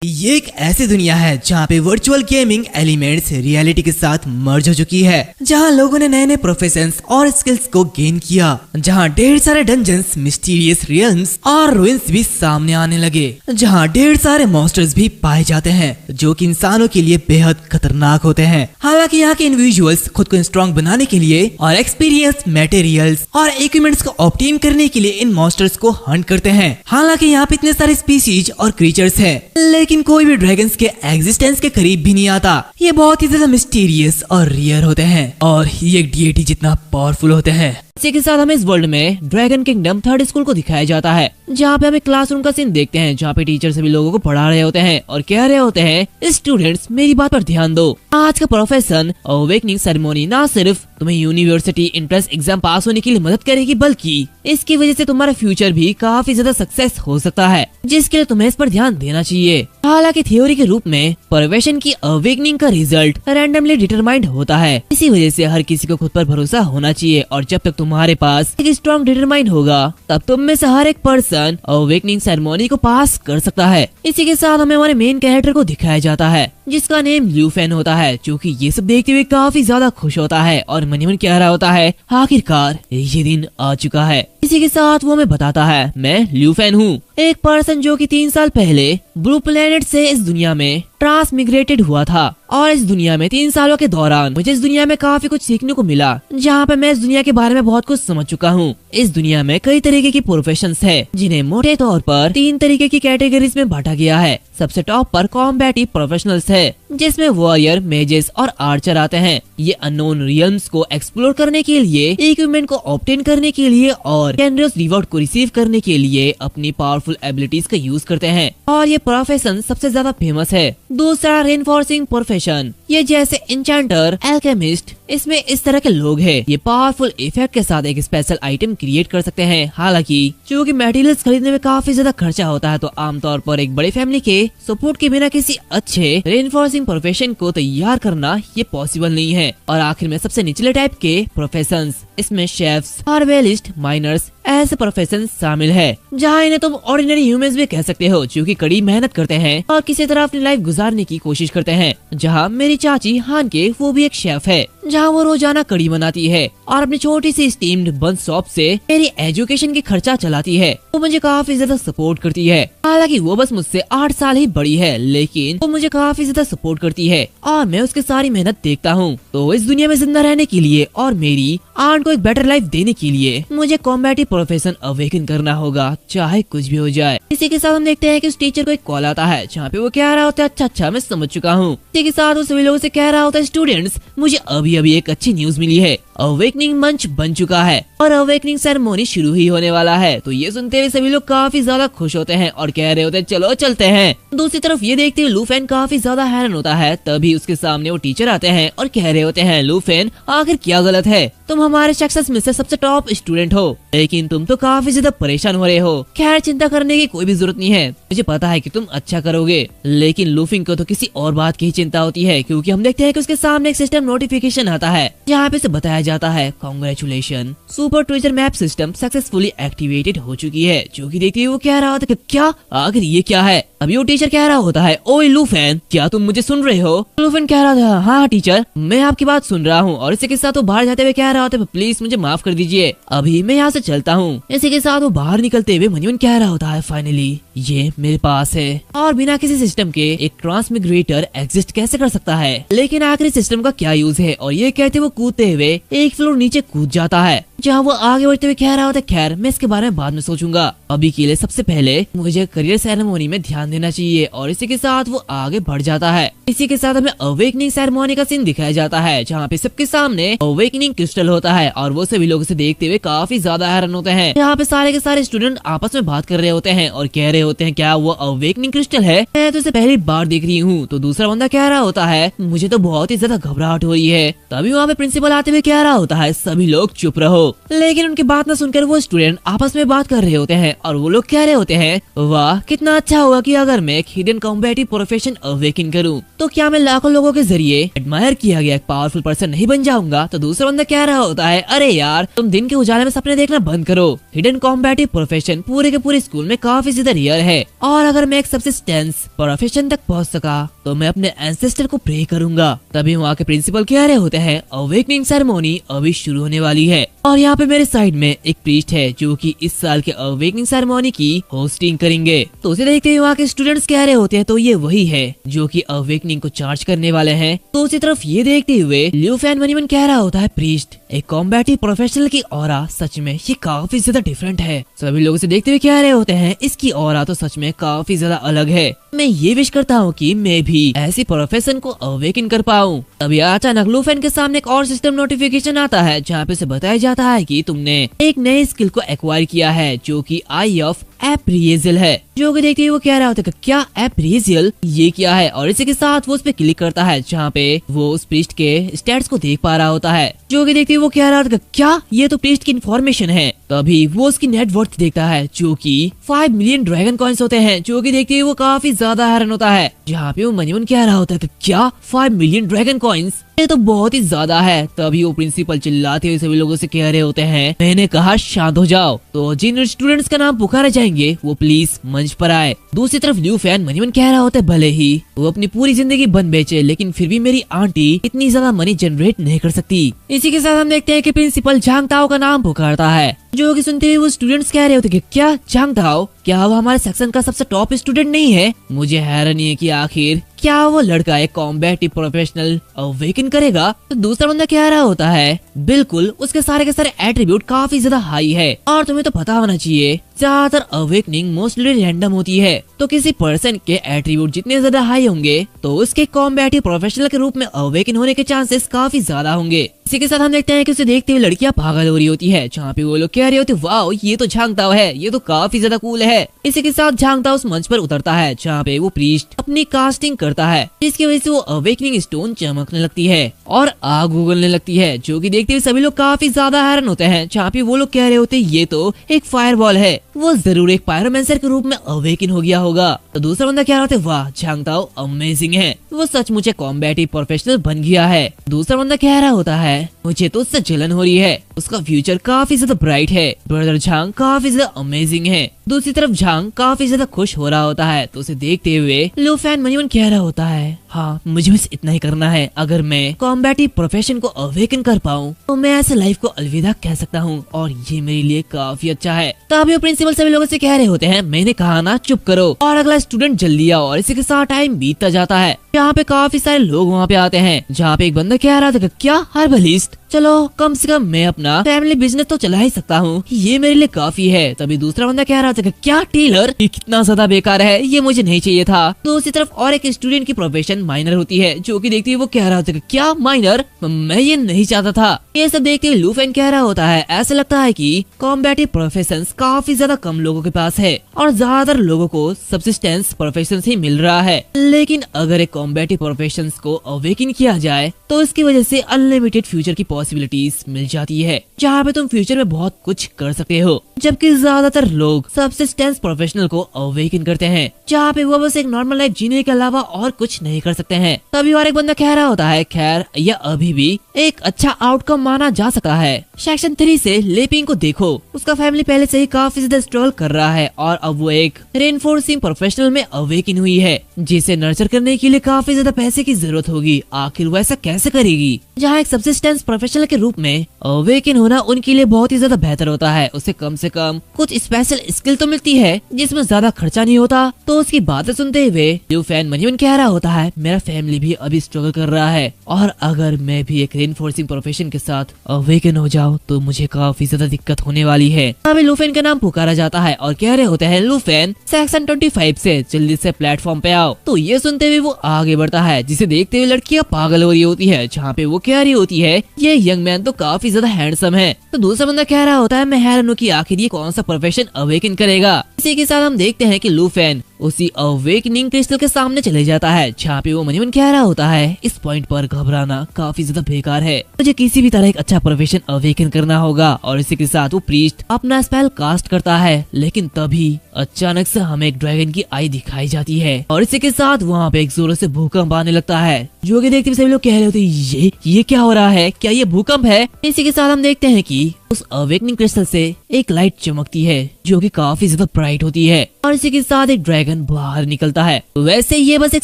ये एक ऐसी दुनिया है जहाँ पे वर्चुअल गेमिंग एलिमेंट्स रियलिटी के साथ मर्ज हो चुकी है, जहाँ लोगों ने नए नए प्रोफेशंस और स्किल्स को गेन किया, जहाँ ढेर सारे डंजन्स, मिस्टीरियस रियल्म्स और रुइंस भी सामने आने लगे, जहाँ ढेर सारे मॉन्स्टर्स भी पाए जाते हैं जो कि इंसानों के लिए बेहद खतरनाक होते हैं। हालांकि यहाँ के इंडिविजुअल्स खुद को स्ट्रॉन्ग बनाने के लिए और एक्सपीरियंस, मटेरियल्स और इक्विपमेंट्स को ऑब्टेन करने के लिए इन मॉन्स्टर्स को हंट करते हैं। हालांकि यहाँ पे इतने सारे स्पीसीज और क्रीचर्स हैं, लेकिन कोई भी ड्रैगन्स के एग्जिस्टेंस के करीब भी नहीं आता। ये बहुत ही ज्यादा मिस्टीरियस और रियर होते हैं और ये एक डीएटी जितना पावरफुल होते हैं। इसी के साथ हमें इस वर्ल्ड में ड्रैगन किंगडम थर्ड स्कूल को दिखाया जाता है, जहाँ पे हमें क्लासरूम का सीन देखते हैं, जहाँ पे टीचर सभी लोगों को पढ़ा रहे होते हैं और कह रहे होते हैं, स्टूडेंट्स मेरी बात पर ध्यान दो। आज का प्रोफेशन अवेकनिंग सेरेमनी ना सिर्फ तुम्हें यूनिवर्सिटी एंट्रेंस एग्जाम पास होने के लिए मदद करेगी, बल्कि इसकी वजह से तुम्हारा फ्यूचर भी काफी ज्यादा सक्सेस हो सकता है, जिसके लिए तुम्हें इस पर ध्यान देना चाहिए। हालांकि थ्योरी के रूप में प्रोफेशन की अवेकनिंग का रिजल्ट रैंडमली डिटरमाइंड होता है। इसी वजह से हर किसी को खुद पर भरोसा होना चाहिए और जब तक तुम्हारे पास एक स्ट्रॉन्ग डिटरमाइंड होगा, तब तुम में से हर एक पर्सन अवेकनिंग सेरेमनी को पास कर सकता है। इसी के साथ हमें हमारे मेन कैरेक्टर को दिखाया जाता है, जिसका नेम ल्यू फेन होता है, जो कि ये सब देखते हुए काफी ज्यादा खुश होता है और मन ही मन कह रहा होता है, आखिरकार ये दिन आ चुका है। इसी के साथ वो हमें बताता है, मैं ल्यू फेन हूँ, एक पर्सन जो कि 3 साल पहले ब्लू प्लेनेट से इस दुनिया में ट्रांसमिग्रेटेड हुआ था और इस दुनिया में 3 सालों के दौरान मुझे इस दुनिया में काफी कुछ सीखने को मिला, जहाँ पे मैं इस दुनिया के बारे में बहुत कुछ समझ चुका हूँ। इस दुनिया में कई तरीके की प्रोफेशंस है, जिन्हें मोटे तौर पर 3 तरीके की कैटेगरीज में बांटा गया है। सबसे टॉप पर कॉम्बैटिव प्रोफेशनल्स है, जिसमें वॉरियर, मेजेस और आर्चर आते हैं। ये अननोन रियल्म्स को एक्सप्लोर करने के लिए, इक्विपमेंट को ऑब्टेन करने के लिए और कैंड्रस रिवॉर्ड को रिसीव करने के लिए अपनी पावरफुल एबिलिटीज का यूज करते हैं और ये प्रोफेशन सबसे ज्यादा फेमस है। दूसरा रेनफोर्सिंग प्रोफेशन, ये जैसे इंचेंटर, एल्केमिस्ट, इसमें इस तरह के लोग हैं। ये पावरफुल इफेक्ट के साथ एक स्पेशल आइटम क्रिएट कर सकते हैं। हालांकि क्योंकि मटेरियल्स खरीदने में काफी ज्यादा खर्चा होता है, तो आमतौर पर एक बड़ी फैमिली के सपोर्ट के बिना किसी अच्छे रेनफोर्सिंग प्रोफेशन को तैयार करना ये पॉसिबल नहीं है। और आखिर में सबसे निचले टाइप के प्रोफेशंस, इसमें शेफ्स, हार्वेलिस्ट, माइनर्स ऐसे प्रोफेशन शामिल है, जहाँ इन्हें तुम ऑर्डिनरी ह्यूमंस भी कह सकते हो, जो कि कड़ी मेहनत करते हैं और किसी तरह अपनी लाइफ गुजारने की कोशिश करते हैं। जहाँ मेरी चाची हान के, वो भी एक शेफ है, जहाँ वो रोजाना कड़ी बनाती है और अपनी छोटी सी स्टीम्ड बन शॉप से मेरी एजुकेशन की खर्चा चलाती है। वो मुझे काफी ज्यादा सपोर्ट करती है। हालांकि वो बस मुझसे 8 साल ही बड़ी है, लेकिन वो मुझे काफी ज्यादा सपोर्ट करती है और मैं उसकी सारी मेहनत देखता हूँ। तो इस दुनिया में जिंदा रहने के लिए और मेरी आंट को एक बेटर लाइफ देने के लिए मुझे कॉम्बैटिव प्रोफेशन अवेकन करना होगा, चाहे कुछ भी हो जाए। इसी के साथ हम देखते हैं कि उस टीचर को एक कॉल आता है, जहाँ पे वो कह रहा होता है, अच्छा मैं समझ चुका हूँ। इसी के साथ वो सभी लोगों से कह रहा होता है, स्टूडेंट्स मुझे अभी एक अच्छी न्यूज मिली है, अवेकनिंग मंच बन चुका है और अवेकनिंग सेरेमनी शुरू ही होने वाला है। तो ये सुनते हुए सभी लोग काफी ज्यादा खुश होते हैं और कह रहे होते हैं, चलो चलते हैं। दूसरी तरफ ये देखते हुए लूफेन काफी ज्यादा हैरान होता है। तभी उसके सामने वो टीचर आते हैं और कह रहे होते हैं, लूफेन आखिर क्या गलत है, तुम हमारे सेक्शन में से सबसे टॉप स्टूडेंट हो, लेकिन तुम तो काफी ज्यादा परेशान हो रहे हो। खैर चिंता करने की कोई भी जरूरत नहीं है, मुझे पता है कि तुम अच्छा करोगे। लेकिन लूफिन को तो किसी और बात की चिंता होती है, क्योंकि हम देखते हैं कि उसके सामने एक सिस्टम नोटिफिकेशन आता है, जहाँ पे उसे बताया जाता है, congratulation, super treasure map system successfully activated हो चुकी है। जो कि देखते हुए वो कह रहा होता है, क्या आखिर ये क्या है। अभी वो टीचर कह रहा होता है, ओए लूफेन क्या तुम मुझे सुन रहे हो। लूफेन कह रहा था, हाँ टीचर मैं आपकी बात सुन रहा हूँ। और इसी के साथ वो बाहर जाते हुए कह रहा होता है, प्लीज मुझे माफ कर दीजिए, अभी मैं यहाँ से चलता हूँ। इसी के साथ वो बाहर निकलते हुए मन ही मन कह रहा होता है, फाइनली ये मेरे पास है और बिना किसी सिस्टम के एक ट्रांसमिग्रेटर एग्जिस्ट कैसे कर सकता है। लेकिन आखिर सिस्टम का क्या यूज है। और ये कहते वो कूदते हुए एक फ्लोर नीचे कूद जाता है, जहाँ वो आगे बढ़ते हुए कह रहा होता है, खैर मैं इसके बारे में बाद में सोचूंगा, अभी के लिए सबसे पहले मुझे करियर सेरेमनी में ध्यान देना चाहिए। और इसी के साथ वो आगे बढ़ जाता है। इसी के साथ हमें अवेकनिंग सेरेमनी का सीन दिखाया जाता है, जहाँ पे सबके सामने अवेकनिंग क्रिस्टल होता है और वो सभी लोग उसे देखते हुए काफी ज्यादा हैरान होते हैं। यहाँ पे सारे के सारे स्टूडेंट आपस में बात कर रहे होते हैं और कह रहे होते हैं, क्या वो अवेकनिंग क्रिस्टल है, मैं तो इसे पहली बार देख रही हूँ। तो दूसरा बंदा कह रहा होता है, मुझे तो बहुत ही ज्यादा घबराहट हो रही है। तभी वहाँ पे प्रिंसिपल आते हुए कह रहा होता है, सभी लोग चुप रहो, लेकिन उनकी बात न सुनकर वो स्टूडेंट आपस में बात कर रहे होते हैं और वो लोग कह रहे होते हैं, वाह कितना अच्छा होगा कि अगर मैं एक हिडन कॉम्बैटिव प्रोफेशन अवेकन करूं, तो क्या मैं लाखों लोगों के जरिए एडमायर किया गया एक पावरफुल पर्सन नहीं बन जाऊंगा। तो दूसरा बंदा कह रहा होता है, अरे यार तुम दिन के उजाले में सपने देखना बंद करो, हिडन कॉम्बैटिव प्रोफेशन पूरे के पूरे स्कूल में काफी ज्यादा रियर है, और अगर मैं एक सबसिस्टेंस प्रोफेशन तक पहुंच सका तो मैं अपने एंसेस्टर को प्रे करूंगा। तभी वहाँ के प्रिंसिपल कह रहे होते हैं, अवेकनिंग सेरेमनी अभी शुरू होने वाली है, और यहाँ पे मेरे साइड में एक प्रीस्ट है जो कि इस साल के अवेकनिंग सेरेमनी की होस्टिंग करेंगे। तो उसे देखते हुए वहाँ के स्टूडेंट्स कह रहे होते हैं, तो ये वही है जो कि अवेकनिंग को चार्ज करने वाले हैं। तो उसी तरफ ये देखते हुए ल्यू फैन मनीमन कह रहा होता है, प्रीस्ट एक कॉम्बैटिव प्रोफेशनल की ऑरा सच में ये काफी ज्यादा डिफरेंट है। सभी लोग इसे देखते हुए कह रहे होते हैं, इसकी ऑरा तो सच में काफी ज्यादा अलग है। मैं ये विश करता हूँ कि मैं भी ऐसी प्रोफेशन को अवेकन कर पाऊँ। तभी अचानक लू फैन के सामने एक और सिस्टम नोटिफिकेशन आता है जहाँ पे उसे बताया जाता है कि तुमने एक नए स्किल को एक्वायर किया है जो कि आई ऑफ एप्रिएजल है। जो कि देखते ही वो कह रहा होता है, क्या एप्रिएजल ये क्या है, और इसी के साथ वो उस पे क्लिक करता है जहाँ पे वो उस प्रीस्ट के स्टैट्स को देख पा रहा होता है। जो कि देखते ही वो कह रहा होता है, क्या ये तो प्रीस्ट की इन्फॉर्मेशन है। तभी वो उसकी नेटवर्थ देखता है जो कि 5 मिलियन ड्रैगन कॉइन्स होते हैं। जो कि देखते ही वो काफी ज्यादा हैरान होता है, जहाँ पे वो मनीमन कह रहा होता है, क्या 5 मिलियन ड्रैगन कॉइन्स, ये तो बहुत ही ज्यादा है। तभी वो प्रिंसिपल चिल्लाते हुए सभी लोगों से कह रहे होते हैं, मैंने कहा शांत हो जाओ। तो जिन स्टूडेंट्स का नाम पुकारे जाएंगे वो प्लीज मंच पर आए। दूसरी तरफ ल्यू फैन मनीमन कह रहा होता है, भले ही वो अपनी पूरी जिंदगी बन बेचे लेकिन फिर भी मेरी आंटी इतनी ज्यादा मनी जनरेट नहीं कर सकती। इसी के साथ हम देखते हैं कि प्रिंसिपल झांग ताओ का नाम पुकारता है। जो कि सुनते हुए वो स्टूडेंट्स कह रहे होते कि क्या झांग ताओ, क्या वो हमारे सेक्शन का सबसे टॉप स्टूडेंट नहीं है। मुझे हैरानी है कि आखिर क्या वो लड़का एक कॉम्बैटिव प्रोफेशनल अवेकन करेगा। तो दूसरा बंदा कह रहा होता है, बिल्कुल उसके सारे के सारे एट्रीब्यूट काफी ज्यादा हाई है, और तुम्हें तो पता होना चाहिए ज्यादातर अवेकनिंग मोस्टली रैंडम होती है। तो किसी पर्सन के एट्रीब्यूट जितने ज्यादा हाई होंगे तो उसके कॉम्बैटिव प्रोफेशनल के रूप में अवेकन होने के चांसेस काफी ज्यादा होंगे। इसी के साथ हम देखते हैं कि उसे देखते हुए लड़कियां पागल हो रही होती है, जहाँ पे वो लोग कह रहे होते, वाओ ये तो झांग ताओ है, ये तो काफी ज्यादा कूल है। इसी के साथ झांग ताओ उस मंच पर उतरता है जहाँ पे वो प्रीस्ट अपनी कास्टिंग करता है, जिसकी वजह से वो अवेकनिंग स्टोन चमकने लगती है और आग उगलने लगती है। जो कि देखते हुए सभी लोग काफी ज्यादा हैरान होते हैं, जहाँ पे वो लोग कह रहे होते, ये तो एक फायरबॉल है, वो जरूर एक पायरोमैंसर के रूप में अवेकन हो गया होगा। तो दूसरा बंदा कह रहा होता है, वाह झांग ताओ अमेजिंग है, वो सचमुच एक कॉम्बैटिव प्रोफेशनल बन गया है। दूसरा बंदा कह रहा होता है, मुझे तो उससे जलन हो रही है, उसका फ्यूचर काफी ज्यादा ब्राइट है, ब्रदर झांग काफी ज्यादा अमेजिंग है। दूसरी तरफ झांग काफी ज्यादा खुश हो रहा होता है। तो उसे देखते हुए लो फैन मनीमन कह रहा होता है, हाँ मुझे बस इतना ही करना है, अगर मैं कॉम्बैटिव प्रोफेशन को अवेकन कर पाऊँ तो मैं ऐसे लाइफ को अलविदा कह सकता हूँ, और ये मेरे लिए काफी अच्छा है। तभी वो प्रिंसिपल सभी लोगों से कह रहे होते हैं, मैंने कहा ना चुप करो, और अगला स्टूडेंट जल्दी आओ। और इसी के साथ टाइम बीतता जाता है। यहाँ पे काफी सारे लोग वहाँ पे आते हैं, जहाँ पे एक बंदा कह रहा था, क्या हर्बलिस्ट, चलो कम से कम मैं अपना फैमिली बिजनेस तो चला ही सकता हूँ, ये मेरे लिए काफी है। तभी दूसरा बंदा कह रहा था, क्या टेलर, ये कितना ज्यादा बेकार है, ये मुझे नहीं चाहिए था। दूसरी तरफ और एक स्टूडेंट की प्रोफेशन माइनर होती है, जो कि देखते हुए वो कह रहा था, क्या माइनर, मैं ये नहीं चाहता था। ये सब देखते हुए लू फैन कह रहा होता है, ऐसा लगता है कि कॉम्बैटिव प्रोफेशंस काफी ज्यादा कम लोगों के पास है, और ज्यादातर लोगों को सबसिस्टेंस प्रोफेशन ही मिल रहा है। लेकिन अगर एक कॉम्बैटिव प्रोफेशंस को अवेकन किया जाए तो इसकी वजह से अनलिमिटेड फ्यूचर की पॉसिबिलिटीज मिल जाती है, जहाँ पे तुम फ्यूचर में बहुत कुछ कर सकते हो। जबकि ज्यादातर लोग सबसिस्टेंस प्रोफेशनल को अवेकन करते हैं, जहाँ पे वो बस एक नॉर्मल लाइफ जीने के अलावा और कुछ नहीं कर सकते हैं। तभी और एक बंदा कह रहा होता है, खैर यह अभी भी एक अच्छा आउटकम माना जा सकता है। सेक्शन 3 से लेपिंग को देखो, उसका फैमिली पहले से ही काफी ज्यादा स्ट्रगल कर रहा है, और अब वो एक रेनफोर्सिंग प्रोफेशनल में अवेकन हुई है, जिसे नर्चर करने के लिए काफी ज्यादा पैसे की जरूरत होगी। आखिर वो ऐसा कैसे करेगी, जहाँ एक सबसिस्टेंस प्रोफेशनल के रूप में अवेकन होना उनके लिए बहुत ही ज्यादा बेहतर होता है। उसे कम से कम कुछ स्पेशल स्किल तो मिलती है जिसमें ज्यादा खर्चा नहीं होता। तो उसकी बातें सुनते हुए ल्यू फैन मनीमन कह रहा होता है, मेरा फैमिली भी अभी स्ट्रगल कर रहा है, और अगर मैं भी एक रेनफोर्सिंग प्रोफेशन के साथ अवेकन हो जाऊं तो मुझे काफी ज्यादा दिक्कत होने वाली है। अभी लू फैन का नाम पुकारा जाता है और कह रहे होते हैं, लू फैन सेक्शन 25 से जल्दी से प्लेटफॉर्म पे आओ। तो ये सुनते हुए वो आगे बढ़ता है, जिसे देखते हुए लड़कियां पागल हो रही होती है, जहाँ पे वो कह रही होती है, ये यंग मैन तो काफी ज्यादा हैंडसम है। तो दूसरा बंदा कह रहा होता है मैं हैरान हूँ कि आखिर ये कौन सा प्रोफेशन अवेकन करेगा। इसी के साथ हम देखते हैं कि लूफेन उसी अवेकनिंग क्रिस्टल के सामने चले जाता है, जहाँ पे वो मनीमन कह रहा होता है इस पॉइंट पर घबराना काफी ज्यादा बेकार है, मुझे किसी भी तरह एक अच्छा प्रोफेशन अवेकन करना होगा। और इसी के साथ वो प्रीस्ट अपना स्पेल कास्ट करता है, लेकिन तभी अचानक से हमें एक ड्रैगन की आई दिखाई जाती है और इसी के साथ वहाँ पे एक जोर से भूकंप आने लगता है, जो कि देखते हुए सभी लोग कह रहे होते हैं ये क्या हो रहा है, क्या ये भूकंप है। इसी के साथ हम देखते हैं कि उस अवेकनिंग क्रिस्टल से एक लाइट चमकती है जो कि काफी ज्यादा ब्राइट होती है और इसी के साथ एक ड्रैगन बाहर निकलता है। वैसे ये बस एक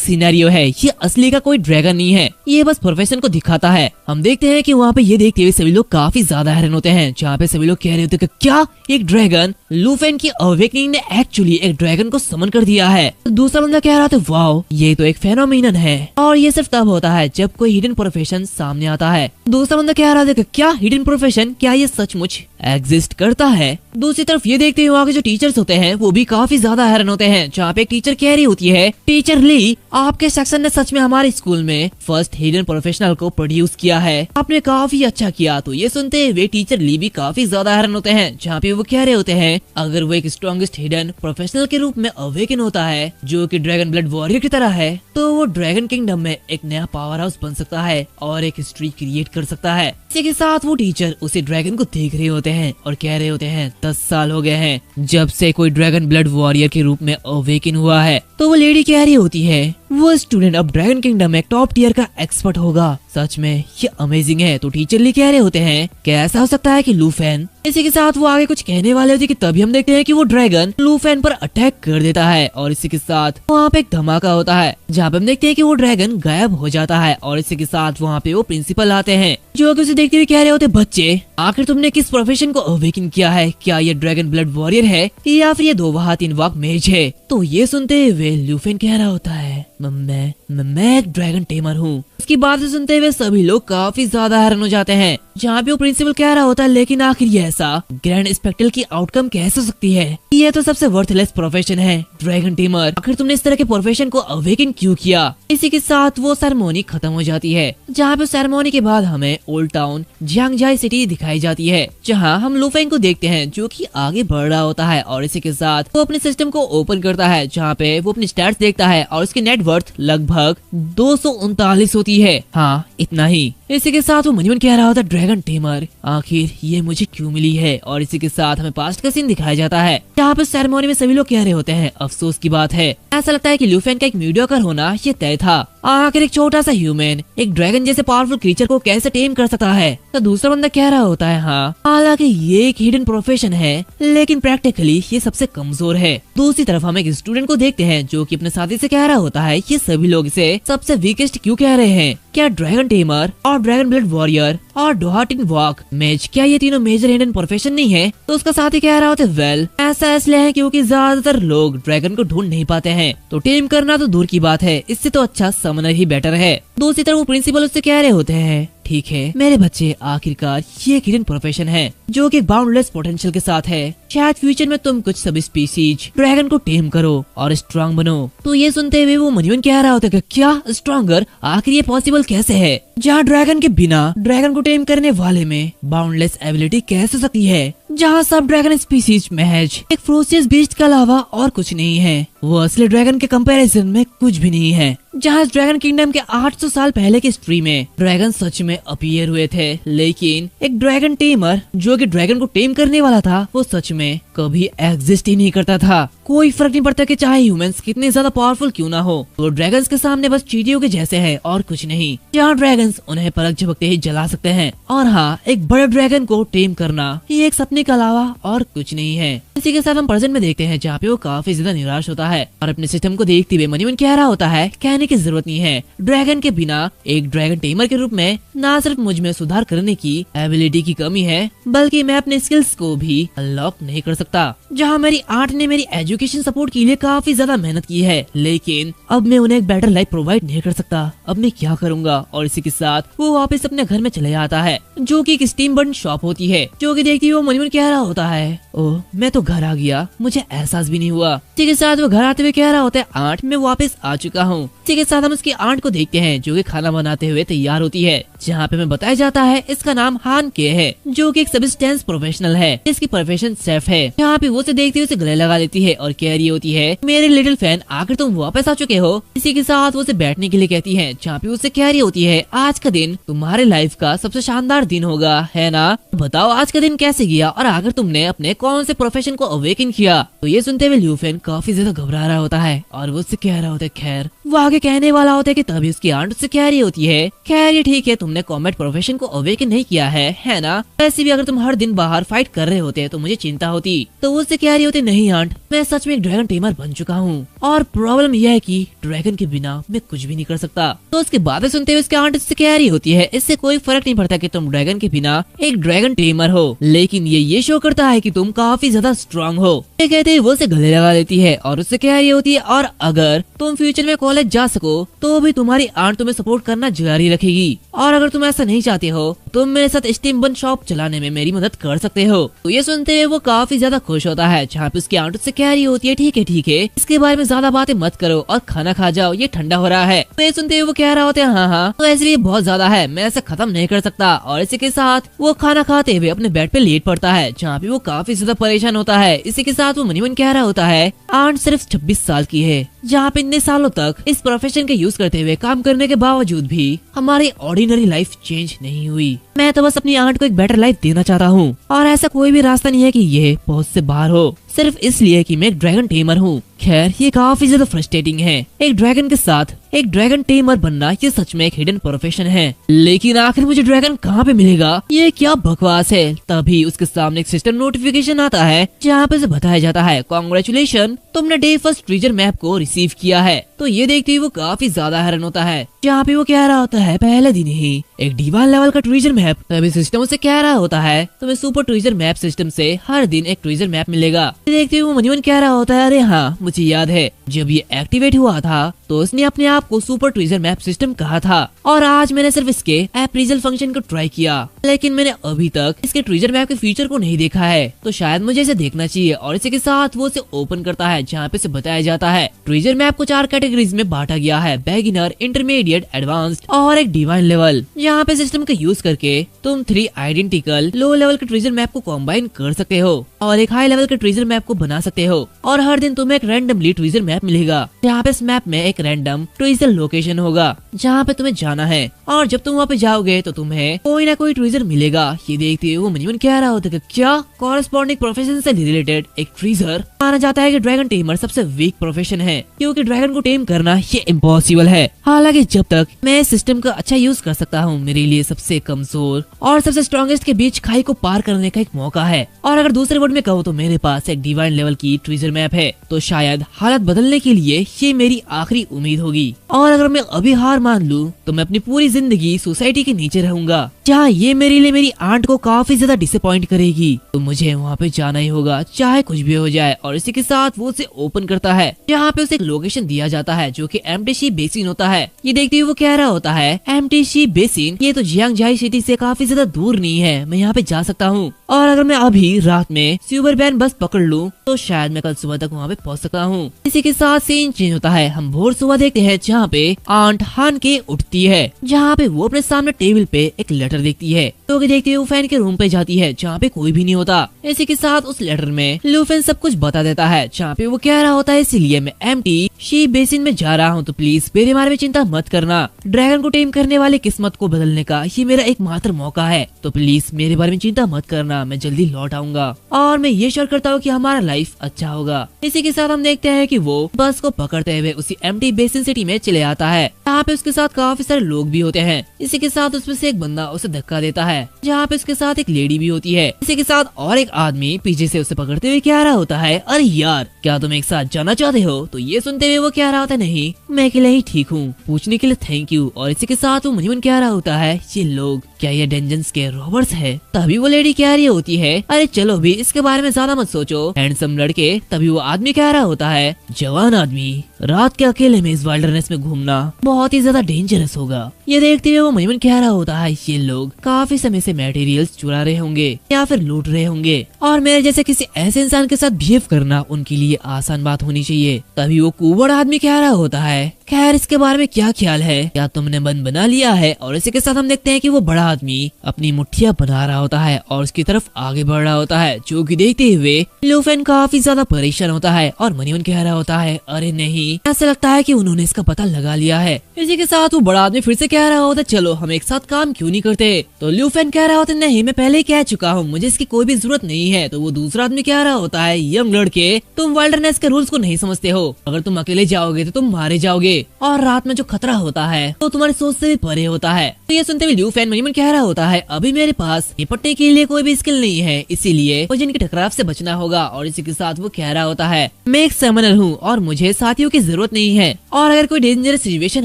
सिनेरियो है, ये असली का कोई ड्रैगन नहीं है, ये बस प्रोफेशन को दिखाता है। हम देखते हैं कि वहाँ पे ये देखते हुए सभी लोग काफी ज्यादा हैरान होते हैं, जहाँ पे सभी लोग कह रहे होते हैं कि क्या एक ड्रैगन, लूफेन की अवेकनिंग ने एक्चुअली एक ड्रैगन को समन कर दिया है। दूसरा बंदा कह रहा था वाओ ये तो एक फेनोमेनन है और ये सिर्फ तब होता है जब कोई हिडन प्रोफेशन सामने आता है। दूसरा बंदा कह रहा था कि क्या हिडन प्रोफेशन, क्या ये सचमुच एग्जिस्ट करता है। दूसरी तरफ ये देखते हुए वहाँ के जो टीचर्स होते हैं वो भी काफी ज्यादा हैरान होते हैं, जहाँ पे एक टीचर कह रही होती है टीचर ली आपके सेक्शन ने सच में हमारे स्कूल में फर्स्ट हिडन प्रोफेशनल को प्रोड्यूस किया है, आपने काफी अच्छा किया। तो ये सुनते हुए टीचर ली भी काफी ज्यादा हैरान होते हैं, जहाँ पे वो कह रहे होते हैं अगर वो एक स्ट्रॉन्गेस्ट हिडन प्रोफेशनल के रूप में अवेकन होता है जो कि ड्रैगन ब्लड वॉरियर की तरह है, तो वो ड्रैगन किंगडम में एक नया पावर हाउस बन सकता है और एक हिस्ट्री क्रिएट कर सकता है। इसी के साथ वो टीचर उसे ड्रैगन को देख रहे होते हैं और कह रहे होते हैं 10 साल हो गए हैं जब से कोई ड्रैगन ब्लड वॉरियर के रूप में अवेकन हुआ है। तो वो लेडी कह रही होती है वो स्टूडेंट अब ड्रैगन किंगडम में टॉप टियर का एक्सपर्ट होगा, सच में ये अमेजिंग है। तो टीचर ली कह रहे होते हैं क्या ऐसा हो सकता है कि लूफेन। इसी के साथ वो आगे कुछ कहने वाले होते कि तभी हम देखते हैं कि वो ड्रैगन लूफेन पर अटैक कर देता है और इसी के साथ वहाँ पे एक धमाका होता है, जहाँ पे हम देखते हैं कि वो ड्रैगन गायब हो जाता है और इसी के साथ वहाँ पे वो प्रिंसिपल आते हैं, जो कि उसे देखते हुए कह रहे होते बच्चे आखिर तुमने किस प्रोफेशन को अवेकन किया है, क्या ये ड्रैगन ब्लड वॉरियर है या फिर ये 2 वाह 3 वाक मेज है। तो ये सुनते हुए लूफेन कह रहा होता है मैं एक ड्रैगन टेमर हूँ। उसकी बात सुनते हुए सभी लोग काफी ज्यादा हैरान हो जाते हैं, जहाँ पे वो प्रिंसिपल कह रहा होता है लेकिन आखिर ये ऐसा ग्रैंड स्पेक्टल की आउटकम कैसे हो सकती है, ये तो सबसे वर्थलेस प्रोफेशन है ड्रैगन टेमर, आखिर तुमने इस तरह के प्रोफेशन को अवेकन क्यों किया। इसी के साथ वो सेरेमनी खत्म हो जाती है, जहाँ पे सेरेमनी के बाद हमें ओल्ड टाउन जियांगजाई सिटी दिखाई जाती है, जहाँ हम लूफेन को देखते हैं जो कि आगे बढ़ रहा होता है और इसी के साथ वो अपने सिस्टम को ओपन करता है, जहाँ पे वो अपनी स्टैट्स देखता है और उसकी नेटवर्थ लगभग 239 होती है। हाँ इतना ही। इसी के साथ वो मनीमन कह रहा होता है ड्रैगन टेमर आखिर ये मुझे क्यों मिली है। और इसी के साथ हमें पास्ट का सीन दिखाया जाता है, जहाँ पे सेरेमनी में सभी लोग कह रहे होते हैं अफसोस की बात है, ऐसा लगता है कि लूफेन का एक मीडियोकर होना ये तय था, आखिर एक छोटा सा ह्यूमन एक ड्रैगन जैसे पावरफुल क्रीचर को कैसे टेम कर सकता है। तो दूसरा बंदा कह रहा होता है हाँ हालांकि ये एक हिडन प्रोफेशन है लेकिन प्रैक्टिकली ये सबसे कमजोर है। दूसरी तरफ हम एक स्टूडेंट को देखते हैं जो कि अपने साथी से कह रहा होता है ये सभी लोग इसे सबसे वीकेस्ट क्यों कह रहे हैं, क्या ड्रैगन टेमर और ड्रैगन ब्लड वॉरियर और डोहाटिन वॉक मेज क्या ये तीनों मेजर हिडन प्रोफेशन नहीं है। तो उसका साथी कह रहा होता है वेल ऐसा इसलिए है क्योंकि ज्यादातर लोग ड्रैगन को ढूंढ नहीं पाते हैं, तो टेम करना तो दूर की बात है, इससे तो अच्छा समनर ही बेटर है। दूसरी तरफ वो प्रिंसिपल उससे कह रहे होते हैं ठीक है मेरे बच्चे आखिरकार ये एक हिडन प्रोफेशन है जो कि बाउंडलेस पोटेंशियल के साथ है, शायद फ्यूचर में तुम कुछ सब स्पीसीज ड्रैगन को टेम करो और स्ट्रांग बनो। तो ये सुनते हुए वो मनीमन कह रहा होता है कि क्या स्ट्रॉन्गर, आखिर ये पॉसिबल कैसे है, जहाँ ड्रैगन के बिना ड्रैगन को टेम करने वाले में बाउंडलेस एबिलिटी कैसे सकती है, जहाँ सब ड्रैगन स्पीसीज महज एक फ्रोसियस बीस्ट के अलावा और कुछ नहीं है, वो असली ड्रैगन के कंपैरिजन में कुछ भी नहीं है। जहाँ ड्रैगन किंगडम के 800 साल पहले की हिस्ट्री में ड्रैगन सच में अपीयर हुए थे, लेकिन एक ड्रैगन टेमर जो कि ड्रैगन को टेम करने वाला था वो सच में कभी एग्जिस्ट ही नहीं करता था। कोई फर्क नहीं पड़ता कि चाहे ह्यूमंस कितने ज्यादा पावरफुल क्यों ना हो, वो ड्रैगन्स के सामने बस चींटियों के जैसे हैं और कुछ नहीं, जहाँ ड्रैगन्स उन्हें पलक झपकते ही जला सकते हैं। और हाँ एक बड़े ड्रैगन को टेम करना ये एक सपने के अलावा और कुछ नहीं है। इसी के साथ हम प्रेजेंट में देखते हैं जहाँ पे वो काफी ज्यादा निराश होता है और अपने सिस्टम को देखते हुए मनीमन कह रहा होता है कहने की जरूरत नहीं है, ड्रैगन के बिना एक ड्रैगन टेमर के रूप में न सिर्फ मुझ में सुधार करने की एबिलिटी की कमी है बल्कि मैं अपने स्किल्स को भी अनलॉक नहीं कर सकता। जहाँ मेरी आर्ट ने मेरी एजुकेशन सपोर्ट के लिए काफी ज्यादा मेहनत की है, लेकिन अब मैं उन्हें एक बेटर लाइफ प्रोवाइड नहीं कर सकता, अब मैं क्या करूँगा। और इसी के साथ वो वापस अपने घर में चले जाता है जो कि एक स्टीम बर्न शॉप होती है, जो कि देखती हुई वो मनीमन कह रहा होता है ओह मैं तो घर आ गया, मुझे एहसास भी नहीं हुआ। इसी के साथ वो घर आते हुए कह रहा होता है आंट मैं वापस आ चुका हूँ। इसी के साथ हम उसकी आंट को देखते हैं जो कि खाना बनाते हुए तैयार होती है, जहाँ पे हमें बताया जाता है इसका नाम हान के है, जो कि एक सब्सिस्टेंस प्रोफेशनल है, इसकी प्रोफेशन शेफ है। यहाँ पे वो उसे देखते हुए उसे गले लगा लेती है और कह रही होती है, मेरे लिटिल फैन आखिर तुम वापस आ चुके हो। इसी के साथ वो उसे बैठने के लिए कहती है, जहाँ पे उसे कह रही होती है, आज का दिन तुम्हारे लाइफ का सबसे शानदार दिन होगा, है ना? बताओ आज का दिन कैसे गया और आखिर तुमने अपने कौन से प्रोफेशन को अवेकन किया? तो ये सुनते हुए लिू फैन काफी ज्यादा घबरा रहा होता है और वो उससे कह रहा होता है, खैर वो आगे कहने वाला होता है कि तभी उसकी आंट उससे कह रही होती है, खैर ये ठीक है, तुमने कॉम्बैट प्रोफेशन को अवेकन नहीं किया है ना? वैसे भी अगर तुम हर दिन बाहर फाइट कर रहे होते तो मुझे चिंता होती। तो वो उससे कह रही होती, नहीं आंट, मैं सच में एक ड्रैगन टेमर बन चुका हूँ और प्रॉब्लम यह है कि ड्रैगन के बिना मैं कुछ भी नहीं कर सकता। तो उसके बातें सुनते हुए उसकी आंट उससे कह रही होती है, इससे कोई फर्क नहीं पड़ता कि तुम ड्रैगन के बिना एक ड्रैगन टेमर हो, लेकिन ये शो करता है कि तुम काफी ज्यादा स्ट्रांग हो। ये कहते ही वो उसे गले लगा लेती है और उससे कह रही होती है, और अगर तुम फ्यूचर में कॉलेज जा सको तो भी तुम्हारी आंट तुम्हें सपोर्ट करना जारी रखेगी, और अगर तुम ऐसा नहीं चाहते हो तुम मेरे साथ स्टीम बन शॉप चलाने में मेरी मदद कर सकते हो। तो ये सुनते हुए वो काफी ज्यादा खुश होता है, जहाँ पे उसकी आंट उससे कह रही होती है, ठीक है, इसके बारे में ज्यादा बातें मत करो और खाना खा जाओ, ये ठंडा हो रहा है। तो ये सुनते हुए वो कह रहा होता है, हाँ तो ऐसे भी बहुत ज्यादा है, मैं ऐसे खत्म नहीं कर सकता। और इसी के साथ वो खाना खाते हुए अपने बेड पे लेट पड़ता है, जहाँ पे वो काफी ज्यादा परेशान होता है। इसी के साथ वो मनी मन कह रहा होता है, आंट सिर्फ 26 साल की है, जहाँ पे इतने सालों तक इस प्रोफेशन के यूज करते हुए काम करने के बावजूद भी हमारी ऑर्डिनरी लाइफ चेंज नहीं हुई। मैं तो बस अपनी आंट को एक बेटर लाइफ देना चाहता हूँ और ऐसा कोई भी रास्ता नहीं है कि ये पहुंच से बाहर हो, सिर्फ इसलिए कि मैं एक ड्रैगन टेमर हूँ। खैर ये काफी ज्यादा फ्रस्ट्रेटिंग है, एक ड्रैगन के साथ एक ड्रैगन टेमर बनना ये सच में एक हिडन प्रोफेशन है, लेकिन आखिर मुझे ड्रैगन कहाँ पे मिलेगा, ये क्या बकवास है। तभी उसके सामने एक सिस्टम नोटिफिकेशन आता है, जहाँ पे उसे बताया जाता है, कांग्रेचुलेशन, तुमने डे फर्स्ट ट्रेजर मैप को रिसीव किया है। तो ये देखते ही वो काफी ज्यादा हैरान होता है, जहाँ पे वो कह रहा होता है, पहले दिन ही एक डिवाइन लेवल का ट्रेजर मैप। तभी सिस्टम उसे कह रहा होता है, तुम्हें सुपर ट्रेजर मैप सिस्टम से हर दिन एक ट्रेजर मैप मिलेगा। देखते हुए वो मनी मन कह रहा होता है, अरे हाँ मुझे याद है, जब ये एक्टिवेट हुआ था तो उसने अपने आप को सुपर ट्रेजर मैप सिस्टम कहा था, और आज मैंने सिर्फ इसके अप्रेजल फंक्शन को ट्राई किया, लेकिन मैंने अभी तक इसके ट्रेजर मैप के फीचर को नहीं देखा है, तो शायद मुझे इसे देखना चाहिए। और इसी के साथ वो इसे ओपन करता है, जहाँ पे इसे बताया जाता है, ट्रेजर मैप को 4 कैटेगरीज में बांटा गया है, बिगिनर, इंटरमीडिएट, एडवांस्ड और एक डिवाइन लेवल। यहाँ पे सिस्टम का यूज करके तुम 3 आइडेंटिकल लो लेवल के ट्रेजर मैप को कॉम्बाइन कर सकते हो और एक हाई लेवल के ट्रेजर मैप को बना सकते हो, और हर दिन तुम्हें एक रैंडमली ट्रेजर मैप मिलेगा, जहाँ पे इस मैप में एक रैंडम ट्रेजर लोकेशन होगा जहाँ पे तुम्हें जाना है, और जब तुम वहाँ पे जाओगे तो तुम्हें कोई ना कोई ट्रेजर मिलेगा। ये देखते हुए वो मनी मन कह रहा होता है, क्या कॉरेस्पॉन्डिंग प्रोफेशन से रिलेटेड एक ट्रेजर? माना जाता है कि ड्रैगन टेमर सबसे वीक प्रोफेशन है, क्योंकि ड्रैगन को टेम करना ये इम्पॉसिबल है। हालांकि जब तक मैं इस सिस्टम का अच्छा यूज कर सकता हूँ, मेरे लिए सबसे कमजोर और सबसे स्ट्रॉन्गेस्ट के बीच खाई को पार करने का एक मौका है, और अगर दूसरे वर्ड में कहूँ तो मेरे पास एक डिवाइन लेवल की ट्रेजर मैप है, तो शायद हालत बदलने के लिए ये मेरी आखिरी उम्मीद होगी। और अगर मैं अभी हार मान लूँ तो मैं अपनी पूरी जिंदगी सोसाइटी के नीचे रहूंगा, जहाँ ये मेरे लिए मेरी आंट को काफी ज्यादा डिसअपॉइंट करेगी, तो मुझे वहाँ पे जाना ही होगा चाहे कुछ भी हो जाए। और इसी के साथ वो उसे ओपन करता है, जहाँ पे उसे एक लोकेशन दिया जाता है जो कि एम्प्टी शी बेसिन होता है। ये देखते हुए वो कह रहा होता है, एम्प्टी शी बेसिन ये तो जियांगजाई सिटी से काफी ज्यादा दूर नहीं है, मैं यहाँ पे जा सकता हूँ, और अगर मैं अभी रात में सुपरमैन बस पकड़ लूँ तो शायद मैं कल सुबह तक वहाँ पे पहुँच सकता हूँ। इसी के साथ सीन चेंज होता है, हम भोर सुबह देखते हैं, जहाँ पे आंट हान के उठती है, जहाँ पे वो अपने सामने टेबल पे एक लेटर देखती है। तो देखते हुए वो फैन के रूम पे जाती है, जहाँ पे कोई भी नहीं होता। इसी के साथ उस लेटर में लूफेन सब कुछ बता देता है, जहाँ पे वो कह रहा होता है, इसीलिए मैं एम्प्टी शी बेसिन में जा रहा हूँ, तो प्लीज मेरे बारे में चिंता मत करना। ड्रैगन को टेम करने वाली किस्मत को बदलने का ये मेरा एकमात्र मौका है, तो प्लीज मेरे बारे में चिंता मत करना, मैं जल्दी लौट आऊंगा और मैं ये श्योर करता हूँ कि हमारा लाइफ अच्छा होगा। इसी के साथ हम देखते हैं कि वो बस को पकड़ते हुए उसी एम्प्टी बेसिन सिटी में चले आता है, यहाँ पे उसके साथ काफी सारे लोग भी होते हैं। इसी के साथ उसमें से एक बंदा उसे धक्का देता है, जहाँ पे उसके साथ एक लेडी भी होती है। इसी के साथ और एक आदमी पीछे से उसे पकड़ते हुए कह रहा होता है, अरे यार क्या तुम एक साथ जाना चाहते हो? तो ये सुनते हुए वो कह रहा होता है, नहीं मैं अकेले ही ठीक हूँ, पूछने के लिए थैंक यू। और इसी के साथ वो मनी मन कह रहा होता है, ये लोग क्या ये डेंजन्स के रॉबर्स है? तभी वो लेडी कह रही होती है, अरे चलो भी इसके बारे में ज्यादा मत सोचो हैंडसम लड़के। तभी वो आदमी कह रहा होता है, जवान आदमी रात के अकेले में इस वाइल्डरनेस में घूमना बहुत ही ज्यादा डेंजरस होगा। ये देखते हुए वो मनीमन कह रहा होता है ये लोग काफी समय से मटेरियल्स चुरा रहे होंगे या फिर लूट रहे होंगे और मेरे जैसे किसी ऐसे इंसान के साथ बिहेव करना उनके लिए आसान बात होनी चाहिए। तभी वो कुबड़ आदमी कह रहा होता है खैर इसके बारे में क्या ख्याल है, क्या तुमने मन बना लिया है? और इसी के साथ हम देखते हैं कि वो बड़ा आदमी अपनी मुट्ठियां बना रहा होता है और उसकी तरफ आगे बढ़ रहा होता है, जो कि देखते हुए लूफेन काफी ज्यादा परेशान होता है और मनीमन कह रहा होता है अरे नहीं, ऐसा लगता है कि उन्होंने इसका पता लगा लिया है। इसी के साथ वो बड़ा आदमी फिर से कह रहा होता है चलो हम एक साथ काम क्यों नहीं करते? तो लूफेन कह रहा होता है नहीं मैं पहले ही कह चुका हूँ, मुझे इसकी कोई भी जरूरत नहीं है। तो वो दूसरा आदमी कह रहा होता है यंग लड़के तुम वाइल्डरनेस के रूल्स को नहीं समझते हो, अगर तुम अकेले जाओगे तो तुम मारे जाओगे और रात में जो खतरा होता है तो तुम्हारी सोच से भी परे होता है। तो ये सुनते हुए लूफेन मनीमन कह रहा होता है अभी मेरे पास निपटने के लिए कोई भी स्किल नहीं है, इसीलिए मुझे इनके टकराव से बचना होगा। और इसी के साथ वो कह रहा होता है मैं एक समनर हूँ और मुझे साथियों की जरूरत नहीं है और अगर कोई डेंजरस सिचुएशन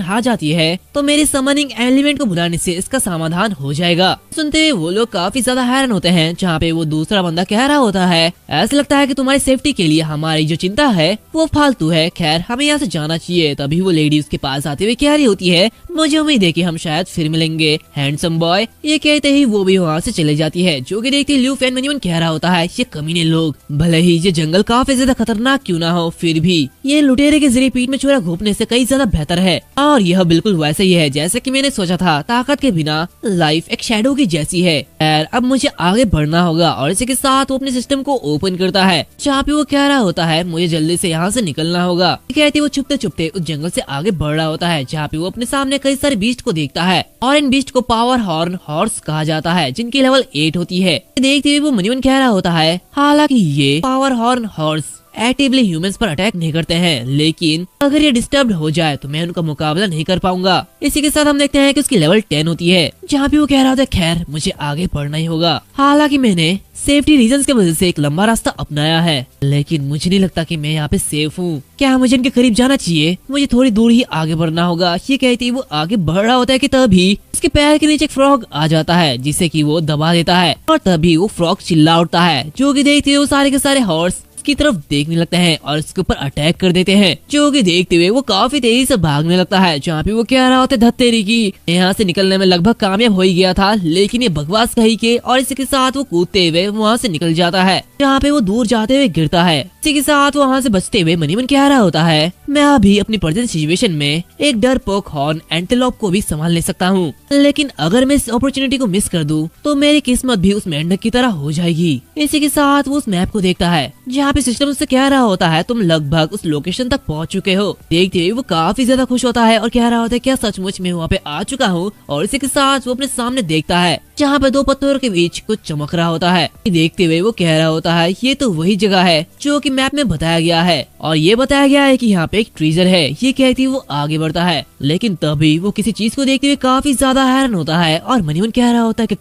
आ जाती है तो मेरी समनिंग एलिमेंट को बुलाने से इसका समाधान हो जाएगा। सुनते हुए वो लोग काफी ज्यादा हैरान होते हैं, जहाँ पे वो दूसरा बंदा कह रहा होता है ऐसा लगता है कि तुम्हारी सेफ्टी के लिए हमारी जो चिंता है वो फालतू है, खैर हमें यहाँ से जाना चाहिए। तभी वो लेडी उसके पास आते हुए कह रही होती है मुझे उम्मीद है कि हम शायद फिर मिलेंगे हैंडसम बॉय। ये कहते ही वो भी वहाँ से चले जाती है, जो कि देखते लूफेन मनीमन कह रहा होता है ये कमीने लोग भले ही ये जंगल काफी ज्यादा खतरनाक क्यों ना हो फिर भी ये लुटेरे के जरिए पीठ में छुरा घोंपने से कई ज्यादा बेहतर है। और यह बिल्कुल वैसे ही है जैसे कि मैंने सोचा था, ताकत के बिना लाइफ एक शैडो की जैसी है। खैर अब मुझे आगे बढ़ना होगा। और इसी के साथ वो अपने सिस्टम को ओपन करता है, जहाँ पे वो कह रहा होता है मुझे जल्दी से यहाँ से निकलना होगा। कहते वो छुपते छुपते उस जंगल से आगे बढ़ रहा होता है, जहाँ पे वो अपने सामने कई सारे बीस्ट को देखता है और इन बीस्ट को पावर हॉर्न हॉर्स कहा जाता है, जिनकी लेवल 8 होती है। देखते हुए वो मनीमन कह रहा होता है हालांकि ये power horn horse actively humans पर अटैक नहीं करते हैं, लेकिन अगर ये डिस्टर्ब हो जाए तो मैं उनका मुकाबला नहीं कर पाऊंगा। इसी के साथ हम देखते हैं कि उसकी लेवल 10 होती है, जहाँ पे वो कह रहा होता है खैर मुझे आगे बढ़ना ही होगा। हालांकि मैंने सेफ्टी रीजंस की वजह से एक लंबा रास्ता अपनाया है, लेकिन मुझे नहीं लगता कि मैं यहाँ पे सेफ हूँ। क्या मुझे इनके करीब जाना चाहिए? मुझे थोड़ी दूर ही आगे बढ़ना होगा। ये कहती है वो आगे बढ़ रहा होता है कि तभी उसके पैर के नीचे एक फ्रॉग आ जाता है, जिसे कि वो दबा देता है और तभी वो फ्रॉग चिल्ला उठता है, जो कि देखते हुए वो सारे के सारे हॉर्स की तरफ देखने लगते हैं और इसके ऊपर अटैक कर देते हैं, जो कि देखते हुए वो काफी तेजी से भागने लगता है। जहाँ पे वो कह रहा होता है धत्तेरी की यहाँ से निकलने में लगभग कामयाब हो ही गया था, लेकिन ये बकवास कही के और इसी के साथ वो कूदते हुए वहाँ से निकल जाता है, जहाँ पे वो दूर जाते हुए गिरता है। इसी के साथ वो वहाँ से बचते हुए मनीमन कह रहा होता है मैं अभी अपनी प्रेजेंट सिचुएशन में एक डरपोक हॉर्न एंटेलोप को भी संभाल ले सकता हूँ, लेकिन अगर मैं इस अपॉर्चुनिटी को मिस कर दूं तो मेरी किस्मत भी उस मेंढक की तरह हो जाएगी। इसी के साथ वो उस मैप को देखता है, जहाँ पे सिस्टम उससे कह रहा होता है तुम लगभग उस लोकेशन तक पहुँच चुके हो। देखते हुए वो काफी ज्यादा खुश होता है और कह रहा होता है क्या सचमुच में वहाँ पे आ चुका हूँ? और इसी के साथ वो अपने सामने देखता है, जहाँ पे दो पत्थरों के बीच कुछ चमक रहा होता है। देखते हुए वो कह रहा होता है ये तो वही जगह है जो कि मैप में बताया गया है और ये बताया गया है कि यहाँ पे एक ट्रेजर है। ये कहती वो आगे बढ़ता है, लेकिन तभी वो किसी चीज को देखते हुए काफी ज्यादा हैरान होता है और मनीमन कह रहा होता है कि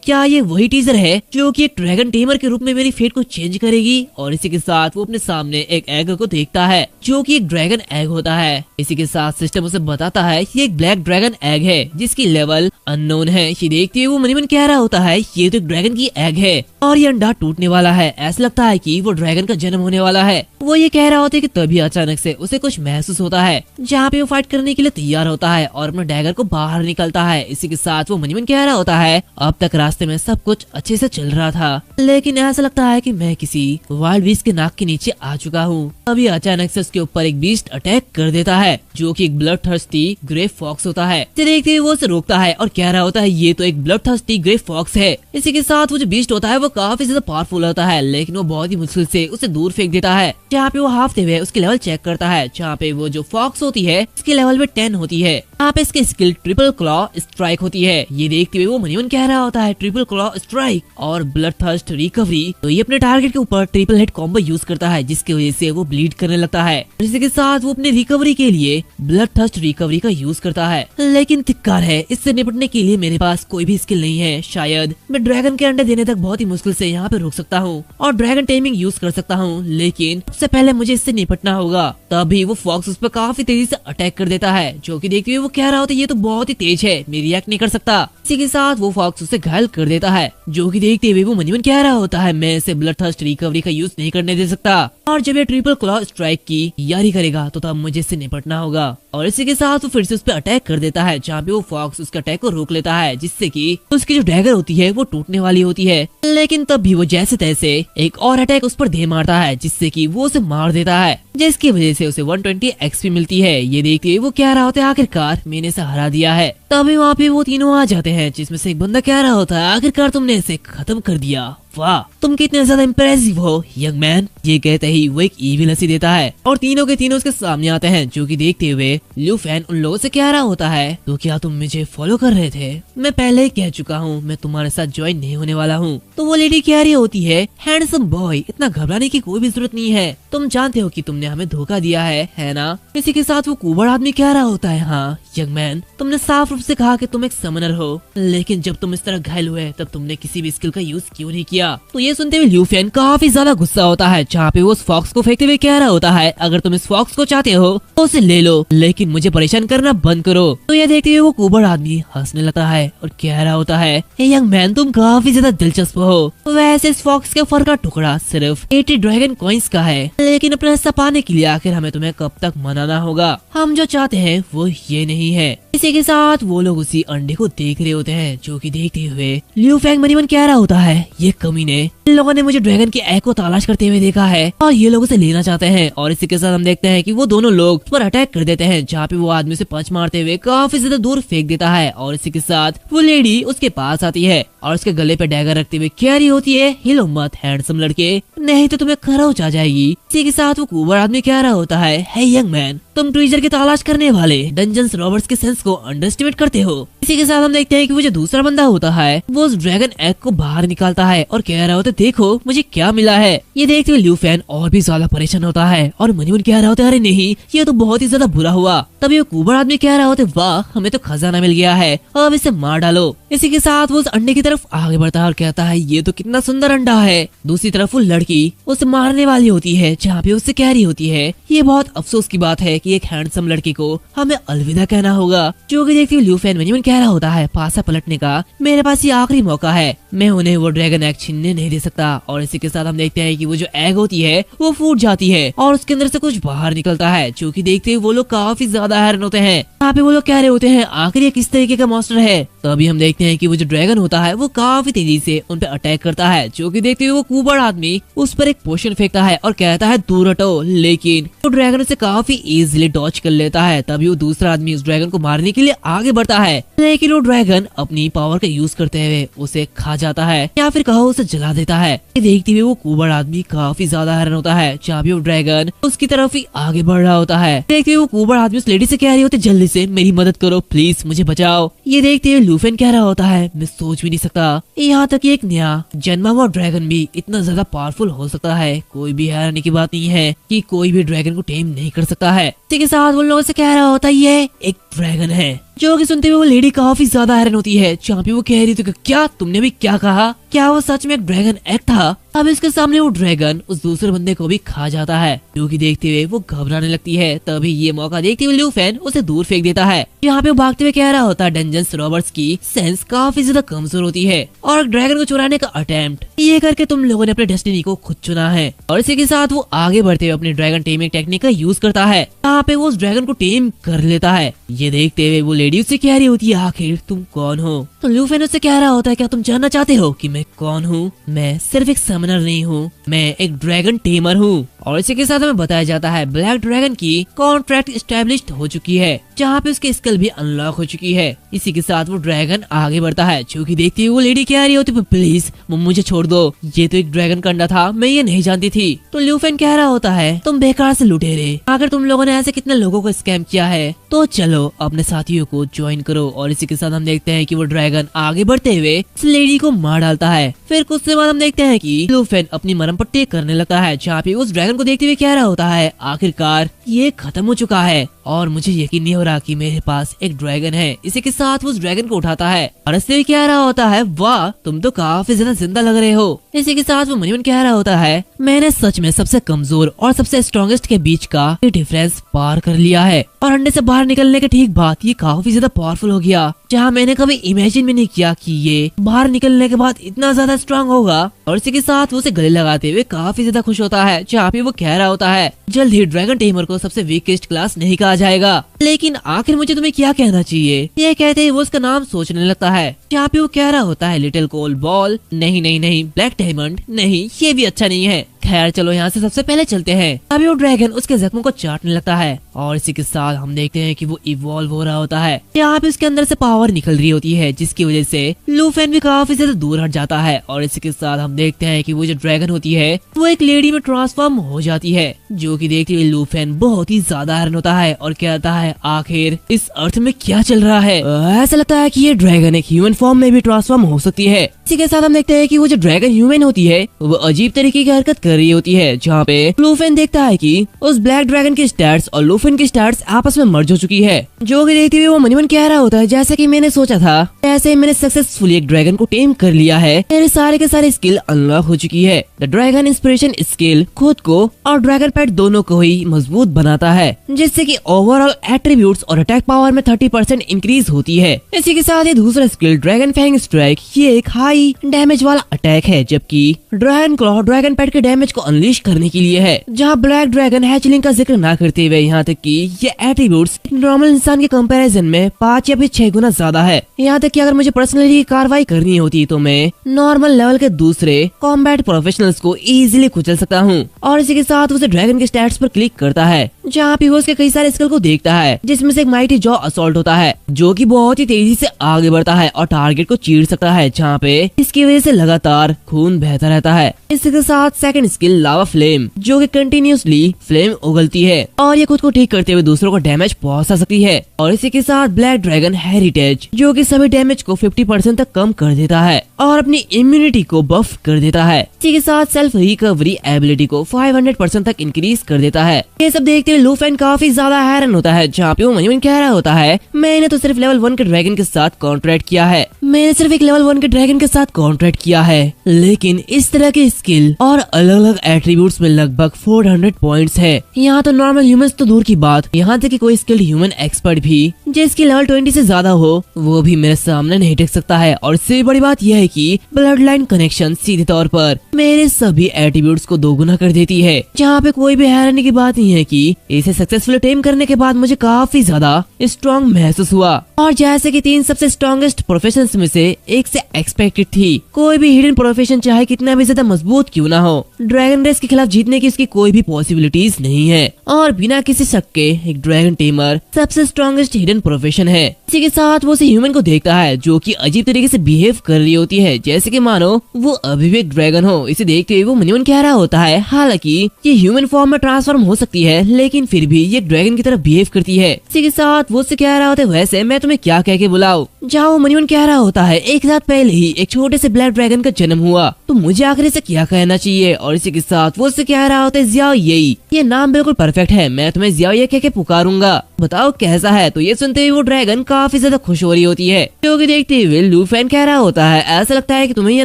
क्या ये वही टीजर है जो कि एक ड्रैगन टेमर के रूप में मेरी फेट को चेंज करेगी? और इसी के साथ वो अपने सामने एक एग को देखता है, जो कि एक ड्रैगन एग होता है। इसी के साथ सिस्टम उसे बताता है ये एक ब्लैक ड्रैगन एग है, जिसकी लेवल अननोन है। ये देखते हुए वो मनीमन कह रहा होता है ये तो एक ड्रैगन की एग है और ये अंडा टूटने वाला है, ऐसा लगता है कि वो ड्रैगन का जन्म होने वाला है। वो ये कह रहा होता है कि तभी अचानक से उसे कुछ महसूस होता है, जहाँ पे वो फाइट करने के लिए तैयार होता है और अपने डैगर को बाहर निकलता है। इसी के साथ वो मनीमन कह रहा होता है अब तक रास्ते में सब कुछ अच्छे से चल रहा था, लेकिन ऐसा लगता है कि मैं किसी वाइल्ड बीस्ट के नाक के नीचे आ चुका हूँ। अभी अचानक से उसके ऊपर एक बीस्ट अटैक कर देता है, जो कि एक ब्लड थर्स्टी ग्रे फॉक्स होता है। देखते हुए वो उसे रोकता है और कह रहा होता है ये तो एक ब्लड थर्स्टी ग्रे फॉक्स है। इसी के साथ वो जो बीस्ट होता है वो काफी ज्यादा पावरफुल होता है, लेकिन वो बहुत ही मुश्किल से उसे दूर फेंक देता है। जहाँ पे वो हाफते हुए उसकी लेवल चेक करता है, जहाँ पे वो जो फॉक्स होती है उसकी लेवल में 10 होती है। यहाँ पे इसकी स्किल ट्रिपल क्लॉ स्ट्राइक होती है। ये देखते हुए वो मनीमन कह रहा होता है ट्रिपल क्लॉ स्ट्राइक और ब्लड थर्स्ट रिकवरी, तो ये अपने टारगेट के ऊपर ट्रिपल हिट कॉम्बो यूज करता है, जिसकी वजह से वो ब्लीड करने लगता है। इसी के साथ वो अपने रिकवरी के लिए ब्लड थर्स्ट रिकवरी का यूज करता है, लेकिन धिक्कार है इससे निपटने के लिए मेरे पास कोई भी स्किल नहीं है। शायद मैं ड्रैगन के अंडे देने तक बहुत ही मुश्किल से यहाँ पे रुक सकता हूँ और ड्रैगन टेमिंग यूज कर सकता हूँ, लेकिन सबसे पहले मुझे इससे निपटना होगा। तभी वो फॉक्स उस पर काफी तेजी से अटैक कर देता है, जो कि देखते हुए वो कह रहा होता है ये तो बहुत ही तेज है, मैं रिएक्ट नहीं कर सकता। इसी के साथ वो फॉक्स उसे घायल कर देता है, जो कि देखते हुए वो मनीमन कह रहा होता है मैं इसे ब्लड थर्स्ट रिकवरी का यूज नहीं करने दे सकता, और जब ये ट्रिपल क्लॉ स्ट्राइक की तैयारी करेगा तो तब मुझे इससे निपटना होगा। और इसी के साथ वो फिर से उस पर अटैक कर देता है, जहाँ पे वो फॉक्स उसके अटैक को रोक लेता है, जिससे कि उसकी जो डैगर होती है वो टूटने वाली होती है। लेकिन तब भी वो जैसे तैसे एक और अटैक उस पर दे मारता है, जिससे कि वो उसे मार देता है, जिसकी वजह से उसे 120 एक्सपी मिलती है। ये देखते हुए वो कह रहा होता है आखिरकार मैंने इसे हरा दिया है। तभी वहाँ पे वो तीनों आ जाते हैं, जिसमें से एक बंदा कह रहा होता है आखिरकार तुमने इसे खत्म कर दिया, वाह तुम कितने ज्यादा इम्प्रेसिव हो यंग मैन। ये कहते ही वो एक ईविल हंसी देता है और तीनों के तीनों उसके सामने आते हैं, जो कि देखते हुए ल्यू फैन उन लोगों से कह रहा होता है तो क्या तुम मुझे फॉलो कर रहे थे? मैं पहले ही कह चुका हूँ मैं तुम्हारे साथ ज्वाइन नहीं होने वाला हूँ। तो वो लेडी कह रही होती है हैंडसम बॉय इतना घबराने की कोई भी जरूरत नहीं है, तुम जानते हो कि तुमने हमें धोखा दिया है ना। इसी के साथ वो कुबड़ आदमी कह रहा होता है हाँ यंग मैन तुमने साफ रूप से कहा कि तुम एक समनर हो, लेकिन जब तुम इस तरह घायल हुए तब तुमने किसी भी स्किल का यूज क्यों नहीं किया? तो ये सुनते हुए ल्यू फैन काफी ज्यादा गुस्सा होता है, जहाँ पे वो उस फॉक्स को फेंकते हुए कह रहा होता है अगर तुम इस फॉक्स को चाहते हो तो उसे ले लो, लेकिन मुझे परेशान करना बंद करो। तो ये देखते हुए वो कुबड़ आदमी हंसने लगता है और कह रहा होता है यंग मैन तुम काफी ज्यादा दिलचस्प हो। वैसे इस फॉक्स के फर का टुकड़ा सिर्फ 80 ड्रैगन कॉइन्स का है, लेकिन अपना हिस्सा पाने के लिए आखिर हमें तुम्हें कब तक मनाना होगा? हम जो चाहते हैं वो ये नहीं है। इसी के साथ वो लोग उसी अंडे को देख रहे होते हैं, जो कि देखते हुए ल्यू फैंग मनीमन कह रहा होता है ये कमीने इन लोगों ने मुझे ड्रैगन के एग को तलाश करते हुए देखा है और ये लोग उसे लेना चाहते हैं। और इसी के साथ हम देखते हैं कि वो दोनों लोग उस पर अटैक कर देते हैं, जहाँ पे वो आदमी से पंच मारते हुए काफी ज्यादा दूर फेंक देता है। और इसी के साथ वो लेडी उसके पास आती है और उसके गले पे डैगर रखते हुए कह रही होती है हिलो मत हैंडसम लड़के, नहीं तो तुम्हें खरोच आ जाएगी। इसी के साथ वो कुबड़ आदमी कह रहा होता है हे यंग मैन तुम ट्रेजर की तलाश करने वाले डंजन्स रॉबर्ट्स के सेंस को अंडरएस्टिमेट करते हो। इसी के साथ हम देखते हैं कि वो जो दूसरा बंदा होता है वो उस ड्रैगन एग को बाहर निकालता है और कह रहा होता है देखो मुझे क्या मिला है। ये देखते हुए ल्यू फैन और भी ज्यादा परेशान होता है और मनीमन कह रहा होता है अरे नहीं ये तो बहुत ही ज्यादा बुरा हुआ। तभी वो कुबड़ आदमी कह रहा होता है वाह हमें तो खजाना मिल गया है, अब इसे मार डालो। इसी के साथ वो उस अंडे की तरफ आगे बढ़ता है और कहता है ये तो कितना सुंदर अंडा है। दूसरी तरफ वो लड़की उसे मारने वाली होती है, जहाँ पे उससे कह रही होती है ये बहुत अफसोस की बात है कि एक हैंडसम लड़की को हमें अलविदा कहना होगा। जो कि देखते हुए ल्यू फैन मनीमन कह रहा होता है पासा पलटने का मेरे पास ये आखिरी मौका है, मैं उन्हें वो ड्रैगन एग छीनने नहीं दे सकता। और इसी के साथ हम देखते हैं कि वो जो एग होती है वो फूट जाती है और उसके अंदर से कुछ बाहर निकलता है, जो कि देखते हुए वो लोग काफी ज्यादा हैरान होते हैं। यहाँ पे वो लोग कह रहे होते हैं आखिर ये किस तरीके का मॉन्स्टर है। तो अभी हम देखते हैं कि वो जो ड्रैगन होता है वो काफी तेजी से उन पे अटैक करता है, जो कि देखते हुए वो कुबड़ आदमी उस पर एक पोशन फेंकता है और कहता है दूर हटो, लेकिन वो ड्रैगन उसे काफी इजीली डॉच कर लेता है। तभी वो दूसरा आदमी उस ड्रैगन को मारने के लिए आगे बढ़ता है, लेकिन वो ड्रैगन अपनी पावर का यूज करते हुए उसे खा जाता है या फिर कहो उसे जला देता है। ये देखते हुए वो कुबड़ आदमी काफी ज्यादा हैरान होता है, जहाँ भी वो ड्रैगन उसकी तरफ ही आगे बढ़ रहा होता है। देखते हुए वो कुबड़ आदमी उस लेडी से कह रही होती जल्दी से मेरी मदद करो प्लीज मुझे बचाओ। ये देखते हुए लूफेन कह रहा होता है मैं सोच भी नहीं सकता यहाँ तक एक नया जन्मा हुआ ड्रैगन भी इतना ज्यादा पावरफुल हो सकता है। कोई भी हैरानी की बात नहीं है कि कोई भी ड्रैगन को टेम नहीं कर सकता है। इसी के साथ वो लोगों से कह रहा होता है ये एक ड्रैगन है, जो कि सुनते हुए वो लेडी काफी ज्यादा हैरान होती है, जहाँ पे वो कह रही थी क्या तुमने भी क्या कहा, क्या वो सच में एक ड्रैगन एग था? अब इसके सामने वो ड्रैगन उस दूसरे बंदे को भी खा जाता है, जो कि देखते हुए वो घबराने लगती है। तभी ये मौका देखते हुए ल्यूफेन उसे दूर फेंक देता है। यहाँ पे वो भागते हुए कह रहा होता है डंजन्स रॉबर्ट्स की सेंस काफी ज्यादा कमजोर होती है और ड्रैगन को चुराने का अटेम्प्ट ये करके तुम लोगों ने अपने डेस्टिनी को खुद चुना है। और इसी के साथ वो आगे बढ़ते हुए अपने ड्रैगन टेमिंग टेक्निक का यूज करता है, यहाँ पे वो उस ड्रैगन को टेम कर लेता है। ये देखते हुए वो लेडी उससे कह रही होती है आखिर तुम कौन हो? तो ल्यूफेन उससे कह रहा होता है क्या तुम जानना चाहते हो कि मैं कौन हूँ? मैं सिर्फ एक समनर नहीं हूँ, मैं एक ड्रैगन टेमर हूँ। और इसी के साथ हमें बताया जाता है ब्लैक ड्रैगन की कॉन्ट्रैक्ट एस्टेब्लिश्ड हो चुकी है, जहाँ पे उसकी स्किल भी अनलॉक हो चुकी है। इसी के साथ वो ड्रैगन आगे बढ़ता है, जो कि देखती हुई वो लेडी कह रही होती है प्लीज मुझे छोड़ दो, ये तो एक ड्रैगन का अंडा था, मैं ये नहीं जानती थी। तो ल्यूफेन कह रहा होता है तुम बेकार से लुटेरे, अगर तुम लोगों ने ऐसे कितने लोगों को स्कैम किया है तो चलो अपने साथियों को ज्वाइन करो। और इसी के साथ हम देखते हैं कि वो ड्रैगन आगे बढ़ते हुए इस लेडी को मार डालता है। फिर कुछ समय बाद हम देखते हैं कि ल्यूफेन अपनी मरम पट्टी करने लगता है, जहाँ पे उस ड्रैगन को देखते हुए कह रहा होता है आखिरकार ये खत्म हो चुका है, और मुझे यकीन नहीं हो रहा कि मेरे पास एक ड्रैगन है। इसी के साथ वो उस ड्रैगन को उठाता है और इससे भी कह रहा होता है, वाह तुम तो काफी ज्यादा जिंदा लग रहे हो। इसी के साथ वो मनी कह रहा होता है, मैंने सच में सबसे कमजोर और सबसे स्ट्रॉन्गेस्ट के बीच का ये डिफरेंस पार कर लिया है और अंडे से बाहर निकलने के ठीक बाद ये काफी ज्यादा पावरफुल हो गया, जहाँ मैंने कभी इमेजिन भी नहीं किया कि ये बाहर निकलने के बाद इतना ज्यादा स्ट्रांग होगा। और इसी के साथ वो उसे गले लगाते हुए काफी ज्यादा खुश होता है, जहाँ पे वो कह रहा होता है, जल्द ही ड्रैगन टेमर को सबसे वीकेस्ट क्लास नहीं कहा जाएगा, लेकिन आखिर मुझे तुम्हें क्या कहना चाहिए। ये कहते ही वो उसका नाम सोचने लगता है, जहाँ पे वो कह रहा होता है, लिटिल कोल बॉल, नहीं नहीं नहीं, ब्लैक डायमंड नहीं, ये भी अच्छा नहीं है। खैर चलो यहाँ से सबसे पहले चलते हैं। अभी वो ड्रैगन उसके जख्मों को चाटने लगता है और इसी के साथ हम देखते हैं कि वो इवॉल्व हो रहा होता है। यहाँ पे उसके अंदर से पावर निकल रही होती है, जिसकी वजह से लूफेन भी काफी ज्यादा दूर हट जाता है। और इसी के साथ हम देखते हैं कि वो जो ड्रैगन होती है वो एक लेडी में ट्रांसफॉर्म हो जाती है, जो कि देखते हुए लूफेन बहुत ही ज्यादा हैरान होता है और कहता है, आखिर इस अर्थ में क्या चल रहा है। ऐसा लगता है कि ये ड्रैगन एक ह्यूमन फॉर्म में भी ट्रांसफॉर्म हो सकती है। इसी के साथ हम देखते हैं कि वो जो ड्रैगन ह्यूमन होती है वो अजीब तरीके की हरकत कर रही होती है, जहाँ पे लूफेन देखता है कि उस ब्लैक ड्रैगन की स्टैट्स और लूफेन की स्टैट्स आपस में मर्ज हो चुकी है, जो कि देखते हुए वो मनी कह रहा होता है, जैसे कि मैंने सोचा था ऐसे ही मैंने सक्सेसफुली एक ड्रैगन को टेम कर लिया है, मेरे सारे के सारे स्किल अनलॉक हो चुकी है। द ड्रैगन इंस्पिरेशन स्किल खुद को और ड्रैगन पेट दोनों को ही मजबूत बनाता है, जिससे कि ओवरऑल एट्रीब्यूट्स और अटैक पावर में 30% इंक्रीज होती है। इसी के साथ ये दूसरा स्किल ड्रैगन फैंग स्ट्राइक, ये एक हाई डैमेज वाला अटैक है, जबकि ड्रैगन क्लॉ ड्रैगन पेट के डैमेज को अनलीश करने के लिए है। जहाँ ब्लैक ड्रैगन हैचलिंग का जिक्र ना करते हुए यहाँ तक कि ये एट्रीब्यूट्स नॉर्मल इंसान के कंपैरिजन में 5 या फिर 6 गुना ज्यादा है। यहाँ तक कि अगर मुझे पर्सनली कार्रवाई करनी होती तो मैं नॉर्मल लेवल के दूसरे कॉम्बैट प्रोफेशनल्स को इजीली कुचल सकता हूँ। और इसी के साथ उसे ड्रैगन के स्टैट्स पर क्लिक करता है, जहाँ पे वो उसके कई सारे स्किल को देखता है, जिसमें से एक माइटी जॉ असॉल्ट होता है, जो कि बहुत ही तेजी से आगे बढ़ता है और टारगेट को चीर सकता है, जहाँ पे इसकी वजह से लगातार खून बहता रहता है। इसी के साथ सेकंड स्किल लावा फ्लेम, जो कि कंटिन्यूसली फ्लेम उगलती है और ये खुद को ठीक करते हुए दूसरों को डैमेज पहुंचा सकती है। और इसी के साथ ब्लैक ड्रैगन हेरिटेज, जो कि सभी डैमेज को 50% तक कम कर देता है और अपनी इम्यूनिटी को बफ कर देता है। इसी के साथ सेल्फ रिकवरी एबिलिटी को 500% तक इंक्रीज कर देता है। ये सब देखते हुए लूफेन काफी ज्यादा हैरान होता है, जहाँ पे वो मनी कह रहा होता है, मैंने तो सिर्फ लेवल 1 के ड्रैगन के साथ कॉन्ट्रैक्ट किया है, मैंने सिर्फ एक लेवल 1 के ड्रैगन के साथ कॉन्ट्रैक्ट किया है, लेकिन इस तरह के स्किल और अलग अलग एट्रीब्यूट्स में लगभग 400 पॉइंट्स है। यहाँ तो नॉर्मल ह्यूमंस तो दूर की बात, यहाँ तक कि कोई स्किल्ड ह्यूमन एक्सपर्ट भी जिसकी लेवल 20 से ज्यादा हो वो भी मेरे सामने नहीं टिक सकता है। और इससे बड़ी बात यह है कि ब्लड लाइन कनेक्शन सीधे तौर पर मेरे सभी एट्रीब्यूट्स को दोगुना कर देती है, जहाँ पे कोई भी हैरानी की बात नहीं है कि इसे सक्सेसफुल टेम करने के बाद मुझे काफी ज्यादा स्ट्रॉन्ग महसूस हुआ। और जैसे कि 3 सबसे स्ट्रॉन्गेस्ट प्रोफेशन में से एक से एक्सपेक्टेड थी, कोई भी हिडन प्रोफेशन चाहे कितना भी ज्यादा मजबूत क्यों ना हो, ड्रैगन रेस के खिलाफ जीतने की उसकी कोई भी पॉसिबिलिटीज नहीं है। और बिना किसी शक के एक ड्रैगन टेमर सबसे स्ट्रॉन्गेस्ट हिडन प्रोफेशन है। इसी के साथ वो उसे ह्यूमन को देखता है, जो कि अजीब तरीके से बिहेव कर रही होती है, जैसे कि मानो वो अभी भी एक ड्रैगन हो। इसे देखते हुए वो मनी कह रहा होता है, हालांकि ये ह्यूमन फॉर्म में ट्रांसफॉर्म हो सकती है, लेकिन फिर भी ये ड्रैगन की तरह बिहेव करती है। इसी के साथ वो उससे कह रहा होता है, वैसे मैं तुम्हें क्या कह के बुलाऊं। जहाँ वो मनी कह रहा होता है, एक साथ पहले ही एक छोटे से ब्लैक ड्रैगन का जन्म हुआ, तो मुझे आखिर से क्या कहना चाहिए। और इसी के साथ वो उससे कह रहा होता है, जियाओ येई, ये नाम बिल्कुल परफेक्ट है, मैं तुम्हें जियाओ ये कह के पुकारूंगा, बताओ कैसा है। तो ये सुनते हुए वो ड्रैगन काफी ज्यादा खुश हो रही होती है, क्योंकि देखते हुए लूफेन कह रहा होता है, ऐसा लगता है कि तुम्हें ये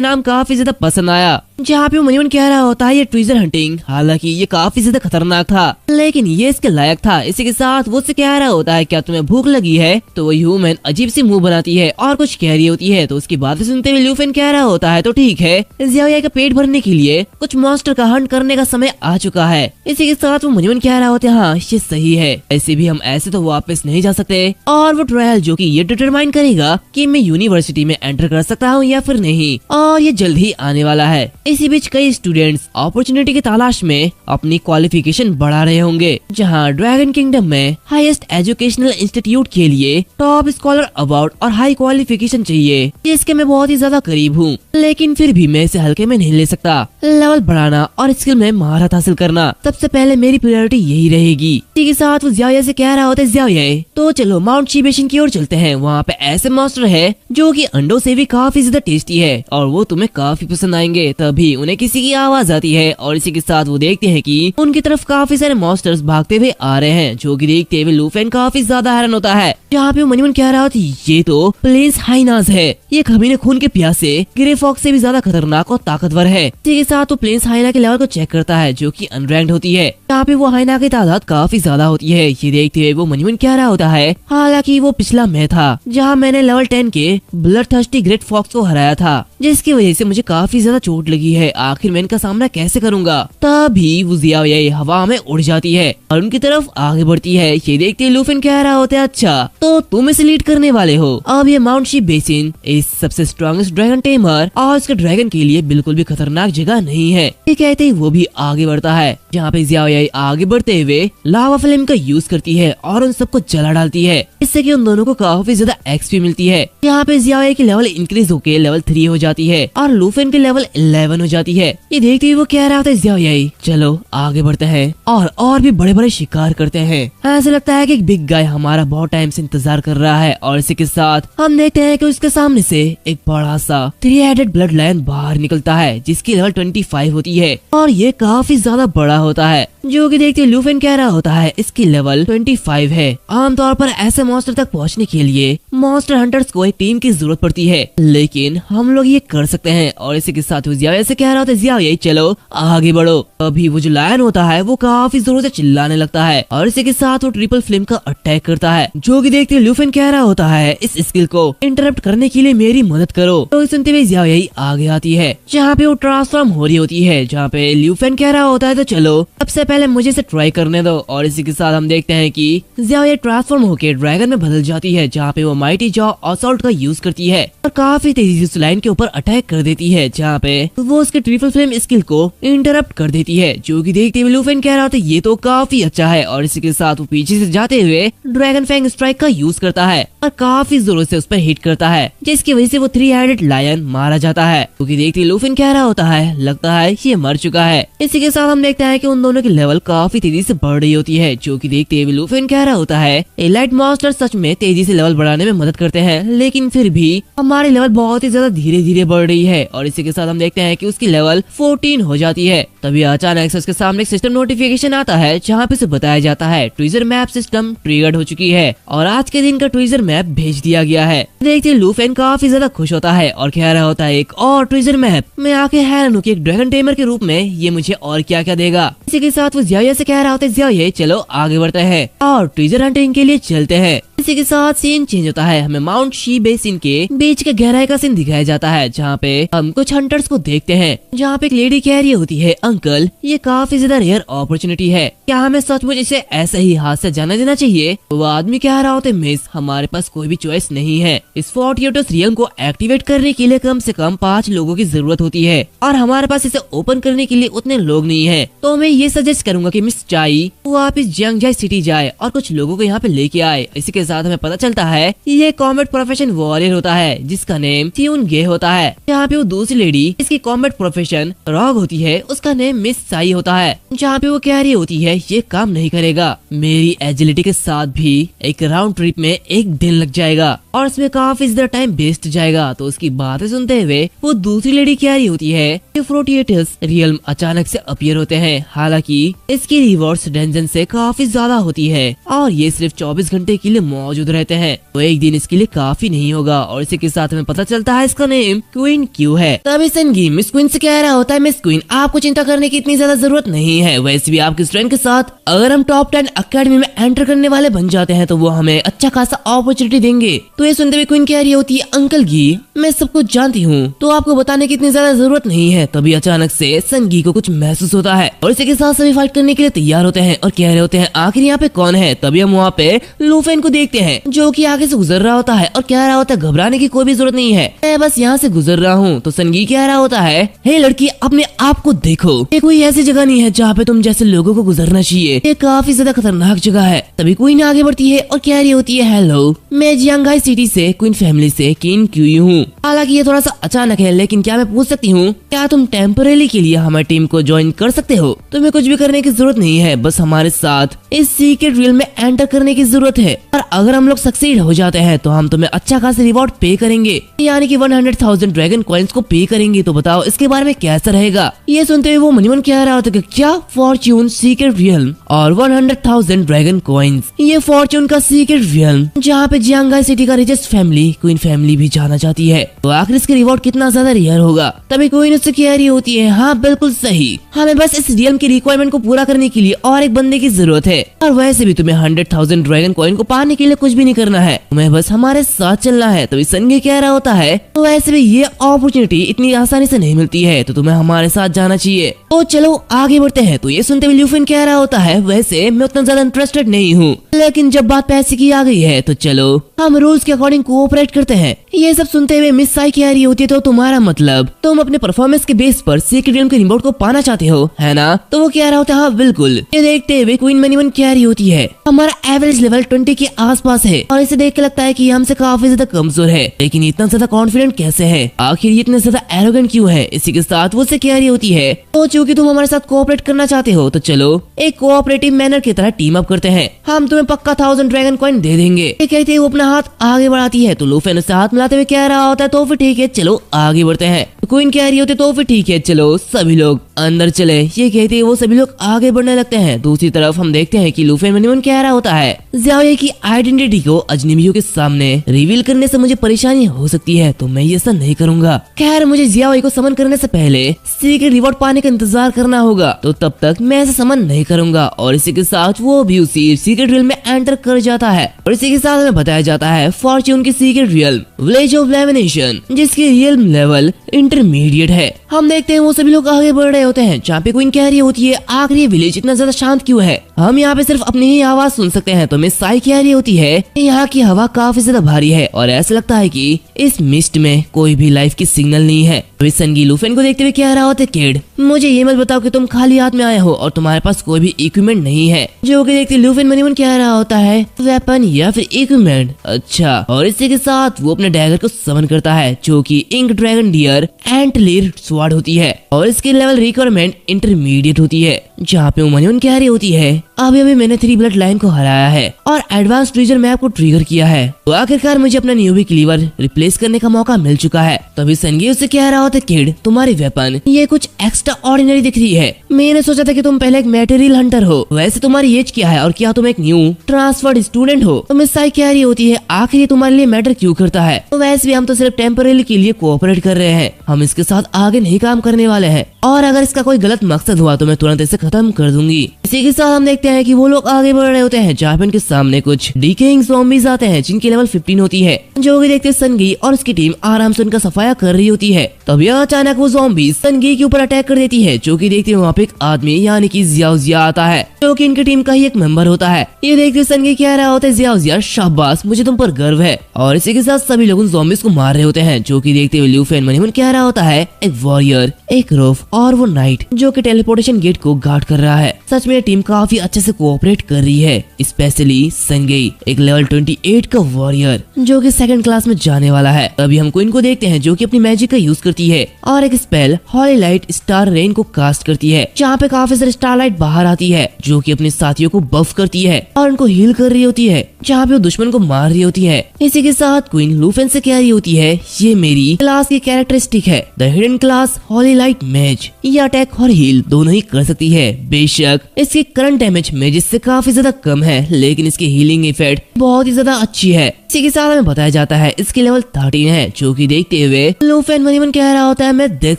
नाम काफी ज्यादा पसंद आया। जहाँ पे मनी कह रहा होता है, ये ट्रेजर हंटिंग, हालांकि ये काफी ज्यादा खतरनाक था, लेकिन ये इसके लायक था। इसी के साथ वो उससे कह रहा होता है, क्या तुम्हें भूख लगी है। तो वो ह्यूमन अजीब सी मुंह बनाती है और कुछ कह रही होती है, तो उसकी बातें सुनते हुए लूफेन कह रहा होता है, तो ठीक है, जियाओ का पेट भरने के लिए कुछ मॉन्स्टर का हंट करने का समय आ चुका है। इसी के साथ वो मनी कह रहा होता है, हाँ ये सही है, ऐसे भी हम ऐसे तो वापस नहीं जा सकते। और वो ट्रायल जो कि ये डिटरमाइन करेगा कि मैं यूनिवर्सिटी में एंटर कर सकता हूँ या फिर नहीं, और ये जल्द ही आने वाला है। इसी बीच कई स्टूडेंट्स अपॉर्चुनिटी की तलाश में अपनी क्वालिफिकेशन बढ़ा रहे होंगे, जहाँ ड्रैगन किंगडम में हाईएस्ट एजुकेशनल इंस्टीट्यूट के लिए टॉप स्कॉलर अवार्ड और हाई क्वालिफिकेशन चाहिए, जिसके मैं बहुत ही ज्यादा करीब हूँ, लेकिन फिर भी मैं इसे हल्के में नहीं ले सकता। लेवल बढ़ाना और स्किल में महारत हासिल करना सबसे पहले मेरी प्रायोरिटी यही रहेगी। इसी के साथ वो जियाओ से कह रहा होता है, जियाओ तो चलो माउंट शिबेशिन की ओर चलते हैं, वहाँ पे ऐसे मॉन्स्टर है जो कि अंडों से भी काफी ज्यादा टेस्टी है और वो तुम्हें काफी पसंद आएंगे। तभी तभी उन्हें किसी की आवाज आती है और इसी के साथ वो देखते हैं कि उनकी तरफ काफी सारे मॉन्स्टर्स भागते हुए आ रहे हैं, जो कि देखते हुए लूफेन काफी ज्यादा हैरान होता है। जहाँ पे वो मनी मन कह रहा था ये तो प्लेन्स हाइनास है, ये कमीने खून के प्यासे ग्रे फॉक्स से भी ज्यादा खतरनाक और ताकतवर है। इसी के साथ वो प्लेन्स हाइना के लेवल को चेक करता है जो कि अनरैंक्ड होती है। यहाँ पे वो हाइना की तादाद काफी ज्यादा होती है। ये देखते हुए वो मनी मन कह रहा होता है हालांकि वो पिछला मैं था जहाँ मैंने लेवल 10 के ब्लड थर्स्टी ग्रेट फॉक्स को हराया था, जिसकी वजह से मुझे काफी ज्यादा चोट लगी है। आखिर मैं इनका सामना कैसे करूंगा। तभी वो जिया हवा में उड़ जाती है और उनकी तरफ आगे बढ़ती है। ये देखते लूफिन कह रहा होता है अच्छा तो तुम इसे लीड करने वाले हो। अब ये माउंट शी बेसिन इस सबसे स्ट्रॉन्गेस्ट ड्रैगन टेमर और उसके ड्रैगन के लिए बिल्कुल भी खतरनाक जगह नहीं है। ये कहते ही वो भी आगे बढ़ता है। जहाँ पे जिया आगे बढ़ते हुए लावा फ्लेम का यूज करती है और उन सबको जला डालती है, इससे कि उन दोनों को काफी ज्यादा एक्सपी मिलती है। यहाँ पे जिया की लेवल इंक्रीज होके लेवल 3 हो जाती है और लूफिन की लेवल 11 हो जाती है। ये देखते हुए वो कह रहा था जिया चलो आगे बढ़ते हैं और भी बड़े बड़े शिकार करते हैं। ऐसा लगता है कि एक बिग गाय हमारा बहुत टाइम से इंतजार कर रहा है और इसी के साथ हम देखते हैं कि उसके सामने से एक बड़ा सा 3-हेडेड ब्लड लायन बाहर निकलता है जिसकी लेवल 25 होती है और ये काफी ज्यादा बड़ा होता है। जो कि देखते लूफिन कह रहा होता है इसकी लेवल 25 है। आमतौर पर ऐसे मॉन्स्टर तक पहुंचने के लिए मॉन्स्टर हंटर्स को एक टीम की जरूरत पड़ती है, लेकिन हम लोग ये कर सकते हैं। और इसी के साथ जिया ऐसे कह रहा होता है जिया चलो आगे बढ़ो। अभी वो जो लायन होता है वो काफी जोर से चिल्लाने लगता है और इसी के साथ वो ट्रिपल फ्लेम का अटैक करता है। जो कि देखते लूफिन कह रहा होता है इस स्किल को इंटरप्ट करने के लिए मेरी मदद करो। तो सुनते हुए जिया आगे आती है जहाँ पे वो ट्रांसफॉर्म हो रही होती है। जहाँ पे लूफिन कह रहा होता है तो चलो सबसे पहले मुझे इसे ट्राई करने दो। और इसी के साथ हम देखते हैं कि जिया ट्रांसफॉर्म होकर ड्रैगन में बदल जाती है, जहाँ पे वो माइटी जॉ असॉल्ट का यूज करती है और काफी तेजी से उस लाइन के ऊपर अटैक कर देती है, जहाँ पे वो उसके ट्रिपल फ्लेम स्किल को इंटरप्ट कर देती है। जो कि देखते हुए लूफिन कह रहा था ये तो काफी अच्छा है और इसी के साथ वो पीछे से जाते हुए ड्रैगन फैंग स्ट्राइक का यूज करता है और काफी जोरों से उस पर हिट करता है, जिसकी वजह से वो 3-हेडेड लायन मारा जाता है। क्योंकि देखते लूफिन कह रहा होता है लगता है ये मर चुका है। इसी के साथ हम देखते हैं कि उन दोनों की लेवल काफी तेजी से बढ़ रही होती है। जो कि देखते हुए लूफिन कह रहा होता है एलाइट मॉन्स्टर सच में तेजी से लेवल बढ़ाने में मदद करते हैं, लेकिन फिर भी हमारी लेवल बहुत ही ज्यादा धीरे धीरे बढ़ रही है। और इसी के साथ हम देखते हैं कि उसकी लेवल 14 हो जाती है। तभी अचानक से उसके सामने एक सिस्टम नोटिफिकेशन आता है जहाँ पे उसे बताया जाता है ट्विजर मैप सिस्टम ट्रिगर्ड हो चुकी है और आज के दिन का ट्विजर मैप भेज दिया गया है। देखते लूफिन काफी ज्यादा खुश होता है और कह रहा होता है एक और ट्विजर मैप। मैं आके हैरान हूँ कि एक ड्रैगन टेमर के रूप में ये मुझे और क्या क्या देगा। इसी के साथ वो जिया से कह रहा होता है जिया चलो आगे बढ़ते हैं और ट्विजर हंटिंग के लिए चलते हैं। इसी के साथ सीन चेंज होता है। हमें माउंट शी बेसिन के बीच के गहराई का सीन दिखाया जाता है, जहाँ पे हम कुछ हंटर्स को देखते हैं। जहाँ पे एक लेडी कह रही होती है अंकल ये काफी ज्यादा रेयर अपॉर्चुनिटी है, क्या हमें सचमुच इसे ऐसे ही हाथ से जाने देना चाहिए। वो आदमी कह रहा होता है मिस हमारे पास कोई भी चॉइस नहीं है। इस फोर्टियोटस रियम को एक्टिवेट करने के लिए कम से कम 5 लोगों की जरूरत होती है और हमारे पास इसे ओपन करने के लिए उतने लोग नहीं है। तो मैं ये सजेस्ट करूंगा कि मिस चाई वो आप इस जियांगजाई सिटी जाए और कुछ लोगों को यहाँ पे लेके आए। इसी के साथ हमें पता चलता है ये कॉम्बैट प्रोफेशन वॉरियर होता है जिसका नेम ट्यून गे होता है। यहाँ पे वो दूसरी लेडी इसकी कॉम्बैट प्रोफेशन रॉग होती है, उसका नेम मिस साई होता है। जहाँ पे वो कह रही होती है ये काम नहीं करेगा, मेरी एजिलिटी के साथ भी एक राउंड ट्रिप में 1 दिन लग जाएगा और इसमें काफी ज्यादा टाइम वेस्ट जाएगा। तो उसकी बातें सुनते हुए वो दूसरी लेडी कह रही होती है कि फ्रोटिएटस रियल्म अचानक से अपीयर होते हैं, हालांकि इसकी रिवॉर्ड्स डेंजन से काफी ज्यादा होती है और ये सिर्फ 24 घंटे के लिए मौजूद रहते हैं, तो 1 दिन इसके लिए काफी नहीं होगा। और इसी के साथ हमें पता चलता है इसका नेम क्वीन क्यू है। तभी सनगी मिस क्वीन से कह रहा होता है मिस क्वीन आपको चिंता करने की इतनी ज्यादा जरूरत नहीं है, वैसे भी आपके स्ट्रेंथ के साथ अगर हम टॉप 10 अकेडमी में एंटर करने वाले बन जाते हैं तो वो हमें अच्छा खासा अपॉर्चुनिटी देंगे। तो ये सुनते हुए क्वीन कह रही होती है अंकल गी मैं सब कुछ जानती हूँ, तो आपको बताने की इतनी ज्यादा जरूरत नहीं है। तभी अचानक से सनगी को कुछ महसूस होता है और इसी के साथ सभी फाइट करने के लिए तैयार होते हैं और कह रहे होते हैं आखिर यहाँ पे कौन है। तभी हम वहाँ पे लूफेन को देखते हैं जो कि आगे से गुजर रहा होता है और कह रहा होता है घबराने की कोई भी जरूरत नहीं है, मैं बस यहाँ से गुजर रहा हूँ। तो सनगी कह रहा होता है हे लड़की अपने आप को देखो, ये कोई ऐसी जगह नहीं है जहाँ पे तुम जैसे लोगों को गुजरना चाहिए, ये काफी ज्यादा खतरनाक जगह है। तभी क्वीन आगे बढ़ती है और कह रही होती है हेलो मैं जियांगजाई सिटी से क्वीन फैमिली से किन क्यू हूँ। हालांकि ये थोड़ा सा अचानक है, लेकिन क्या मैं पूछ सकती हूँ क्या तुम टेम्परेरी के लिए हमारी टीम को ज्वाइन कर सकते हो। तुम्हें कुछ भी करने करने की जरूरत नहीं है, बस हमारे साथ इस सीक्रेट रियल में एंटर करने की जरूरत है। और अगर हम लोग सक्सीड हो जाते हैं तो हम तुम्हें अच्छा खासा रिवॉर्ड पे करेंगे, यानी कि 100,000 ड्रैगन कॉइन्स को पे करेंगे। तो बताओ इसके बारे में कैसा रहेगा? ये सुनते हुए वो मनीमन कह रहा होता है कि क्या फॉर्च्यून सीक्रेट रियल और 100,000 ड्रैगन कॉइन्स, ये फॉर्च्यून का सीक्रेट रियल जहाँ पे जियांगाई सिटी का रिचेस्ट फैमिली क्वीन फैमिली भी जाना चाहती है। तो आखिर इसके रिवॉर्ड कितना ज्यादा रेयर होगा? तभी क्वीन उससे कह रही होती है, हाँ बिल्कुल सही, हमें बस इस रियल की रिक्वायरमेंट को पूरा करने के लिए और एक बंदे की जरूरत है। और वैसे भी तुम्हें 100,000 ड्रैगन कॉइन को पाने के लिए कुछ भी नहीं करना है, तुम्हें बस हमारे साथ चलना है। तभी संगे कह रहा होता है, तो वैसे भी ये अपॉर्चुनिटी इतनी आसानी से नहीं मिलती है, तो तुम्हें हमारे साथ जाना चाहिए। तो चलो आगे बढ़ते हैं। तो ये सुनते हुए ल्यूफिन कह रहा होता है, वैसे मैं उतना ज्यादा इंटरेस्टेड नहीं हूँ, लेकिन जब बात पैसे की आ गई है तो चलो हम रूल्स के अकॉर्डिंग कोऑपरेट करते हैं। ये सब सुनते हुए मिस साई कह रही होती है, तो तुम्हारा मतलब तुम अपने परफॉर्मेंस के बेस पर सीक्रेट रियल के रिमोट को पाना चाहते हो, है ना? तो वो कह रहा होता है, हाँ बिल्कुल। ये देखते हुए क्वीन मनीमन कह रही होती है, हमारा एवरेज लेवल 20 के आसपास है और इसे देख के लगता है कि ये हमसे काफी ज्यादा कमजोर है, लेकिन इतना ज्यादा कॉन्फिडेंट कैसे है? आखिर ये इतना ज्यादा एरोगेंट क्यों है? इसी के साथ वो से कह रही होती है, तो चूंकि तुम हमारे साथ कोऑपरेट करना चाहते हो तो चलो एक कोऑपरेटिव मैनर की तरह टीम अप करते हैं, हम तुम्हें पक्का 1000 ड्रैगन कॉइन दे देंगे। ये कहते वो अपना हाथ आगे बढ़ाती है, तो लूफेन उससे हाथ मिलाते हुए कह रहा होता है, तो फिर ठीक है चलो आगे बढ़ते हैं। क्वीन कह रही होती है, तो फिर ठीक है चलो सभी लोग अंदर चले। ये कहते हैं वो सभी लोग आगे बढ़ने लगते हैं। दूसरी तरफ हम देखते हैं कि लूफेन मनीमन कह रहा होता है, ज़ियाओये की आइडेंटिटी को अजनबियों के सामने रिवील करने से मुझे परेशानी हो सकती है, तो मैं ये ऐसा नहीं करूंगा। खैर मुझे ज़ियाओये को समन करने से पहले सीक्रेट रिवॉर्ड पाने का इंतजार करना होगा, तो तब तक मैं ऐसा समन नहीं करूंगा। और इसी के साथ वो भी उसी सीक्रेट रियल में एंटर कर जाता है। और इसी के साथ हमें बताया जाता है फॉर्च्यून की secret real village of lamination, जिसकी रियल लेवल इंटरमीडिएट है। हम देखते हैं वो सभी लोग आगे बढ़ रहे होते हैं, जहाँ पे क्वीन कह रही होती है, आखिर ये विलेज इतना ज्यादा शांत क्यों है? हम यहाँ पे सिर्फ अपनी ही आवाज सुन सकते हैं। तो मिस साई कह रही होती है, यहाँ की हवा काफी ज्यादा भारी है और ऐसा लगता है कि इस मिस्ट में कोई भी लाइफ की सिग्नल नहीं है। तो संगी लूफेन को देखते हुए कह रहा होता है, किड मुझे ये मत बताओ कि तुम खाली हाथ में आए हो और तुम्हारे पास कोई भी इक्विपमेंट नहीं है। जो कि देखते लूफेन मनीमन कह रहा होता है, वेपन या फिर इक्विपमेंट? अच्छा। और इसी के साथ वो अपने डैगर को समन करता है, जो कि इंक ड्रैगन डियर एंटलियर स्वॉर्ड होती है और इसकी लेवल रिक्वायरमेंट इंटरमीडिएट होती है। जहाँ पे मनीमन कह रही होती है, अभी अभी मैंने 3 ब्लड लाइन को हराया है और एडवांस ट्रीजर मैप को ट्रिगर किया है, तो आखिरकार मुझे अपना न्यूबी क्लीवर रिप्लेस करने का मौका मिल चुका है। तभी संगी उससे कह रहा होता है, किड तुम्हारी वेपन ये कुछ एक्स्ट्रा ऑर्डिनरी दिख रही है। मैंने सोचा था कि तुम पहले एक मटेरियल हंटर हो, वैसे तुम्हारी एज क्या है और क्या तुम एक न्यू ट्रांसफर्ड स्टूडेंट हो? तो मिस साई कह रही होती है, आखिर ये तुम्हारे लिए मैटर क्यों करता है? तो वैसे भी हम तो सिर्फ टेम्परेरी के लिए कोऑपरेट कर रहे हैं, हम इसके साथ आगे नहीं काम करने वाले हैं और अगर इसका कोई गलत मकसद हुआ तो मैं तुरंत इसे खत्म कर दूंगी। इसी के साथ हम देखते हैं कि वो लोग आगे बढ़ रहे होते हैं, जहाँ पे उनके सामने कुछ डिकेइंग ज़ॉम्बीज आते हैं जिनकी लेवल 15 होती है। जो कि देखते संगी और उसकी टीम आराम से उनका सफाया कर रही होती है। तभी अचानक वो ज़ॉम्बीज संगी के ऊपर अटैक कर देती है, जो कि देखते वहाँ पे एक आदमी यानी कि ज़ियाओजिया आता है, जो कि इनकी टीम का ही एक मेंबर होता है। ये देखते संगी कह रहा होता है, ज़ियाओजिया शाबाश मुझे तुम पर गर्व है। और इसी के साथ सभी लोग उन ज़ॉम्बीज को मार रहे होते हैं, जो कि देखते हुए ल्यूफेन मनीमन कह रहा होता है, एक वॉरियर, एक रोफ और वो नाइट जो कि टेलीपोर्टेशन गेट को गार्ड कर रहा है। सच में टीम काफी अच्छे से कोऑपरेट कर रही है, स्पेशली संगई एक लेवल 28 का वॉरियर जो कि 2nd क्लास में जाने वाला है। तभी हम क्वीन को देखते हैं, जो कि अपनी मैजिक का यूज करती है और एक स्पेल हॉली लाइट स्टार रेन को कास्ट करती है, जहाँ पे काफी सारी स्टारलाइट बाहर आती है, जो कि अपने साथियों को बफ करती है और उनको हील कर रही होती है, जहाँ पे वो दुश्मन को मार रही होती है। इसी के साथ क्वीन लूफेन से कह रही होती है, ये मेरी क्लास की कैरेक्टरिस्टिक है, the hidden class holy light mage. ये अटैक और हील दोनों ही कर सकती है। बेशक इसकी करंट डैमेज मैजिक से काफी ज्यादा कम है, लेकिन इसकी हीलिंग इफेक्ट बहुत ही ज्यादा अच्छी है। इसी के साथ हमें बताया जाता है इसकी लेवल 13 है, जो कि देखते हुए लूफेन मनीमन कह रहा होता है, मैं देख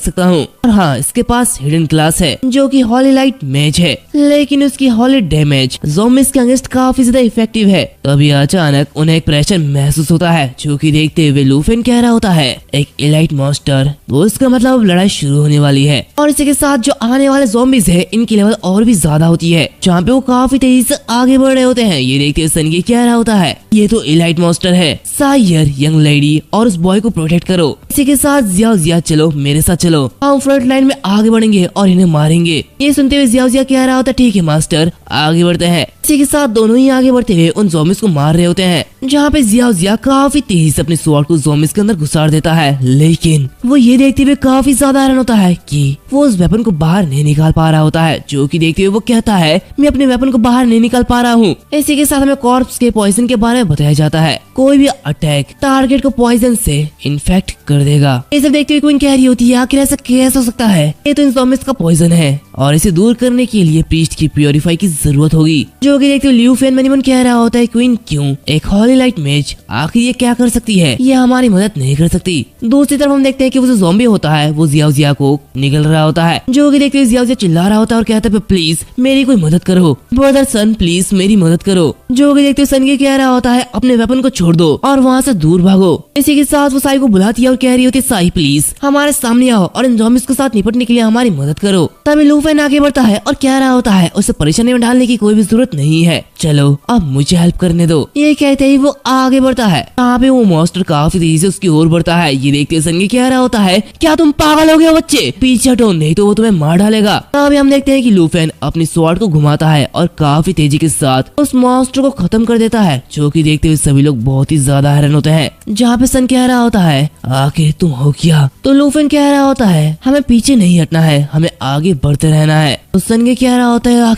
सकता हूँ। और हाँ, इसके पास हिडन क्लास है जो कि हॉली लाइट मैज है, लेकिन उसकी हॉली डैमेज ज़ॉम्बीज के अगेंस्ट काफी ज्यादा इफेक्टिव है। तभी अचानक उन्हें एक प्रेशर महसूस होता है, जो कि देखते हुए लूफेन कह रहा होता है, एक एलाइट मॉन्स्टर, वो इसका मतलब अब लड़ाई शुरू होने वाली है। और इसी के साथ जो आने वाले ज़ॉम्बीज है इनकी लेवल और भी ज्यादा होती है, जहाँ पे वो काफी तेजी से आगे बढ़ रहे होते हैं। ये देखते हुए संगी कह रहा होता है, ये तो एलाइट मॉन्स्टर है, सायर यंग लेडी और उस बॉय को प्रोटेक्ट करो। इसी के साथ जियाओ जिया चलो मेरे साथ चलो, हम फ्रंट लाइन में आगे बढ़ेंगे और इन्हें मारेंगे। ये सुनते हुए जियाओ जिया कह रहा होता है ठीक है मास्टर, आगे बढ़ते हैं। इसी के साथ दोनों ही आगे बढ़ते हुए उन ज़ॉम्बीज़ को मार रहे होते हैं, जहाँ पे जियाओ जिया काफी तेजी से अपने स्वॉर्ड को ज़ॉम्बीज़ के अंदर घुसाड़ देता है। लेकिन वो ये देखते हुए काफी ज्यादा हैरान होता है कि वो उस वेपन को बाहर नहीं निकाल पा रहा होता है, जो कि देखते हुए वो कहता है मैं अपने वेपन को बाहर नहीं निकाल पा रहा हूँ। इसी के साथ हमें कॉर्प्स के पॉइजन के बारे में बताया जाता है, कोई भी अटैक टारगेट को पॉइजन से इन्फेक्ट कर देगा। ये सब देखते हुए क्वीन कह रही होती है आखिर ऐसा कैसे हो सकता है, ये तो इन ज़ॉम्बीज़ का पॉइजन है और इसे दूर करने के लिए प्रीस्ट की प्योरीफाई की जरूरत होगी। जो कि देखते हुए लियू फेन मनीमन कह रहा होता है क्वीन क्यों, एक हॉली लाइट मेज आखिर ये क्या कर सकती है, ये हमारी मदद नहीं कर सकती। दूसरी तरफ हम देखते हैं कि वो जो ज़ॉम्बी होता है वो जियाओ जिया को निगल रहा होता है, जो कि देखते हुए जियाओ जिया चिल्ला रहा होता है और कहता है प्लीज मेरी कोई मदद करो, ब्रदर सन प्लीज मेरी मदद करो। जो कि देखते हुए सन ये कह रहा होता है अपने वेपन को छोड़ दो और वहाँ से दूर भागो। इसी के साथ वो साई को बुलाती है और कह रही होती है साई प्लीज हमारे सामने आओ और इन ज़ॉम्बीज़ के साथ निपटने के लिए हमारी मदद करो। तभी लू फेन आगे बढ़ता है और कह रहा होता है उसे परेशानी में डालने की कोई भी जरूरत नहीं है, चलो अब मुझे हेल्प करने दो। ये कहते ही वो आगे बढ़ता है, यहाँ पे वो मॉन्स्टर काफी तेजी से उसकी ओर बढ़ता है। ये देखते संगी कह रहा होता है क्या तुम पागल हो गए बच्चे, पीछे हटो नहीं तो वो तुम्हें मार डालेगा। तभी हम देखते हैं कि लू फेन अपनी स्वॉर्ड को घुमाता है और काफी तेजी के साथ उस मॉन्स्टर को खत्म कर देता है, जो कि देखते हुए सभी लोग बहुत ही ज्यादा हैरान होते हैं। जहाँ पे सन कह रहा होता है आखिर तुम हो क्या, तो लू फेन कह रहा होता है हमें पीछे नहीं हटना है, हमें आगे बढ़ते रहना है। तो सन के कह रहा होता है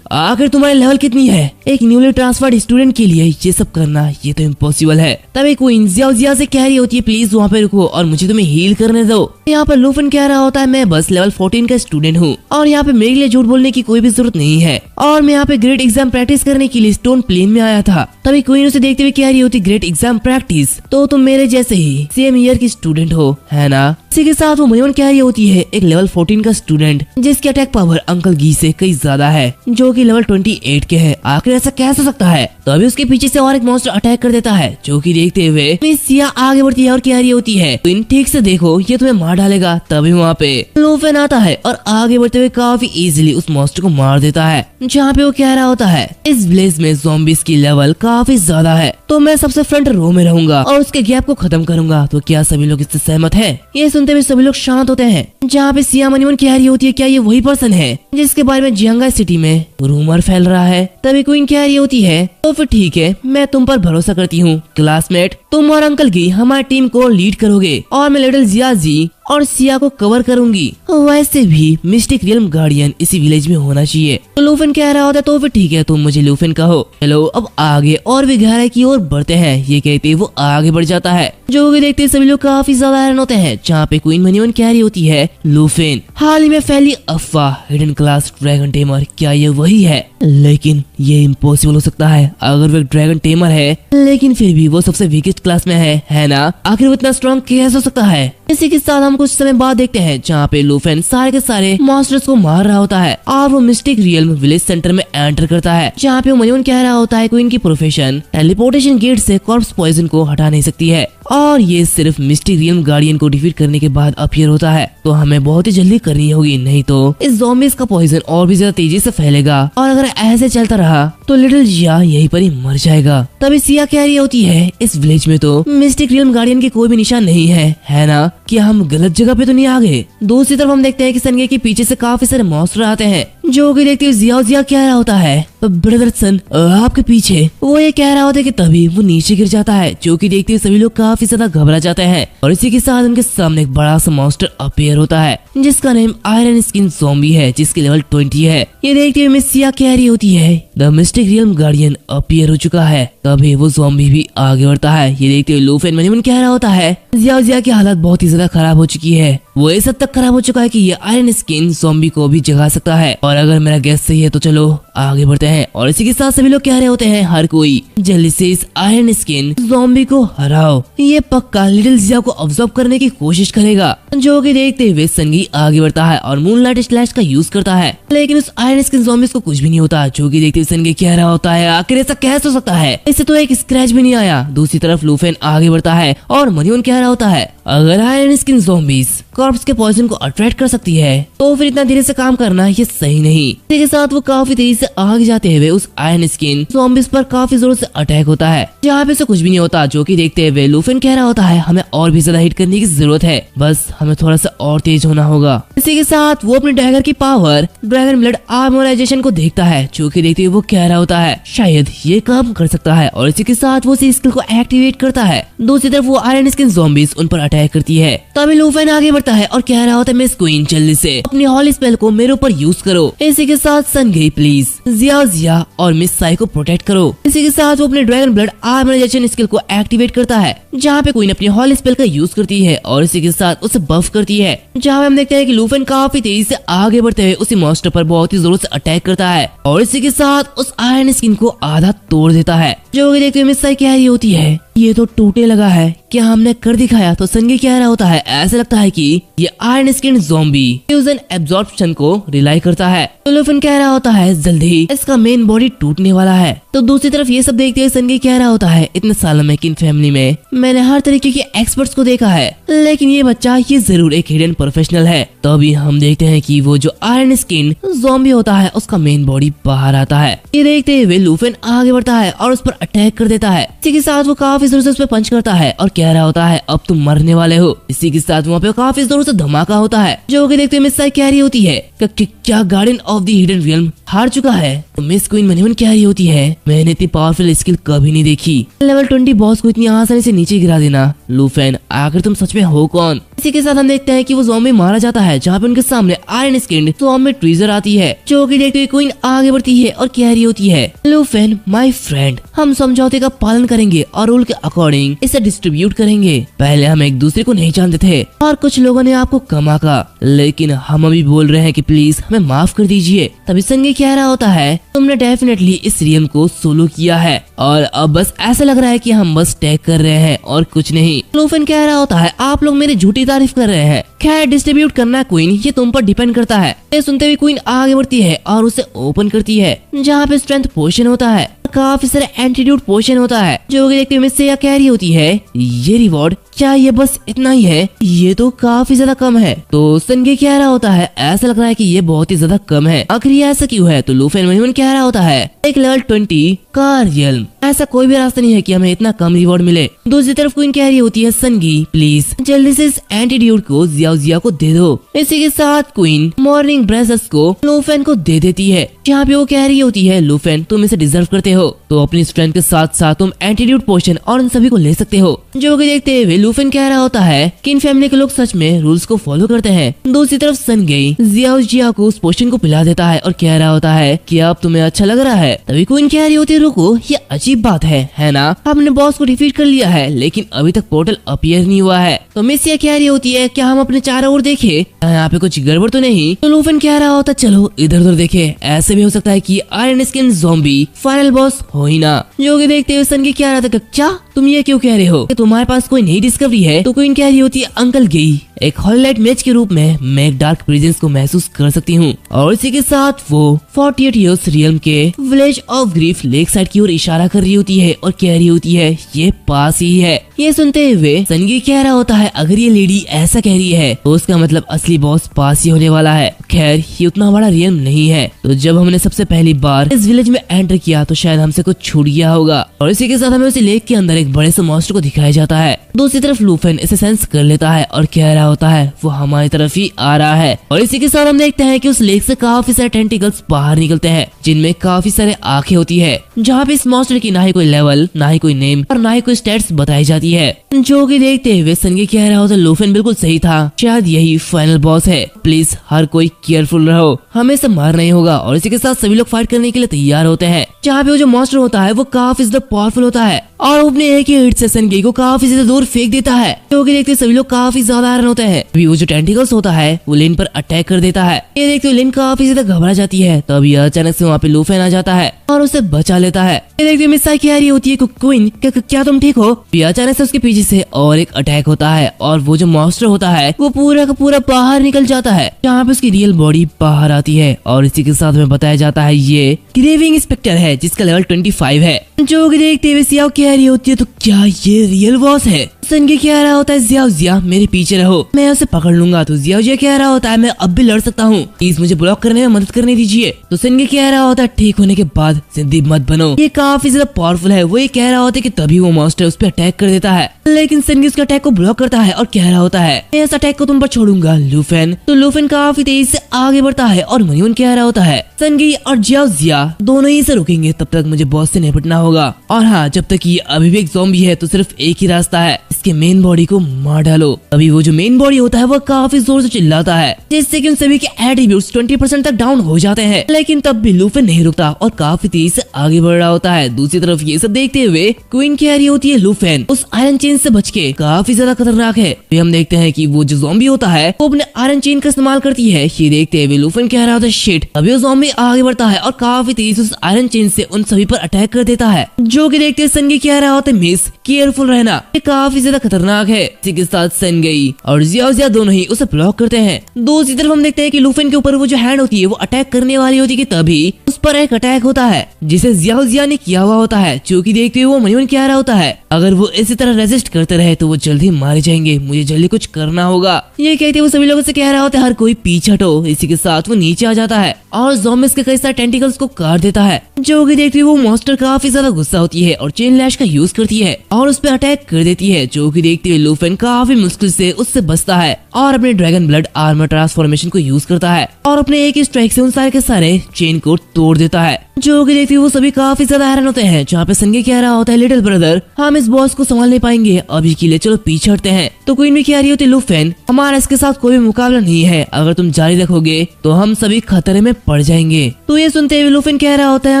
आखिर तुम्हारी लेवल कितनी है, एक न्यूली ट्रांसफर्ड स्टूडेंट के लिए ये सब करना ये तो इम्पॉसिबल है। तभी क्वीन जियाओ जिया से कह रही होती है प्लीज वहाँ पे रुको और मुझे तुम्हें हील करने दो। यहाँ पर लू फेन कह रहा होता है मैं बस लेवल 14 का स्टूडेंट हूँ और यहाँ पे मेरे लिए झूठ बोलने की कोई भी जरूरत नहीं है और मैं यहाँ पे ग्रेड एग्जाम प्रैक्टिस करने के लिए स्टोन प्लेन में आया था। तभी क्वीन उसे देखते हुए कह रही होती ग्रेड एग्जाम प्रैक्टिस, तो तुम मेरे जैसे ही सेम ईयर की स्टूडेंट हो है ना। इसी के साथ वो मनीमन कह रही होती है एक लेवल 14 का स्टूडेंट जिसकी अटैक पावर अंकल गी से कई ज्यादा है, जो कि लेवल 28 के है, आखिर ऐसा कैसे हो सकता है। तो अभी उसके पीछे से और एक मॉन्स्टर अटैक कर देता है, जो कि देखते हुए मिस सिया आगे बढ़ती है और कह रही होती है तुम ठीक से देखो ये तुम्हें मार डालेगा। तभी वहाँ पे लू फेन आता है और आगे बढ़ते हुए काफी इजीली उस मॉन्स्टर को मार देता है। जहाँ पे वो कह रहा होता है इस विलेज में ज़ॉम्बीज़ की लेवल काफी ज्यादा है तो मैं सबसे फ्रंट रो में रहूंगा और उसके गैप को खत्म करूंगा। तो क्या सभी लोग इससे सहमत है? ये सुनते हुए सभी लोग शांत होते हैं। जहाँ पे सिया मनीमन कह रही होती है क्या ये वही पर्सन है जिसके बारे में जियांगा सिटी में रूमर फैल रहा है। तभी क्वीन कह रही होती है तो फिर ठीक है मैं तुम पर भरोसा करती हूँ क्लासमेट, तुम और अंकल गी हमारी टीम को लीड करोगे और मैं लिटिल जिया जी और सिया को कवर करूंगी। वैसे भी मिस्टिक रियल्म गार्डियन इसी विलेज में होना चाहिए। तो लू फेन कह रहा होता है तो फिर ठीक है तुम मुझे लू फेन कहो। चलो अब आगे और भी गहराई की ओर बढ़ते हैं। ये कहते वो आगे बढ़ जाता है, जो भी देखते सभी लोग काफी ज्यादा हैरान होते हैं। जहाँ पे क्वीन मनीमन कह रही होती है लू फेन हाल ही में फैली अफवाह हिडन क्लास ड्रैगन टेमर क्या ये वही है? लेकिन ये इम्पॉसिबल हो सकता है, अगर वो एक ड्रैगन टेमर है लेकिन फिर भी वो सबसे वीकेस्ट क्लास में है ना, आखिर वो इतना स्ट्रॉन्ग कैसे हो सकता है। इसी के साथ हम कुछ समय बाद देखते हैं जहाँ पे लू फेन सारे के सारे मॉन्स्टर्स को मार रहा होता है और वो मिस्टिक रियल्म विलेज सेंटर में एंटर करता है। जहाँ पे वो मनीमन कह रहा होता है क्वीन की प्रोफेशन टेलीपोर्टेशन गेट से कॉर्प्स पॉइजन को हटा नहीं सकती है और ये सिर्फ मिस्टिक रियल्म गार्डियन को डिफीट करने के बाद अपीयर होता है, तो हमें बहुत ही जल्दी करनी होगी नहीं तो इस ज़ॉम्बीज़ का पॉइजन और भी ज्यादा तेजी से फैलेगा और अगर ऐसे चलता रहा तो लिटिल जिया यहीं पर ही मर जाएगा। तभी सिया कह रही होती है इस विलेज में तो मिस्टिक रियल्म गार्डियन के कोई भी निशान नहीं है ना, क्या हम गलत जगह पे तो नहीं आ गए। दूसरी तरफ हम देखते हैं कि सनगे के पीछे से काफी सारे मॉन्स्टर आते हैं, जो कि देखते हुए जियाओ जिया कह रहा होता है ब्रदर सन आपके पीछे। वो ये कह रहा होता है कि तभी वो नीचे गिर जाता है, जो कि देखते हुए सभी लोग काफी ज्यादा घबरा जाते हैं और इसी के साथ उनके सामने एक बड़ा सा मॉन्स्टर अपीयर होता है जिसका नेम आयरन स्किन ज़ॉम्बी है, जिसकी लेवल 20 है। ये देखते हुए मिस सिया कह रही होती है the mystic realm guardian appear हो चुका है। तभी वो ज़ॉम्बी भी आगे बढ़ता है। ये देखते हुए लू फेन मनीमन कह रहा होता है जियाओ जिया की हालत बहुत ही ज्यादा खराब हो चुकी है, वो इस हद तक खराब हो चुका है कि ये आयरन स्किन ज़ॉम्बी को भी जगा सकता है और अगर मेरा गैस सही है तो चलो आगे बढ़ते हैं। और इसी के साथ सभी लोग कह रहे होते हैं हर कोई जल्दी से इस आयरन स्किन ज़ॉम्बी को हराओ, ये पक्का लिटिल जिया को ऑब्जर्व करने की कोशिश करेगा। जो कि देखते हुए संगी आगे बढ़ता है और मूनलाइट स्लैश का यूज करता है, लेकिन उस आयरन स्किन ज़ॉम्बी को कुछ भी नहीं होता। जो कि देखते हुए संगी कह रहा होता है आखिर ऐसा कैसे हो सकता है, इससे तो एक स्क्रैच भी नहीं आया। दूसरी तरफ लू फेन आगे बढ़ता है और मनीमन कह रहा होता है अगर आयरन स्किन ज़ॉम्बीज़ कॉर्प्स के पॉइजन को अट्रैक्ट कर सकती है तो फिर इतना धीरे से काम करना ये सही नहीं। इसी के साथ वो काफी तेजी से आगे जाते आते हुए उस आयरन स्किन ज़ॉम्बीज़ पर काफी जोर से अटैक होता है, जहाँ पे से कुछ भी नहीं होता। जो कि देखते हुए लूफेन कह रहा होता है हमें और भी ज्यादा हिट करने की जरूरत है, बस हमें थोड़ा सा और तेज होना होगा। इसी के साथ वो अपने डैगर की पावर ड्रैगन ब्लड आर्मोराइजेशन को देखता है, जो कि देखते हुए वो कह रहा होता है शायद ये काम कर सकता है, और इसी के साथ वो उसी स्किल को एक्टिवेट करता है। दूसरी तरफ वो आयरन स्किन ज़ॉम्बीज़ उन पर अटैक करती है। तभी लूफेन आगे बढ़ता है और कह रहा होता है मिस क्वीन जल्दी से अपनी हॉली स्पेल को मेरे ऊपर यूज करो। इसी के साथ सनगे प्लीज जिया और मिस साई को प्रोटेक्ट करो। इसी के साथ वो अपने ड्रैगन ब्लड आर्मराइजेशन स्किल को एक्टिवेट करता है, जहाँ पे क्वीन अपनी हॉली स्पेल का यूज करती है और इसी के साथ उसे बफ करती है, जहाँ पे हम देखते हैं कि लूफेन काफी तेजी से आगे बढ़ते हुए उसी मॉन्स्टर पर बहुत ही जोर से अटैक करता है और इसी के साथ उस आयरन स्किन को आधा तोड़ देता है। जो कि देखते हुए मिस साई कह रही होती है ये तो टूटने लगा है, क्या हमने कर दिखाया। तो सनगे कह रहा होता है ऐसा लगता है कि ये iron skin zombie fusion absorption को रिलाई करता है। तो लूफेन कह रहा होता है जल्दी इसका मेन बॉडी टूटने वाला है। तो दूसरी तरफ ये सब देखते हुए सनगे कह रहा होता है इतने सालों में किन फैमिली में मैंने हर तरीके के एक्सपर्ट्स को देखा है, लेकिन ये बच्चा ये जरूर एक हिडन प्रोफेशनल है। तो अभी हम देखते हैं कि वो जो आयरन स्किन ज़ॉम्बी होता है उसका मेन बॉडी बाहर आता है। ये देखते हुए लूफेन आगे बढ़ता है और उस पर अटैक कर देता है। इसी के साथ वो काफी जोर से उस पर पंच करता है और कह रहा होता है अब तुम मरने वाले हो। इसी के साथ वहाँ पे काफी जोर से धमाका होता है, जो कि देखते हुए मिस साई कह रही होती है क्या guardian of the hidden realm हार चुका है। तो मिस क्वीन मनी मन कह रही होती है मैंने इतनी पावरफुल स्किल कभी नहीं देखी, लेवल 20 बॉस को इतनी आसानी से नीचे गिरा देना। लूफेन आखिर तुम सच में हो कौन। इसी के साथ हम देखते हैं कि वो ज़ॉम्बी मारा जाता है, जहाँ पे उनके सामने आयरन स्किन ज़ॉम्बी ट्रीजर आती है, जो कि देखते हुए क्वीन आगे बढ़ती है और कह रही होती है लूफेन माय फ्रेंड हम समझौते का पालन करेंगे और रूल के अकॉर्डिंग इसे डिस्ट्रीब्यूट करेंगे। पहले हम एक दूसरे को नहीं जानते थे और कुछ लोगों ने आपको कम आंका, लेकिन हम अभी बोल रहे हैं कि प्लीज हमें माफ कर दीजिए। तभी सनगे कह रहा होता है तुमने डेफिनेटली इस रियम को सोलो किया है और अब बस ऐसा लग रहा है कि हम बस टैग कर रहे हैं और कुछ नहीं। लूफेन कह रहा होता है आप लोग मेरी झूठी तारीफ कर रहे हैं, खैर डिस्ट्रीब्यूट करना क्वीन ये तुम पर डिपेंड करता है। ये सुनते हुए क्वीन आगे बढ़ती है और उसे ओपन करती है, जहाँ पे स्ट्रेंथ पोशन होता है, काफी सारे एंटीट्यूड पोशन होता है, जो कि देखते हुए मिस से कह रही होती है ये रिवॉर्ड क्या ये बस इतना ही है, ये तो काफी ज्यादा कम है। तो सनगे कह रहा होता है ऐसा लग रहा है कि ये बहुत ही ज्यादा कम है, आखिर ये ऐसा क्यों है। तो लूफेन वही कह रहा होता है एक लेवल 20 का रियल्म ऐसा कोई भी रास्ता नहीं है कि हमें इतना कम रिवॉर्ड मिले। दूसरी तरफ क्वीन कह रही होती है सनगी प्लीज जल्दी से इस एंटीट्यूड को जिया को दे दो। इसी के साथ क्वीन मॉर्निंग ब्रेसेस को लूफेन को दे देती है, जहाँ पे वो कह रही होती है लूफेन तुम इसे डिजर्व करते हो, तो अपनी स्ट्रेंथ के साथ साथ तुम एंटीट्यूड पोशन और उन सभी को ले सकते हो। जो कि देखते हुए लूफेन कह रहा होता है कि इन फैमिली के लोग सच में रूल्स को फॉलो करते हैं। दूसरी तरफ सनगे जिया को उस पोशन को पिला देता है और कह रहा होता है कि अब तुम्हें अच्छा लग रहा है। तभी क्वीन कह रही होती है रुको ये अजीब बात है ना, हमने बॉस को डिफीट कर लिया है लेकिन अभी तक पोर्टल अपीयर नहीं हुआ है। तो मिस ये कह रही होती है क्या हम अपने चारों ओर देखे यहाँ पे कुछ गड़बड़ तो नहीं। तो लूफेन कह रहा होता चलो इधर उधर देखे, ऐसे भी हो सकता है कि iron skin zombie final boss हो ही ना। जो कि देखते हुए सनगे कह रहा था क्या तुम ये क्यों कह रहे हो कि तुम्हारे पास कोई नई डिस्कवरी है। तो क्वीन कह रही होती है अंकल गई एक हॉलीलाइट मैच के रूप में मैं एक डार्क प्रेजेंस को महसूस कर सकती हूँ। और इसी के साथ वो 48 इयर्स रियल्म के village of grief lake side की ओर इशारा कर रही होती है और कह रही होती है ये पास ही है। ये सुनते हुए सनगी कह रहा होता है अगर ये लेडी ऐसा कह रही है तो उसका मतलब असली बॉस पास ही होने वाला है। खैर ये उतना बड़ा रियल्म नहीं है, तो जब हमने सबसे पहली बार इस विलेज में एंटर किया तो शायद हमसे कुछ छूट गया होगा। और इसी के साथ हमें उसी लेक के अंदर एक बड़े से मॉन्स्टर को दिखाया जाता है। दूसरी तरफ लूफेन इसे सेंस कर लेता है और कह रहा होता है वो हमारी तरफ ही आ रहा है। और इसी के साथ हम देखते हैं कि उस लेक से काफी सारे टेंटिकल्स बाहर निकलते हैं, जिनमें काफी सारे आंखें होती है, जहाँ पे इस मॉन्स्टर की ना ही कोई लेवल ना ही कोई नेम और ना ही कोई स्टेट्स बताई जाती है। जो कि देखते हुए सनगी कह रहा होता लूफेन बिल्कुल सही था, शायद यही फाइनल बॉस है, प्लीज हर कोई केयरफुल रहो, हमें इसे मार नहीं होगा। और इसी के साथ सभी लोग फाइट करने के लिए तैयार होते हैं, जहाँ पे वो जो मॉन्स्टर होता है वो काफी ज्यादा पावरफुल होता है और अपने एक ही हिट से सनगी को काफी ज्यादा दूर फेंक देता है। जो कि देखते सभी लोग काफी ज्यादा आयरन होते हैं। अभी वो जो टेंटिकल्स होता है वो लिन पर अटैक कर देता है। ये देखते हुए लिन काफी ज्यादा घबरा जाती है, तभी अचानक से वहाँ पे लूफेन आ जाता है और उसे बचा लेता है। ये देखते मिस साई कह रही होती है क्वीन क्या तुम ठीक हो। अचानक से उसके पीछे से और एक अटैक होता है और वो जो मॉन्स्टर होता है वो पूरा का पूरा बाहर निकल जाता है, जहाँ पे उसकी रियल बॉडी बाहर आती है। और इसी के साथ में बताया जाता है ये ग्रेविंग इंस्पेक्टर है जिसका लेवल 25 है। जो कि देखते हुए सियाओ कह रही होती है तो क्या ये रियल बॉस है। सनगी कह रहा होता है जियाओ जिया मेरे पीछे रहो, मैं उसे पकड़ लूंगा। तो जियाओ जिया कह रहा होता है मैं अब भी लड़ सकता हूँ, प्लीज मुझे ब्लॉक करने में मदद करने दीजिए। तो सनगी कह रहा होता है ठीक होने के बाद जिंदी मत बनो, ये काफी ज्यादा पावरफुल है। वो ये कह रहा होता है कि तभी वो मॉन्स्टर उस पर अटैक कर देता है, लेकिन सनगी उसके अटैक को ब्लॉक करता है और कह रहा होता है मैं इस अटैक को तुम पर छोड़ूंगा लूफेन। तो लूफेन काफी तेज से आगे बढ़ता है और मनियन कह रहा होता है सनगी और जियाओ जिया दोनों ही से रुकेंगे, तब तक मुझे बॉस से निपटना होगा। और हाँ, जब तक ये अभी भी एक ज़ॉम्बी है तो सिर्फ एक ही रास्ता है, इसके मेन बॉडी को मार डालो। अभी वो जो मेन बॉडी होता है वो काफी जोर से चिल्लाता है, जिससे कि उन सभी के एट्रीब्यूट्स 20% तक डाउन हो जाते हैं। लेकिन तब भी लूफेन नहीं रुकता और काफी तेज से आगे बढ़ रहा होता है। दूसरी तरफ ये सब देखते हुए क्वीन कह रही होती है लूफेन उस आयरन चेन से बच के काफी ज्यादा खतरनाक है। फिर हम देखते हैं कि वो जो ज़ॉम्बी होता है वो अपने आयरन चेन का इस्तेमाल करती है। ये देखते हुए लूफेन कह रहा होता है शिट। अभी वो ज़ॉम्बी आगे बढ़ता है और काफी तेज उस आयरन चेन से उन सभी पर अटैक कर देता है, जो कि देखते सनगी कह रहा होता है मिस केयरफुल रहना, ये काफी ज्यादा खतरनाक है। इसी के साथ सनगी और जियाओ जिया दोनों ही उसे ब्लॉक करते हैं। दूसरी तरफ हम देखते हैं कि लूफेन के ऊपर वो जो हैंड होती है वो अटैक करने वाली होती है, तभी उस पर एक अटैक होता है जिसे जियाओ जिया ने किया हुआ होता है, जो कि देखते हुए वो मनियन कह रहा होता है अगर वो इसी तरह रेजिस्ट करते रहे तो वो जल्दी मारे जाएंगे, मुझे जल्दी कुछ करना होगा। ये कहते वो सभी लोगों से कह रहा होता है हर कोई पीछे हटो। इसी के साथ वो नीचे आ जाता है और ज़ॉम्बिस के कई सारे टेंटिकल्स को काट देता है, जो कि देखते हुए वो मॉन्स्टर काफी ज्यादा गुस्सा होती है और चेन लैश का यूज करती है और उस पर अटैक कर देती है, जो कि देखते हुए लूफेन काफी मुश्किल से उससे बचता है और अपने ड्रैगन ब्लड आर्मर ट्रांसफॉर्मेशन को यूज करता है और अपने एक ही स्ट्राइक से उन सारे के सारे चेन को तोड़ देता है, जो कि देखते हुए वो सभी काफी ज्यादा हैरान होते हैं। जहाँ पे सनगी कह रहा होता है लिटिल ब्रदर हम इस बॉस को संभाल नहीं पाएंगे, अभी के लिए चलो पीछे हटते हैं। तो क्वीन भी कह रही होती लूफेन हमारा इसके साथ कोई भी मुकाबला नहीं है, अगर तुम जारी रखोगे तो हम सभी खतरे में पड़ जाएंगे। तो ये सुनते हुए लूफेन कह रहा होता है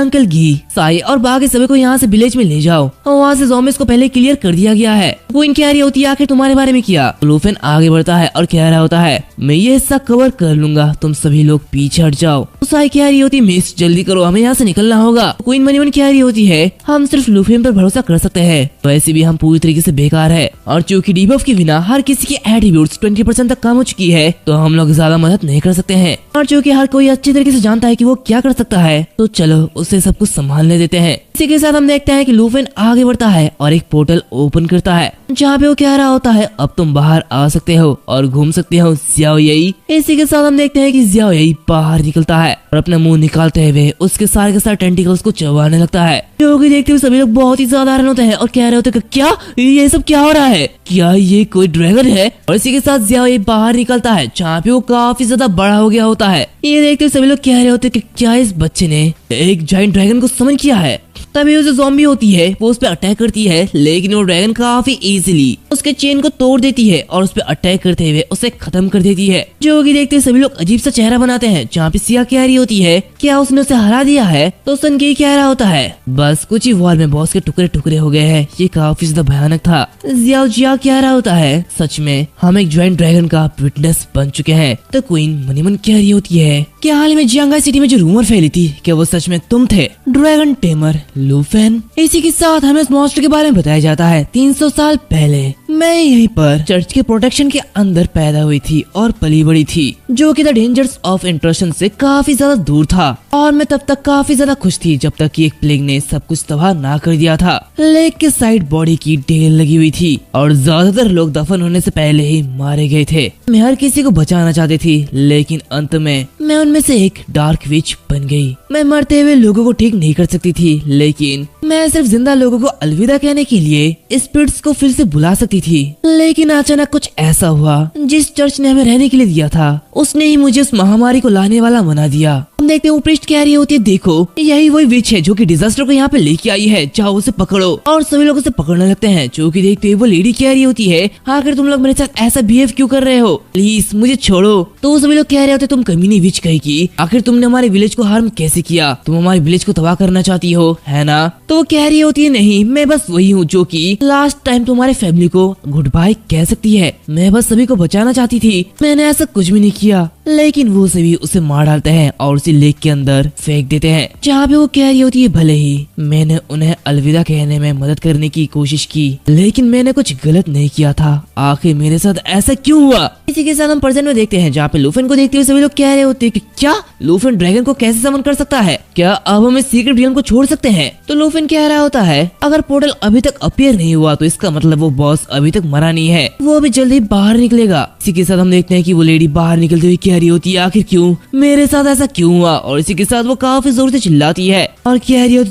अंकल घी साई और बाकी सभी को यहाँ से विलेज में ले जाओ, और वहाँ से ज़ॉम्बिस को पहले क्लियर कर दिया गया है। क्वीन कह रही होती है आखिर तुम्हारे बारे में किया। तो लूफेन आगे बढ़ता है और कह रहा होता है मैं ये हिस्सा कवर कर लूंगा, तुम सभी लोग पीछे हट जाओ। तो साई कह रही होती मिस जल्दी करो, हमें यहाँ से निकलना होगा। क्वीन मनियन कह रही होती है हम सिर्फ लूफेन पर भरोसा कर सकते हैं, वैसे भी हम पूरी तरीके से बेकार है, और चूंकि डीबफ के बिना हर किसी के एट्रीब्यूट्स 20% तक कम हो चुकी है तो हम लोग ज्यादा मदद नहीं कर सकते हैं, और चूंकि हर कोई अच्छी तरीके से जानता है कि वो क्या कर सकता है तो चलो उसे सब कुछ संभालने देते हैं। इसी के साथ हम देखते हैं कि लूफेन आगे बढ़ता है और एक पोर्टल ओपन करता है, जहाँ पे वो कह रहा होता है अब तुम बाहर आ सकते हो और घूम सकते हो जियाओ यई। इसी के साथ हम देखते हैं कि जियाओ यई बाहर निकलता है और अपना मुंह निकालते हुए उसके सारे के सारे टेंटिकल्स को चबाने लगता है, जो कि देखते हुए सभी लोग बहुत ही ज्यादा हैरान होते हैं और कह रहे होते हैं क्या ये सब क्या हो रहा है, क्या ये कोई ड्रैगन है। और इसी के साथ जियाओ यई बाहर निकलता है जहाँ पे वो काफी ज्यादा बड़ा हो गया होता है। ये देखते हुए सभी लोग कह रहे होते हैं कि क्या इस बच्चे ने एक जायंट ड्रैगन को समन किया है। तभी वो जो ज़ॉम्बी होती है वो उस पर अटैक करती है, लेकिन वो ड्रैगन काफी इजीली उसके चेन को तोड़ देती है और उस पर अटैक करते हुए उसे खत्म कर देती है, जो कि देखते सभी लोग अजीब सा चेहरा बनाते हैं। जहाँ पे सिया कह रही होती है क्या उसने उसे हरा दिया है, तो सनगी कह रहा होता है बस कुछ ही वॉर में बॉस के टुकड़े टुकड़े हो गए हैं, ये काफी ज्यादा भयानक था। जियाओ जिया कह रहा होता है सच में हम एक ज्वाइंट ड्रैगन का विटनेस बन चुके हैं। तो क्वीन मनीमन कह रही होती है क्या हाल में जियांगाई सिटी में जो रूमर फैली थी क्या वो सच में तुम थे ड्रैगन टेमर लूफेन। इसी के साथ हमें इस मॉन्स्टर के बारे में बताया जाता है 300 साल पहले मैं यहीं पर चर्च के प्रोटेक्शन के अंदर पैदा हुई थी और पली बड़ी थी, जो कि द डेंजर्स ऑफ इंट्रूशन से काफी ज्यादा दूर था, और मैं तब तक काफी ज्यादा खुश थी जब तक कि एक प्लेग ने सब कुछ तबाह ना कर दिया था। लेक के साइड बॉडी की ढेर लगी हुई थी और ज्यादातर लोग दफन होने से पहले ही मारे गए थे। मैं हर किसी को बचाना चाहती थी, लेकिन अंत में मैं उनमें से एक डार्क विच बन गई। मैं मरते हुए लोगों को ठीक नहीं कर सकती थी, लेकिन मैं सिर्फ जिंदा लोगों को अलविदा कहने के लिए स्पिरिट्स को फिर से बुला सकती थी। लेकिन अचानक कुछ ऐसा हुआ जिस चर्च ने हमें रहने के लिए दिया था उसने ही मुझे उस महामारी को लाने वाला बना दिया। हम देखते हैं प्रीस्ट कह रही होती है देखो यही वही विच है जो कि डिजास्टर को यहाँ पे लेके आई है, जाओ उसे पकड़ो। और सभी लोग उसे पकड़ने लगते हैं, जो कि देखते हुए वो लेडी कह रही होती है आखिर तुम लोग मेरे साथ ऐसा बिहेव क्यों कर रहे हो, प्लीज मुझे छोड़ो। तो सभी लोग कह रहे होते तुम कमीनी विच कहेगी, आखिर तुमने हमारे विलेज को हार्म कैसे किया, तुम हमारे विलेज को तबाह करना चाहती हो है ना। तो वो कह रही होती है नहीं मैं बस वही हूँ जो कि लास्ट टाइम तुम्हारे फैमिली को गुड बाय कह सकती है, मैं बस सभी को बचाना चाहती थी, मैंने ऐसा कुछ भी नहीं किया। लेकिन वो सभी उसे मार डालते हैं और उसे लेक के अंदर फेंक देते हैं, जहाँ पे वो कह रही होती है भले ही मैंने उन्हें अलविदा कहने में मदद करने की कोशिश की, लेकिन मैंने कुछ गलत नहीं किया था, आखिर मेरे साथ ऐसा क्यों हुआ। इसी के साथ हम प्रेजेंट में देखते हैं, जहाँ पे लूफन को देखते हुए सभी लोग कह रहे होते हैं कि क्या लूफन ड्रैगन को कैसे समन कर सकता है, क्या अब हम इस सीक्रेट रियल्म को छोड़ सकते हैं। तो लूफन कह रहा होता है अगर पोर्टल अभी तक अपीयर नहीं हुआ तो इसका मतलब वो बॉस अभी तक मरा नहीं है, वो अभी जल्दी बाहर निकलेगा। इसी के साथ हम देखते हैं कि वो लेडी बाहर निकलते हुए कह रही होती है आखिर क्यों, मेरे साथ ऐसा क्यों हुआ। और इसी के साथ वो काफी जोर से चिल्लाती है और कह रही होती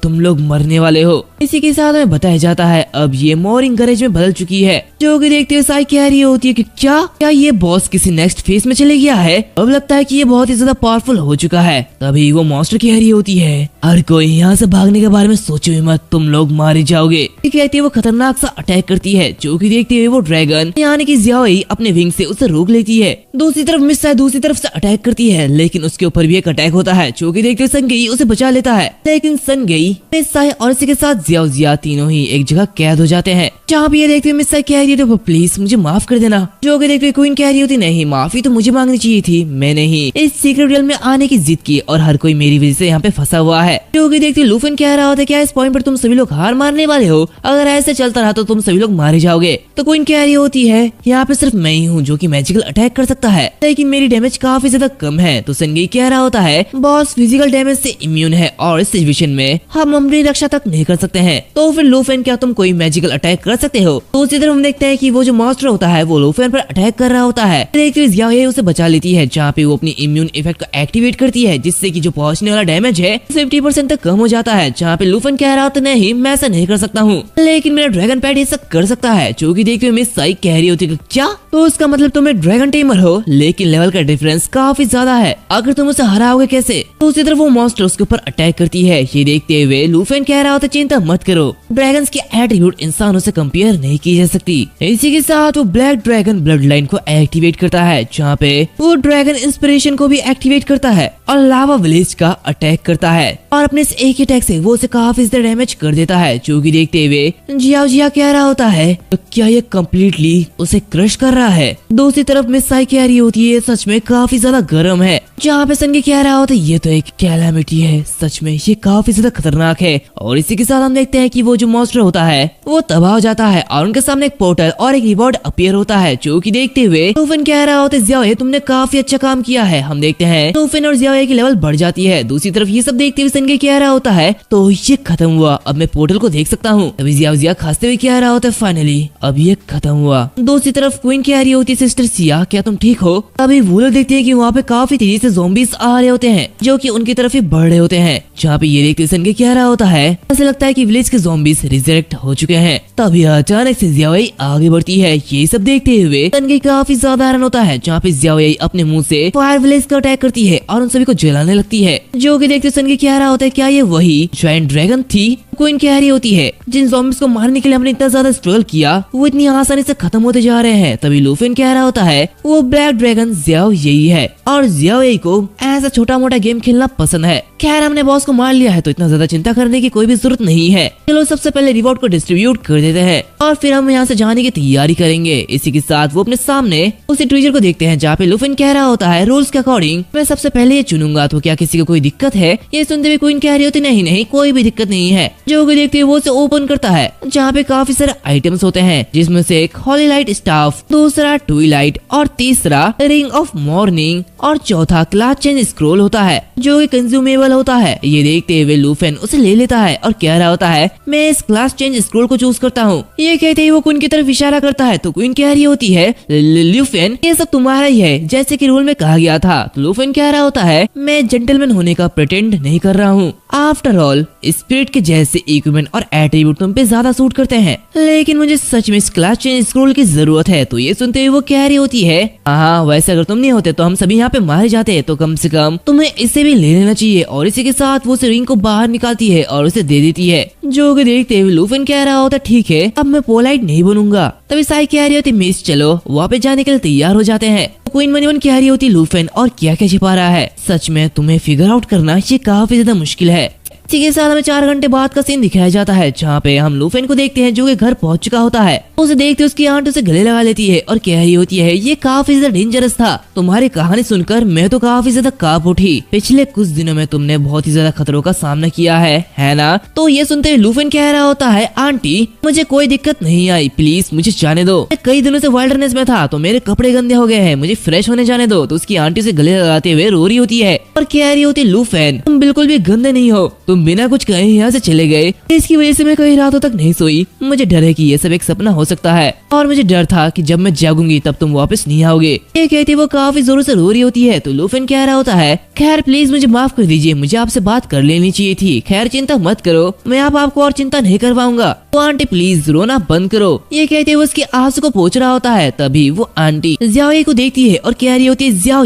तुम लोग मरने वाले हो। इसी के साथ हमें बताया जाता है अब ये मॉर्निंग गैरेज में बदल चुकी है, जो कि देखते हुए साई कह रही होती है कि क्या ये बॉस किसी नेक्स्ट फेज में चले गया है, अब लगता है कि ये बहुत ही ज्यादा पावरफुल हो चुका है। तभी वो मॉन्स्टर कह रही होती है हर कोई यहाँ से भागने के बारे में सोचो ही मत, तुम लोग मारे जाओगे। कहती है वो खतरनाक सा अटैक करती है, जो कि देखते हुए वो ड्रैगन यानी कि ज़ियाओई अपने विंग से उसे रोक लेती है। दूसरी तरफ मिस साई दूसरी तरफ से अटैक करती है, लेकिन उसके ऊपर भी एक अटैक होता है, जो कि देखते हुए सनगई उसे बचा लेता है। लेकिन सनगई, मिस साई और इसी के साथ ज़िया तीनों ही एक जगह कैद हो जाते हैं, जहाँ पे ये देखते हुए मिस साई कह रही है प्लीज मुझे माफ कर देना, जो कि देखते हुए क्वीन कह रही होती नहीं, माफी तो मुझे मांगनी चाहिए थी, मैंने ही इस सीक्रेट रियल्म में आने की जिद की और हर कोई मेरी वजह से यहाँ पे फंसा हुआ है। जो कि देखते लूफन कह रहा होता क्या इस पॉइंट पर तुम सभी लोग हार मारने वाले हो, अगर ऐसे चलता रहा तो तुम सभी लोग मारे जाओगे। तो क्वीन कह रही होती है यहाँ पे सिर्फ मैं ही हूँ जो कि मैजिकल अटैक कर सकता है, लेकिन मेरी डैमेज काफी ज्यादा कम है। तो सनगी कह रहा होता है बॉस फिजिकल डैमेज से इम्यून है और इस सिचुएशन में हम अपनी रक्षा तक नहीं कर सकते हैं, तो फिर लूफन क्या तुम कोई मैजिकल अटैक कर सकते हो। तो उसी तरफ हम देखते हैं कि वो जो मॉन्स्टर होता है वो लूफन पर अटैक कर रहा होता है, देखते ज़ियाओई उसे बचा लेती है, जहाँ पे वो अपनी इम्यून इफेक्ट को एक्टिवेट करती है, जिससे कि जो पहुंचने वाला डैमेज है 50% तक कम हो जाता है। जहाँ पे लूफन कह रहा होता नहीं मैं ऐसा नहीं कर सकता हूँ, लेकिन मेरा ड्रैगन पैड ऐसा कर सकता है, जो कि देखते हुए मिस साई कह रही होती है क्या, तो उसका मतलब तुम एक ड्रैगन टेमर हो, लेकिन लेवल का डिफरेंस काफी ज्यादा है, अगर तुम उसे हराओगे कैसे। तो उसी तरफ वो मॉन्स्टर उसके ऊपर अटैक करती है, ये देखते हुए लूफन कह रहा होता चिंता मत करो, ड्रैगन्स की एट्रीब्यूट इंसानों से कंपेयर नहीं की जा सकती। इसी के साथ वो ब्लैक ड्रैगन ब्लड लाइन को एक्टिवेट करता है, जहाँ पे वो ड्रैगन इंस्पिरेशन को भी एक्टिवेट करता है और लावा विलेज का अटैक करता है, और अपने इस एक ही अटैक से वो उसे काफी ज्यादा डैमेज कर देता है, जो कि देखते हुए जिया कह रहा होता है तो क्या ये कम्प्लीटली उसे क्रश कर रहा है। दूसरी तरफ मिस साई कह रही होती है सच में काफी ज्यादा गर्म है, जहाँ पे सनगी कह रहा होता है ये तो एक कैलामिटी है, सच में ये काफी ज्यादा खतरनाक है। और इसी के साथ हम देखते हैं कि वो जो मॉन्स्टर होता है वो तबाह हो जाता है और उनके सामने एक पोर्टल और एक रिवॉर्ड अपीयर होता है, जो कि देखते हुए लूफन कह रहा होता है ज़ियाओई तुमने काफी अच्छा काम किया है। हम देखते हैं लूफन और ज़ियाओई की लेवल बढ़ जाती है। दूसरी तरफ ये सब देखते हुए सनगी कह रहा होता है तो ये खत्म हुआ, अब मैं पोर्टल को देख सकता हूँ। तभी ज़िया खांसते हुए कह रहा होता है फाइनली अब ये खत्म हुआ। दूसरी तरफ क्वीन कह रही होती है सिस्टर सिया क्या तुम ठीक हो। अभी वो लोग देखते हैं कि वहाँ पे काफी तेजी से ज़ॉम्बीज आ रहे होते हैं, जो कि उनकी तरफ ही बढ़ रहे होते हैं, जहाँ पे ये देखते सनगी कह रहा होता है ऐसा लगता है कि विलेज के ज़ॉम्बीज रिजरेक्ट हो चुके हैं। तभी अचानक से ज़ियाओई आगे बढ़ती है, ये सब देखते हुए सनगी काफी ज्यादा हैरान होता है, जहाँ पे ज़ियाओई अपने मुंह से फायर विलेज का अटैक करती है और उन सभी को जलाने लगती है, जो कि देखते सनगी कह रहा होता है क्या ये वही जायंट ड्रैगन थी। क्वीन कह रही होती है जिन ज़ॉम्बीज को मारने के लिए हमने इतना ज्यादा स्ट्रगल किया वो इतनी आसानी से खत्म होते जा रहे हैं। तभी लूफन कह रहा होता है वो ब्लैक ड्रैगन ज़ियाओई यही है और ज़ियाओई को ऐसा छोटा मोटा गेम खेलना पसंद है। खैर हमने बॉस को मार लिया है तो इतना ज्यादा चिंता करने की कोई भी जरूरत नहीं है, चलो सबसे पहले रिवॉर्ड को डिस्ट्रीब्यूट कर देते हैं और फिर हम यहाँ से जाने की तैयारी करेंगे। इसी के साथ वो अपने सामने उसी ट्रीजर को देखते हैं, जहाँ पे लूफन कह रहा होता है रूल्स के अकॉर्डिंग मैं सबसे पहले ये चुनूंगा, तो क्या किसी को कोई दिक्कत है। ये सुनते हुए क्वीन कह रही होती नहीं कोई भी दिक्कत नहीं है, जो कि देखते हुए वो उसे ओपन करता है, जहाँ पे काफी सारे आइटम्स होते हैं, जिसमें से एक हॉली लाइट स्टाफ, दूसरा ट्विलाइट और तीसरा रिंग ऑफ मॉर्निंग और चौथा क्लास चेंज स्क्रोल होता है, जो कि कंज्यूमेबल होता है। ये देखते हुए लूफन उसे ले लेता है और कह रहा होता है मैं इस क्लास चेंज स्क्रोल को चूज करता हूँ। ये कहते ही वो क्वीन की तरफ इशारा करता है, तो क्वीन कह रही होती है लूफन ये सब तुम्हारा ही है जैसे कि रूल में कहा गया था। तो लूफन कह रहा होता है मैं जेंटलमैन होने का प्रिटेंड नहीं कर रहा हूँ, आफ्टर ऑल स्पिरिट के जैसे इक्विपमेंट और एट्रीब्यूट तुम पे ज्यादा सूट करते हैं, लेकिन मुझे सच में इस क्लास चेंज स्क्रोल की जरूरत है। तो ये सुनते हुए वो कह रही होती है हाँ वैसे अगर तुम नहीं होते तो हम सभी यहाँ पे मारे जाते, तो कम से कम तुम्हें इसे भी ले लेना चाहिए। और इसी के साथ वो रिंग को बाहर निकालती है और उसे दे देती है, जो कि देखते हुए लूफन कह रहा होता ठीक है अब मैं पोलाइट नहीं बनूंगा। तभी साई कह रही होती मिस चलो वापस जाने के लिए तैयार हो जाते हैं। क्वीन मनीवन कह रही होती लूफन और क्या क्या छिपा रहा है, सच में तुम्हें फिगर आउट करना ये काफी ज्यादा मुश्किल है। इसी के साथ हमें 4 घंटे बाद का सीन दिखाया जाता है, जहाँ पे हम लूफेन को देखते हैं जो कि घर पहुंच चुका होता है। उसे देखते उसकी आंट उसे गले लगा लेती है और कह रही होती है ये काफी ज्यादा डेंजरस था। तुम्हारी कहानी सुनकर मैं तो काफी ज्यादा कांप उठी। पिछले कुछ दिनों में तुमने बहुत ही ज्यादा खतरों का सामना किया है ना? तो ये सुनते हुए लूफेन कह रहा होता है आंटी मुझे कोई दिक्कत नहीं आई, प्लीज मुझे जाने दो। मैं कई दिनों से वाइल्डनेस में था तो मेरे कपड़े गंदे हो गए हैं, मुझे फ्रेश होने जाने दो। तो उसकी आंटी से गले लगाते हुए रो रही होती है और कह रही होती लूफेन तुम बिल्कुल भी गंदे नहीं हो, तुम बिना कुछ कहे यहाँ से चले गए, इसकी वजह से मैं कई रातों तक नहीं सोई। मुझे डर है कि ये सब एक सपना हो सकता है और मुझे डर था कि जब मैं जागूंगी तब तुम वापस नहीं आओगे। ये कहती वो काफी जोरों से रो रही होती है। तो लूफेन कह रहा होता है खैर प्लीज मुझे माफ कर दीजिए, मुझे आपसे बात कर लेनी चाहिए थी। खैर चिंता मत करो, मैं आपको और चिंता नहीं करवाऊंगा। तो आंटी प्लीज रोना बंद करो। ये कहते हुए उसके आंसू को पोंछ रहा होता है। तभी वो आंटी जियाओ को देखती है और कह रही होती है जियाओ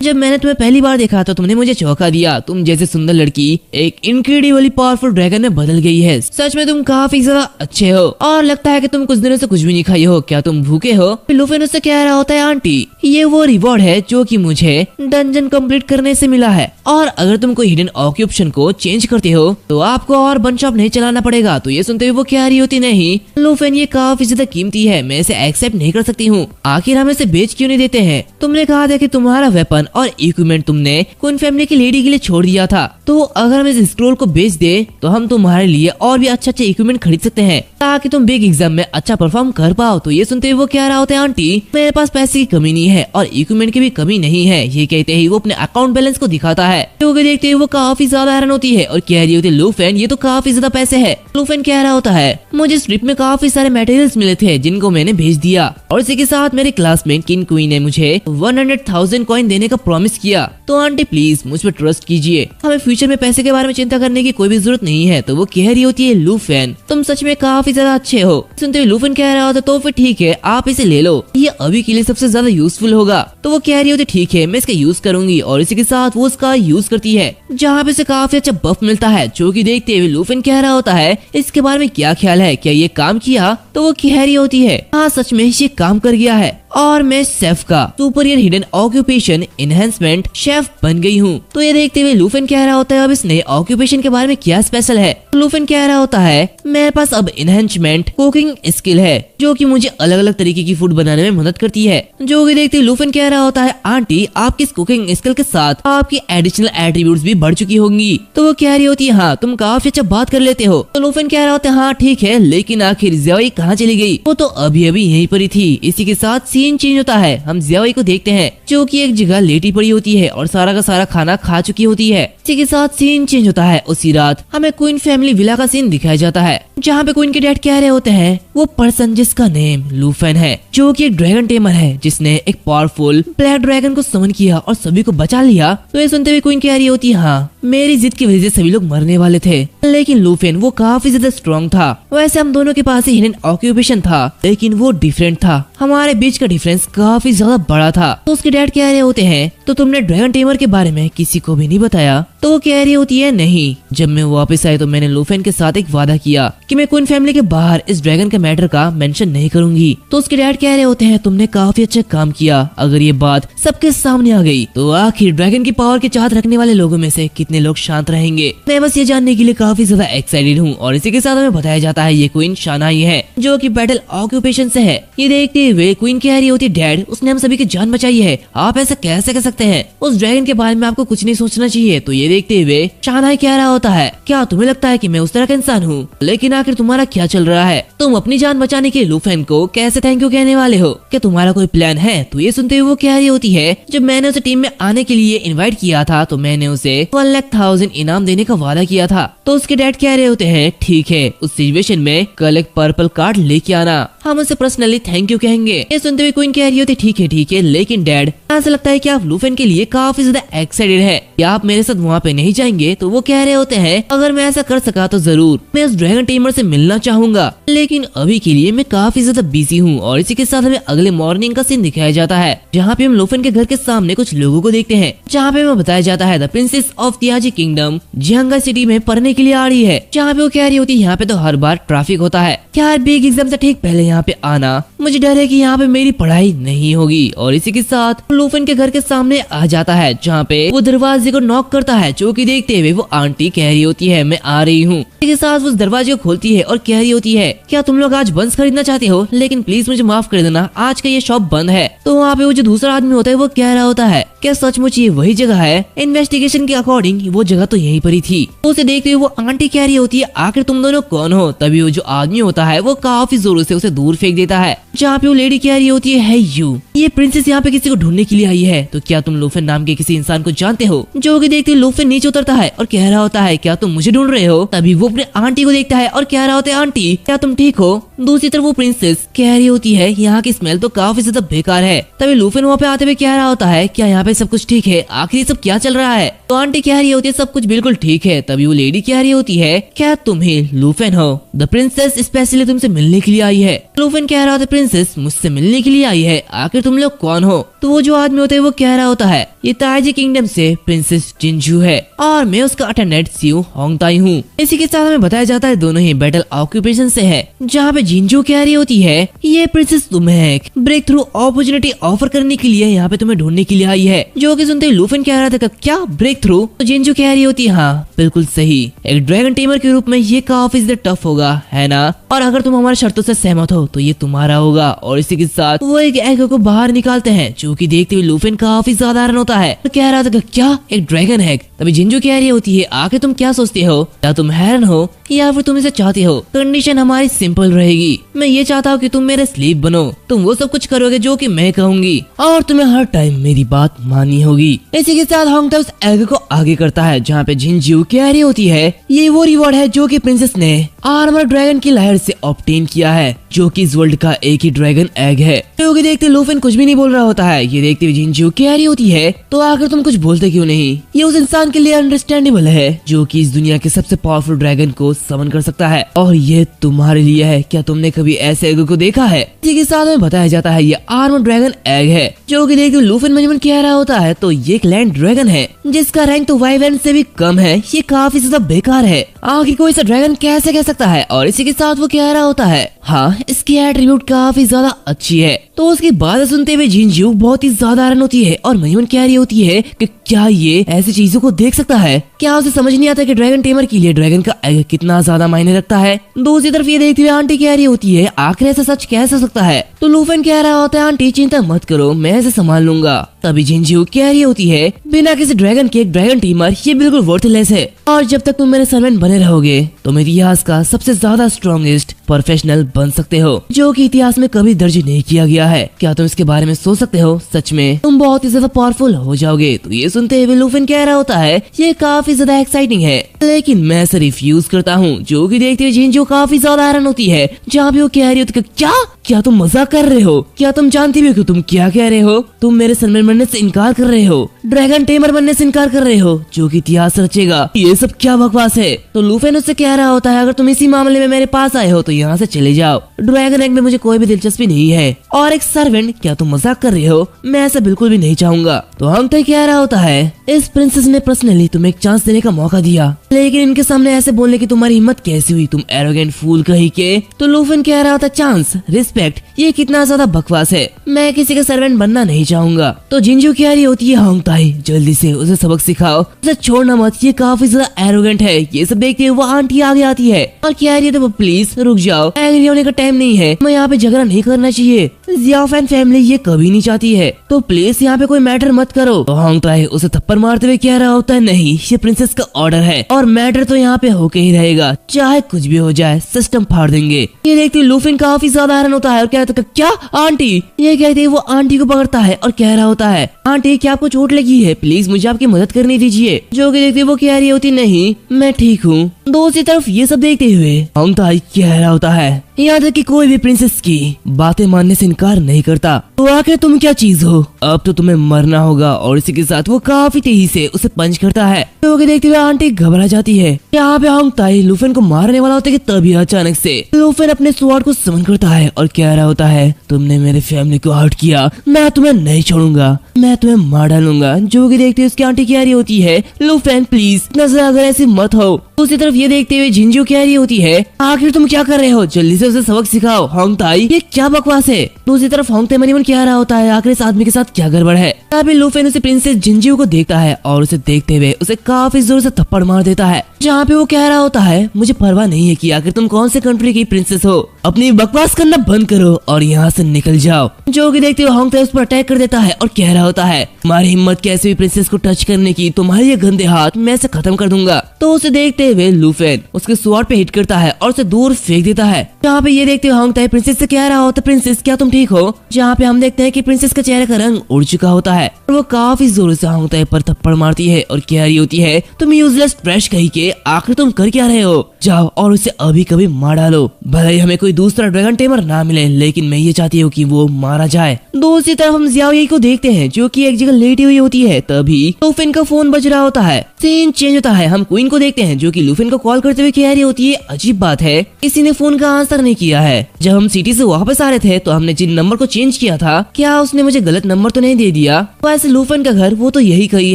जब मैंने तुम्हें पहली बार देखा तो तुमने मुझे चौंका दिया। तुम जैसे सुंदर लड़की एक इनक्रेडिबली पावरफुल ड्रैगन में बदल गई है। सच में तुम काफी ज्यादा अच्छे हो और लगता है कि तुम कुछ दिनों से कुछ भी नहीं खाई हो, क्या तुम भूखे हो? लूफेन उससे कह रहा होता है आंटी ये वो रिवॉर्ड है जो कि मुझे डंजन कंप्लीट करने से मिला है और अगर तुम कोई हिडन ऑक्यूपेशन को चेंज करते हो तो आपको और बन शॉप नहीं चलाना पड़ेगा। तो ये सुनते हुए वो कह रही होती नहीं लूफेन ये काफी ज्यादा कीमती है, मैं इसे एक्सेप्ट नहीं कर सकती हूँ। आखिर हम इसे बेच क्यों नहीं देते हैं? तुमने कहा था कि तुम्हारा वेपन और इक्विपमेंट तुमने क्वीन फैमिली की लेडी के लिए छोड़ दिया था, तो अगर हम इस स्क्रोल को बेच दे तो हम तुम्हारे लिए और भी अच्छे इक्विपमेंट खरीद सकते हैं ताकि तुम बिग एग्जाम में अच्छा परफॉर्म कर पाओ। तो ये सुनते हुए वो कह रहा होता है आंटी मेरे पास पैसे की कमी नहीं है और इक्विपमेंट की भी कमी नहीं है। ये कहते ही वो अपने अकाउंट बैलेंस को दिखाता है, क्योंकि देखते हुए वो काफी ज्यादा हैरान होती है और कह रही होती है लूफेन ये तो काफी ज्यादा पैसे है। लूफेन कह रहा होता है मुझे इस ट्रिप में काफी सारे मटेरियल्स मिले थे जिनको मैंने भेज दिया और इसी के साथ मेरे क्लासमेट किंग क्वीन ने मुझे 100,000 कॉइन देने का प्रॉमिस किया। तो आंटी प्लीज मुझ पर ट्रस्ट कीजिए, हमें फ्यूचर में पैसे के बारे में चिंता करने की कोई भी जरूरत नहीं है। तो वो कह रही होती है लूफेन तुम सच में काफी ज्यादा अच्छे हो। सुनते हुए लूफेन कह रहा होता तो फिर ठीक है आप इसे ले लो, ये अभी के लिए सबसे ज्यादा यूजफुल होगा। तो वो कह रही होती ठीक है मैं इसका यूज करूंगी और इसी के साथ वो उसका यूज करती है जहाँ पे इसे काफी अच्छा बफ मिलता है, जो कि देखते हुए लूफेन कह रहा होता है इसके बारे में क्या ख्याल है, क्या ये काम किया? तो वो कह रही होती है हाँ सच में ये काम कर गया है और मैं शेफ का superior hidden occupation enhancement chef बन गई हूँ। तो ये देखते हुए लूफेन कह रहा होता है अब इस नए ऑक्यूपेशन के बारे में क्या स्पेशल है? लूफेन कह रहा होता है मेरे पास अब एनहेंसमेंट कुकिंग स्किल है जो कि मुझे अलग अलग तरीके की फूड बनाने में मदद करती है। जो कि देखते लूफेन कह रहा होता है आंटी आपकी इस कुकिंग स्किल के साथ आपकी एडिशनल एट्रीब्यूट्स भी बढ़ चुकी होंगी। तो वो कह रही होती है हाँ तुम काफी अच्छा बात कर लेते हो। तो लूफेन कह रहा होता है हाँ ठीक है लेकिन आखिर जियाओ कहाँ चली गई? वो तो अभी अभी यहीं पर ही थी। इसी के साथ सीन चेंज होता है, हम जियाओ को देखते हैं जो कि एक जगह लेटी पड़ी होती है और सारा का सारा खाना खा चुकी होती है। इसी के साथ सीन चेंज होता है, उसी रात हमें क्वीन फैमिली विला का सीन दिखाया जाता है जहाँ पे क्वीन के डैड कह रहे होते हैं वो पर्सन जिसका नेम लूफेन है जो कि एक ड्रैगन टेमर है जिसने एक पावरफुल ब्लैक ड्रैगन को समन किया और सभी को बचा लिया। तो ये सुनते हुए क्वीन कह रही होती है हाँ मेरी जिद की वजह से सभी लोग मरने वाले थे लेकिन लूफेन वो काफी ज्यादा स्ट्रॉन्ग था। वैसे हम दोनों के पास ही हिडन ऑक्यूपेशन था लेकिन वो डिफरेंट था, हमारे बीच का डिफरेंस काफी ज्यादा बड़ा था। तो उसके डैड कह रहे होते हैं तो तुमने ड्रैगन टेमर के बारे में किसी को भी नहीं बताया? तो वो कह रही होती है नहीं, जब मैं वापस आई तो मैंने लूफेन के साथ एक वादा किया कि मैं क्वीन फैमिली के बाहर इस ड्रैगन के मैटर का मेंशन नहीं करूंगी। तो उसके डैड कह रहे होते हैं तुमने काफी अच्छा काम किया, अगर ये बात सबके सामने आ गई तो आखिर ड्रैगन की पावर की चाहत रखने वाले लोगों में से कितने लोग शांत रहेंगे? मैं बस ये जानने के लिए काफी ज्यादा एक्साइटेड हूँ। और इसी के साथ हमें बताया जाता है ये क्वीन शानाई है जो कि बैटल ऑक्यूपेशन से है। ये देखते हुए क्वीन कह रही होती है डैड उसने हम सभी की जान बचाई है, आप ऐसा कैसे कर सकते हैं? उस ड्रैगन के बारे में आपको कुछ नहीं सोचना चाहिए। तो ये देखते हुए शानाई कह रहा होता है क्या तुम्हें लगता है कि मैं उस तरह का इंसान हूँ? लेकिन आखिर तुम्हारा क्या चल रहा है? तुम अपनी जान बचाने के लूफेन को कैसे थैंक यू कहने वाले हो? क्या तुम्हारा कोई प्लान है? तो ये सुनते हुए वो कह रही होती है जब मैंने उसे टीम में आने के लिए इन्वाइट किया था तो मैंने उसे 1,00,000 इनाम देने का वादा किया था। तो उसके डैड कह रहे होते हैं ठीक है उस सिचुएशन में कल एक पर्पल कार्ड लेके आना, हम उसे पर्सनली थैंक यू कहेंगे। ये सुनते हुए क्वीन कह रही होती ठीक है लेकिन डैड ऐसा लगता है कि आप लूफेन के लिए काफी ज्यादा एक्साइटेड है, क्या आप मेरे साथ वहाँ पे नहीं जाएंगे? तो वो कह रहे होते हैं अगर मैं ऐसा कर सका तो जरूर, मैं उस ड्रैगन टेमर से मिलना चाहूंगा लेकिन अभी के लिए मैं काफी ज्यादा बिजी हूँ। और इसी के साथ हमें अगले मॉर्निंग का सीन दिखाया जाता है जहाँ पे हम लूफन के घर के सामने कुछ लोगों को देखते हैं, जहाँ पे हमें बताया जाता है द प्रिंसेस ऑफ तियाजी किंगडम जियांगा सिटी में पढ़ने के लिए आ रही है। जहाँ पे वो कह रही होती है यहाँ पे तो हर बार ट्रैफिक होता है, क्या बिग एग्जाम से ठीक पहले यहाँ पे आना, मुझे डर है कि यहाँ पे मेरी पढ़ाई नहीं होगी। और इसी के साथ लूफन के घर के सामने आ जाता है, जहाँ पे वो दरवाजे को नॉक करता है, जो कि देखते हुए वो आंटी कह रही होती है मैं आ रही हूँ। इसके साथ वो दरवाजे को खोलती है और कह रही होती है क्या तुम लोग आज बंस खरीदना चाहते हो, लेकिन प्लीज मुझे माफ कर देना, आज का ये शॉप बंद है। तो वहाँ पे वो जो दूसरा आदमी होता है वो कह रहा होता है क्या सचमुच ये वही जगह है? इन्वेस्टिगेशन के अकॉर्डिंग वो जगह तो यहीं पर ही थी। तो उसे देखते हुए वो आंटी कह रही होती है आखिर तुम दोनों कौन हो? तभी वो जो आदमी होता है वो काफी जोरों से उसे दूर फेंक देता है, जहाँ पे वो लेडी कह रही होती है यू ये प्रिंसेस यहाँ पे किसी को ढूंढने के लिए आई है, तो क्या तुम लूफन नाम के किसी इंसान को जानते हो? जो कि देखते लूफन नीचे उतरता है और कह रहा होता है क्या तुम मुझे ढूंढ रहे हो? तभी वो अपने आंटी को देखता है और कह रहा होता है आंटी क्या तुम ठीक हो? दूसरी तरफ वो प्रिंसेस कह रही होती है यहाँ की स्मेल तो काफी ज्यादा बेकार है। तभी लूफन वहाँ पे आते हुए कह रहा होता है क्या यहाँ पे सब कुछ ठीक है, आखिर सब क्या चल रहा है? तो आंटी कह रही होती है सब कुछ बिल्कुल ठीक है। तभी वो लेडी कह रही होती है क्या तुम ही लूफन हो? द प्रिंसेस स्पेशली तुमसे मिलने के लिए आई है। लूफन कह रहा होता है प्रिंसेस मुझसे मिलने के लिए आई है, आखिर तुम लोग कौन हो? तो वो जो आदमी होता है वो कह रहा होता है ये ताइजी किंगडम से प्रिंसेस जिंजू है और मैं उसका अटेंडेंट सियू होंगताई हूँ। इसी के साथ हमें बताया जाता है दोनों ही बैटल ऑक्यूपेशन से है, जहाँ पे जिंजू कह रही होती है ये प्रिंसेस तुम्हें एक ब्रेक थ्रू अपॉर्चुनिटी ऑफर करने के लिए यहाँ पे तुम्हें ढूंढने के लिए आई है। जो कि सुनते ही लूफन कह रहा था क्या ब्रेक थ्रू? तो जिंजू कह रही होती है हाँ बिल्कुल सही, एक ड्रैगन टेमर के रूप में ये काफी ज्यादा टफ होगा है ना, और अगर तुम हमारी शर्तों से सहमत हो तो ये तुम्हारा होगा। और इसी के साथ वो एक एग को बाहर निकालते हैं, जो कि देखते हुए लूफन काफी साधारण होता है। तो कह रहा था क्या एक ड्रैगन एग? तभी जिंजू कह रही होती है आखिर तुम क्या सोचते हो, क्या तुम हैरान हो या फिर तुम इसे चाहते हो? कंडीशन हमारी सिंपल रहेगी, मैं ये चाहता हूँ कि तुम मेरे स्लीव बनो, तुम वो सब कुछ करोगे जो कि मैं कहूंगी और तुम्हें हर टाइम मेरी बात माननी होगी। इसी के साथ होंगता उस एग को आगे करता है, जहाँ पे जिंजू कह रही होती है ये वो रिवॉर्ड है जो कि प्रिंसेस ने आर्मर ड्रैगन की लहर से ऑब्टेन किया है, जो कि इस वर्ल्ड का एक ही ड्रैगन एग है। जो कि देखते लूफन कुछ भी नहीं बोल रहा होता है। ये देखते हुए जिंजू कह रही होती है तो आखिर तुम कुछ बोलते क्यों नहीं? ये उस इंसान के लिए अंडरस्टैंडेबल है जो कि इस दुनिया के सबसे पावरफुल ड्रैगन को समन कर सकता है, और ये तुम्हारे लिए है। क्या तुमने कभी ऐसे एग को देखा है? इसी के साथ में बताया जाता है ये आर्मर ड्रैगन एग है। जो कि देखते लूफन मजमन कह रहा होता है तो ये एक लैंड ड्रैगन है जिसका रैंक तो वाइवेन से भी कम है, ये काफी ज्यादा बेकार है, आखिर कोई सा ड्रैगन कैसे कह सकता है? और इसी के साथ वो कह रहा होता है हाँ इसकी एट्रीब्यूट काफी ज्यादा अच्छी है। तो उसकी बात सुनते हुए जिंजू बहुत ही ज्यादा हैरान होती है और मयून कह रही होती है कि क्या ये ऐसी चीजों को देख सकता है? क्या उसे समझ नहीं आता कि ड्रैगन टेमर के लिए ड्रैगन का एग कितना ज्यादा मायने रखता है? दूसरी तरफ ये देखते हुए आंटी कह रही होती है आखिर ऐसा सच कैसे हो सकता है? तो लूफन कह रहा होता है आंटी चिंता मत करो, मैं इसे संभाल लूंगा। तभी जिंजू कह रही होती है बिना किसी ड्रैगन के एक ड्रैगन टेमर ये बिल्कुल वर्थलेस है, और जब तक तुम मेरे सर्वेंट बने रहोगे तुम इतिहास का सबसे ज्यादा स्ट्रॉन्गेस्ट प्रोफेशनल बन सकते हो, जो कि इतिहास में कभी दर्ज नहीं किया गया है। क्या तुम इसके बारे में सोच सकते हो? सच में तुम बहुत ही ज्यादा पावरफुल हो जाओगे। तो ये सुनते हुए लूफन कह रहा होता है ये काफी ज्यादा एक्साइटिंग है, लेकिन मैं इसे रिफ्यूज करता हूँ। जो कि देखते हुए जिंजू काफी ज्यादा हैरान होती है, जहाँ भी वो कह रही होती है क्या तुम मजाक कर रहे हो? क्या तुम जानती भी कि तुम क्या कह रहे हो? तुम मेरे सर्वेंट बनने से इनकार कर रहे हो, ड्रैगन टेमर बनने से इनकार कर रहे हो, जो कि इतिहास रचेगा। ये सब क्या बकवास है? तो लूफन उससे कह रहा होता है अगर तुम इसी मामले में मेरे पास आए हो तो यहाँ से चले जाओ, ड्रैगन एग में मुझे कोई भी दिलचस्पी नहीं है। और एक सर्वेंट, क्या तुम मजाक कर रहे हो? मैं ऐसा बिल्कुल भी नहीं चाहूंगा। तो होंगताई कह रहा होता है इस प्रिंसेस ने पर्सनली तुम्हें एक चांस देने का मौका दिया, लेकिन इनके सामने ऐसे बोलने की तुम्हारी हिम्मत कैसी हुई? तुम एरोगेंट फूल कहीं के। तो लूफन कह रहा होता चांस, रिस्पेक्ट, ये कितना ज्यादा बकवास है, मैं किसी का सर्वेंट बनना नहीं चाहूंगा। तो जिंजू कह रही होती है होंगताई जल्दी से उसे सबक सिखाओ, उसे छोड़ना मत, ये काफी ज्यादा एरोगेंट है। ये सब देखते हुए वो आंटी आगे आती है और कह रही है तो प्लीज रुक जाओ, एंग्री होने का टाइम नहीं है, मैं यहाँ पे झगड़ा नहीं करना चाहिए, जियाफैन फैमिली ये कभी नहीं चाहती है, तो प्लीज यहाँ पे कोई मैटर मत करो। तो होंगताई उसे थप्पड़ मारते हुए कह रहा होता है नहीं, ये प्रिंसेस का ऑर्डर है और मैटर तो यहाँ पे होके ही रहेगा, चाहे कुछ भी हो जाए, सिस्टम फाड़ देंगे। ये देखते लूफिन काफी ज्यादा हैरान होता है और कहता है क्या आंटी? ये कहते वो आंटी को पकड़ता है और कह रहा होता है आंटी क्या आपको चोट लगी है? प्लीज मुझे आपकी मदद करनी दीजिए। जो कि देखते वो कह रही होती नहीं मैं ठीक हूँ। दूसरी तरफ ये सब देखते हुए होंगताई कह रहा होता है यहाँ तक कि कोई भी प्रिंसेस की बातें मानने से इनकार नहीं करता। तो आखिर तुम क्या चीज हो, अब तो तुम्हें मरना होगा। और इसी के साथ वो काफी तेजी से उसे पंच करता है। तो देखते हुए आंटी घबरा जाती है। यहाँ पे होंग ताई लुफेन को मारने वाला होता है कि तभी अचानक से लुफेन अपने स्वॉर्ड को समन करता है और कह रहा होता है, तुमने मेरे फैमिली को हर्ट किया, मैं तुम्हें नहीं छोड़ूंगा, मैं तुम्हें मार डालूंगा। जो कि देखते उसकी आंटी कह रही होती है, लुफेन प्लीज नजर अगर ऐसी मत हो। दूसरी तरफ ये देखते हुए जिंजू कह रही होती है, आखिर तुम क्या कर रहे हो, जल्दी से उसे सबक सिखाओ। होंग ताई ये क्या बकवास है। दूसरी तरफ होंग ताई मन ही मन कह रहा होता है, आखिर इस आदमी के साथ क्या गड़बड़ है। तभी लुफेन उसे प्रिंसेस जिंजू को देखता है और उसे देखते हुए उसे काफी जोर से थप्पड़ मार देता है। जहाँ पे वो कह रहा होता है, मुझे परवाह नहीं है कि आखिर तुम कौन से कंट्री की प्रिंसेस हो, अपनी बकवास करना बंद करो और यहाँ से निकल जाओ। जो कि देखते हुए होंग ताई उस पर अटैक कर देता है और कह रहा होता है, तुम्हारी हिम्मत कैसे भी प्रिंसेस को टच करने की, तुम्हारे ये गंदे हाथ मैं इसे खत्म कर दूंगा। तो उसे देखते हुए लुफेन उसके स्वॉर्ड पे हिट करता है और उसे दूर फेंक देता है। जहाँ पे ये देखते हुए होंग ताई प्रिंसेस से कह रहा होता है, प्रिंसेस क्या तुम ठीक हो। जहाँ पे हम देखते हैं कि प्रिंसेस का चेहरे का रंग उड़ चुका होता है और वो काफी जोर से होंग ताई पर थप्पड़ मारती है और कह रही होती है, तुम यूजलेस ट्रैश कहीं के, आखिर तुम कर क्या रहे हो, जाओ और उसे अभी कभी मार डालो। भले ही हमें कोई दूसरा ड्रैगन टेमर ना मिले, लेकिन मैं ये चाहती हूँ कि वो मारा जाए। दूसरी तरफ हम जियाओ येई को देखते हैं जो कि एक जगह लेटी हुई होती है। तभी लुफेन का फोन बज रहा होता है। सीन चेंज होता है। हम क्वीन को देखते हैं जो कि लुफेन को कॉल करते हुए कह रही होती है, अजीब बात है किसी ने फोन का आंसर नहीं किया है। जब हम सिटी से वापस आ रहे थे तो हमने जिन नंबर को चेंज किया था, क्या उसने मुझे गलत नंबर तो नहीं दे दिया। वैसे लुफेन का घर वो तो यही कही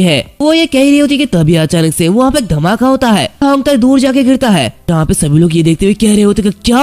है। वो ये कह रही होती कि तभी अचानक से वहाँ पे धमाका होता है। होंग ताई दूर जाके गिरता है। जहाँ पे सभी लोग ये देखते हुए कह रहे होते कि क्या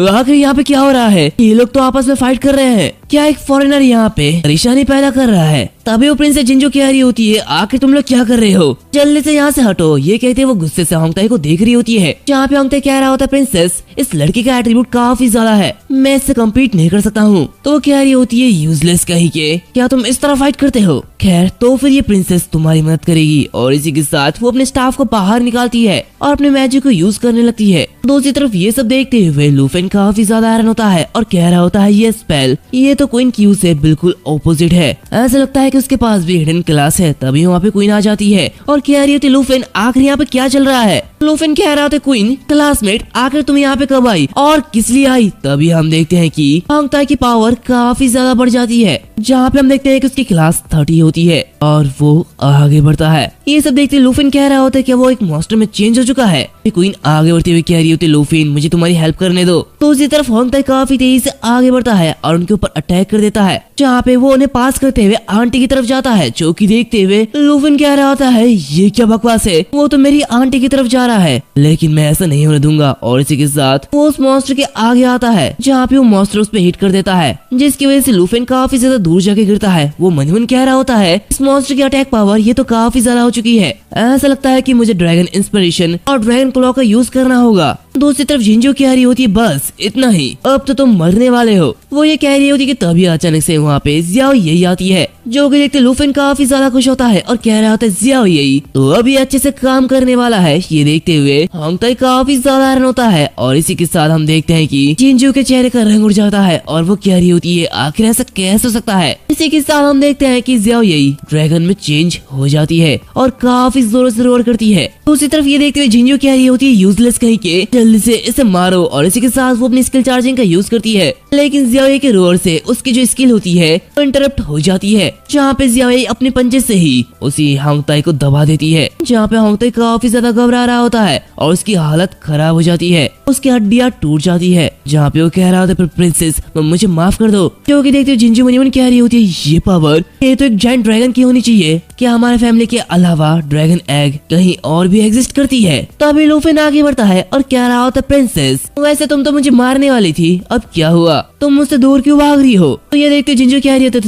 आखिर यहाँ पे क्या हो रहा है, ये लोग तो आपस में फाइट कर रहे हैं, क्या एक फॉरेनर यहाँ पे परेशानी पैदा कर रहा है। तभी वो प्रिंसेस जिंजू कह रही होती है, आखिर तुम लोग क्या कर रहे हो, जल्दी से यहाँ से हटो। ये कहते हैं वो गुस्से से होंग ताई को देख रही होती है। जहाँ पे होंग ताई कह रहा होता है, प्रिंसेस इस लड़की का एट्रीब्यूट काफी ज्यादा है, मैं इससे कम्पीट नहीं कर सकता हूँ। तो वो कह रही होती है, यूजलेस कहीं के, क्या तुम इस तरह फाइट करते हो। खैर तो फिर ये प्रिंसेस तुम्हारी मदद करेगी। और इसी के साथ वो अपने स्टाफ को बाहर निकालती है और अपने मैजिक को यूज करने लगती है। दूसरी तरफ ये सब देखते हुए लुफेन काफी ज्यादा हैरान होता है और कह रहा होता है, ये स्पेल ये तो क्वीन क्यू से बिल्कुल ऑपोजिट है, ऐसा लगता है कि उसके पास भी हिडन क्लास है। तभी वहाँ पे क्वीन आ जाती है और कह रही होती, लुफेन आखिर यहाँ पे क्या चल रहा है। लुफेन कह रहा होता, क्वीन क्लासमेट आखिर तुम यहाँ पे कब आई और किस लिए आई। तभी हम देखते हैं कि होंग ताई की पावर काफी ज्यादा बढ़ जाती है। जहाँ पे हम देखते हैं कि उसकी क्लास 30 होती है और वो आगे बढ़ता है। ये सब देखते लुफेन कह रहा होता है कि वो एक मॉन्स्टर में चेंज हो चुका है। क्वीन आगे बढ़ते हुए कह रही होती है, लुफेन मुझे तुम्हारी हेल्प करने दो। तो उसी तरफ होंग ताई काफी तेजी से आगे बढ़ता है और उनके ऊपर अटैक कर देता है। जहाँ पे वो उन्हें पास करते हुए आंटी की तरफ जाता है। जो कि देखते हुए लुफेन कह रहा होता है, ये क्या बकवास है, वो तो मेरी आंटी की तरफ जा रहा है, लेकिन मैं ऐसा नहीं होने दूंगा। और इसी के साथ वो उस मॉन्स्टर के आगे आता है। जहाँ पे वो मॉन्स्टर उस पे हिट कर देता है, जिसकी वजह से लुफेन काफी ज्यादा दूर जाके गिरता है। वो मन ही मन कह रहा होता है, इस मॉन्स्टर की अटैक पावर ये तो काफी ज्यादा हो चुकी है, ऐसा लगता है कि मुझे ड्रैगन इंस्पिरेशन और ड्रैगन क्लॉ का यूज करना होगा। दूसरी तरफ जिंजू कह रही होती है, बस इतना ही, अब तो तुम मरने वाले हो। वो ये कह रही होती कि तभी अचानक से वहाँ पे जियाओ येई आती है। जो कि देखते लुफेन काफी ज्यादा खुश होता है और कह रहा होता है, जियाओ येई तो अभी अच्छे से काम करने वाला है। ये देखते हुए होंग ताई काफी ज्यादा हैरान होता है। और इसी के साथ हम देखते हैं कि जिंजू के चेहरे का रंग उड़ जाता है और वो कह रही होती है, आखिर ऐसा कैसे हो सकता है। इसी के साथ हम देखते हैं कि जियाओ येई ड्रैगन में चेंज हो जाती है और काफी जोरों से रोर करती है। दूसरी तरफ ये देखते हुए जिंजू कह रही होती है, यूजलेस कहीं के, जल्दी से इसे मारो। और इसी के साथ वो अपनी स्किल चार्जिंग का यूज करती है, लेकिन जियाओ येई के रोर से उसकी जो स्किल होती है वो इंटरप्ट हो जाती है। जहाँ पे जियाओ येई अपने पंजे से ही उसी होंग ताई को दबा देती है। जहाँ पे होंग ताई काफी ज्यादा घबरा रहा होता है और उसकी हालत खराब हो जाती है, उसकी हड्डियां टूट जाती है। जहाँ पे वो कह रहा होता है, प्रिंसेस मुझे माफ कर दो। क्योंकि देखते हो जिंजू मनी मन कह रही होती है, ये पावर ये तो एक जायंट ड्रैगन की होनी चाहिए, क्या हमारे फैमिली के अलावा ड्रैगन एग कहीं और भी एग्जिस्ट करती है। तो अभी लुफेन आगे बढ़ता है और कह रहा होता है, प्रिंसेस वैसे तुम तो मुझे मारने वाली थी, अब क्या हुआ, तुम मुझसे दूर क्यों भाग रही हो। तो ये देखते जिंजू कह रही है,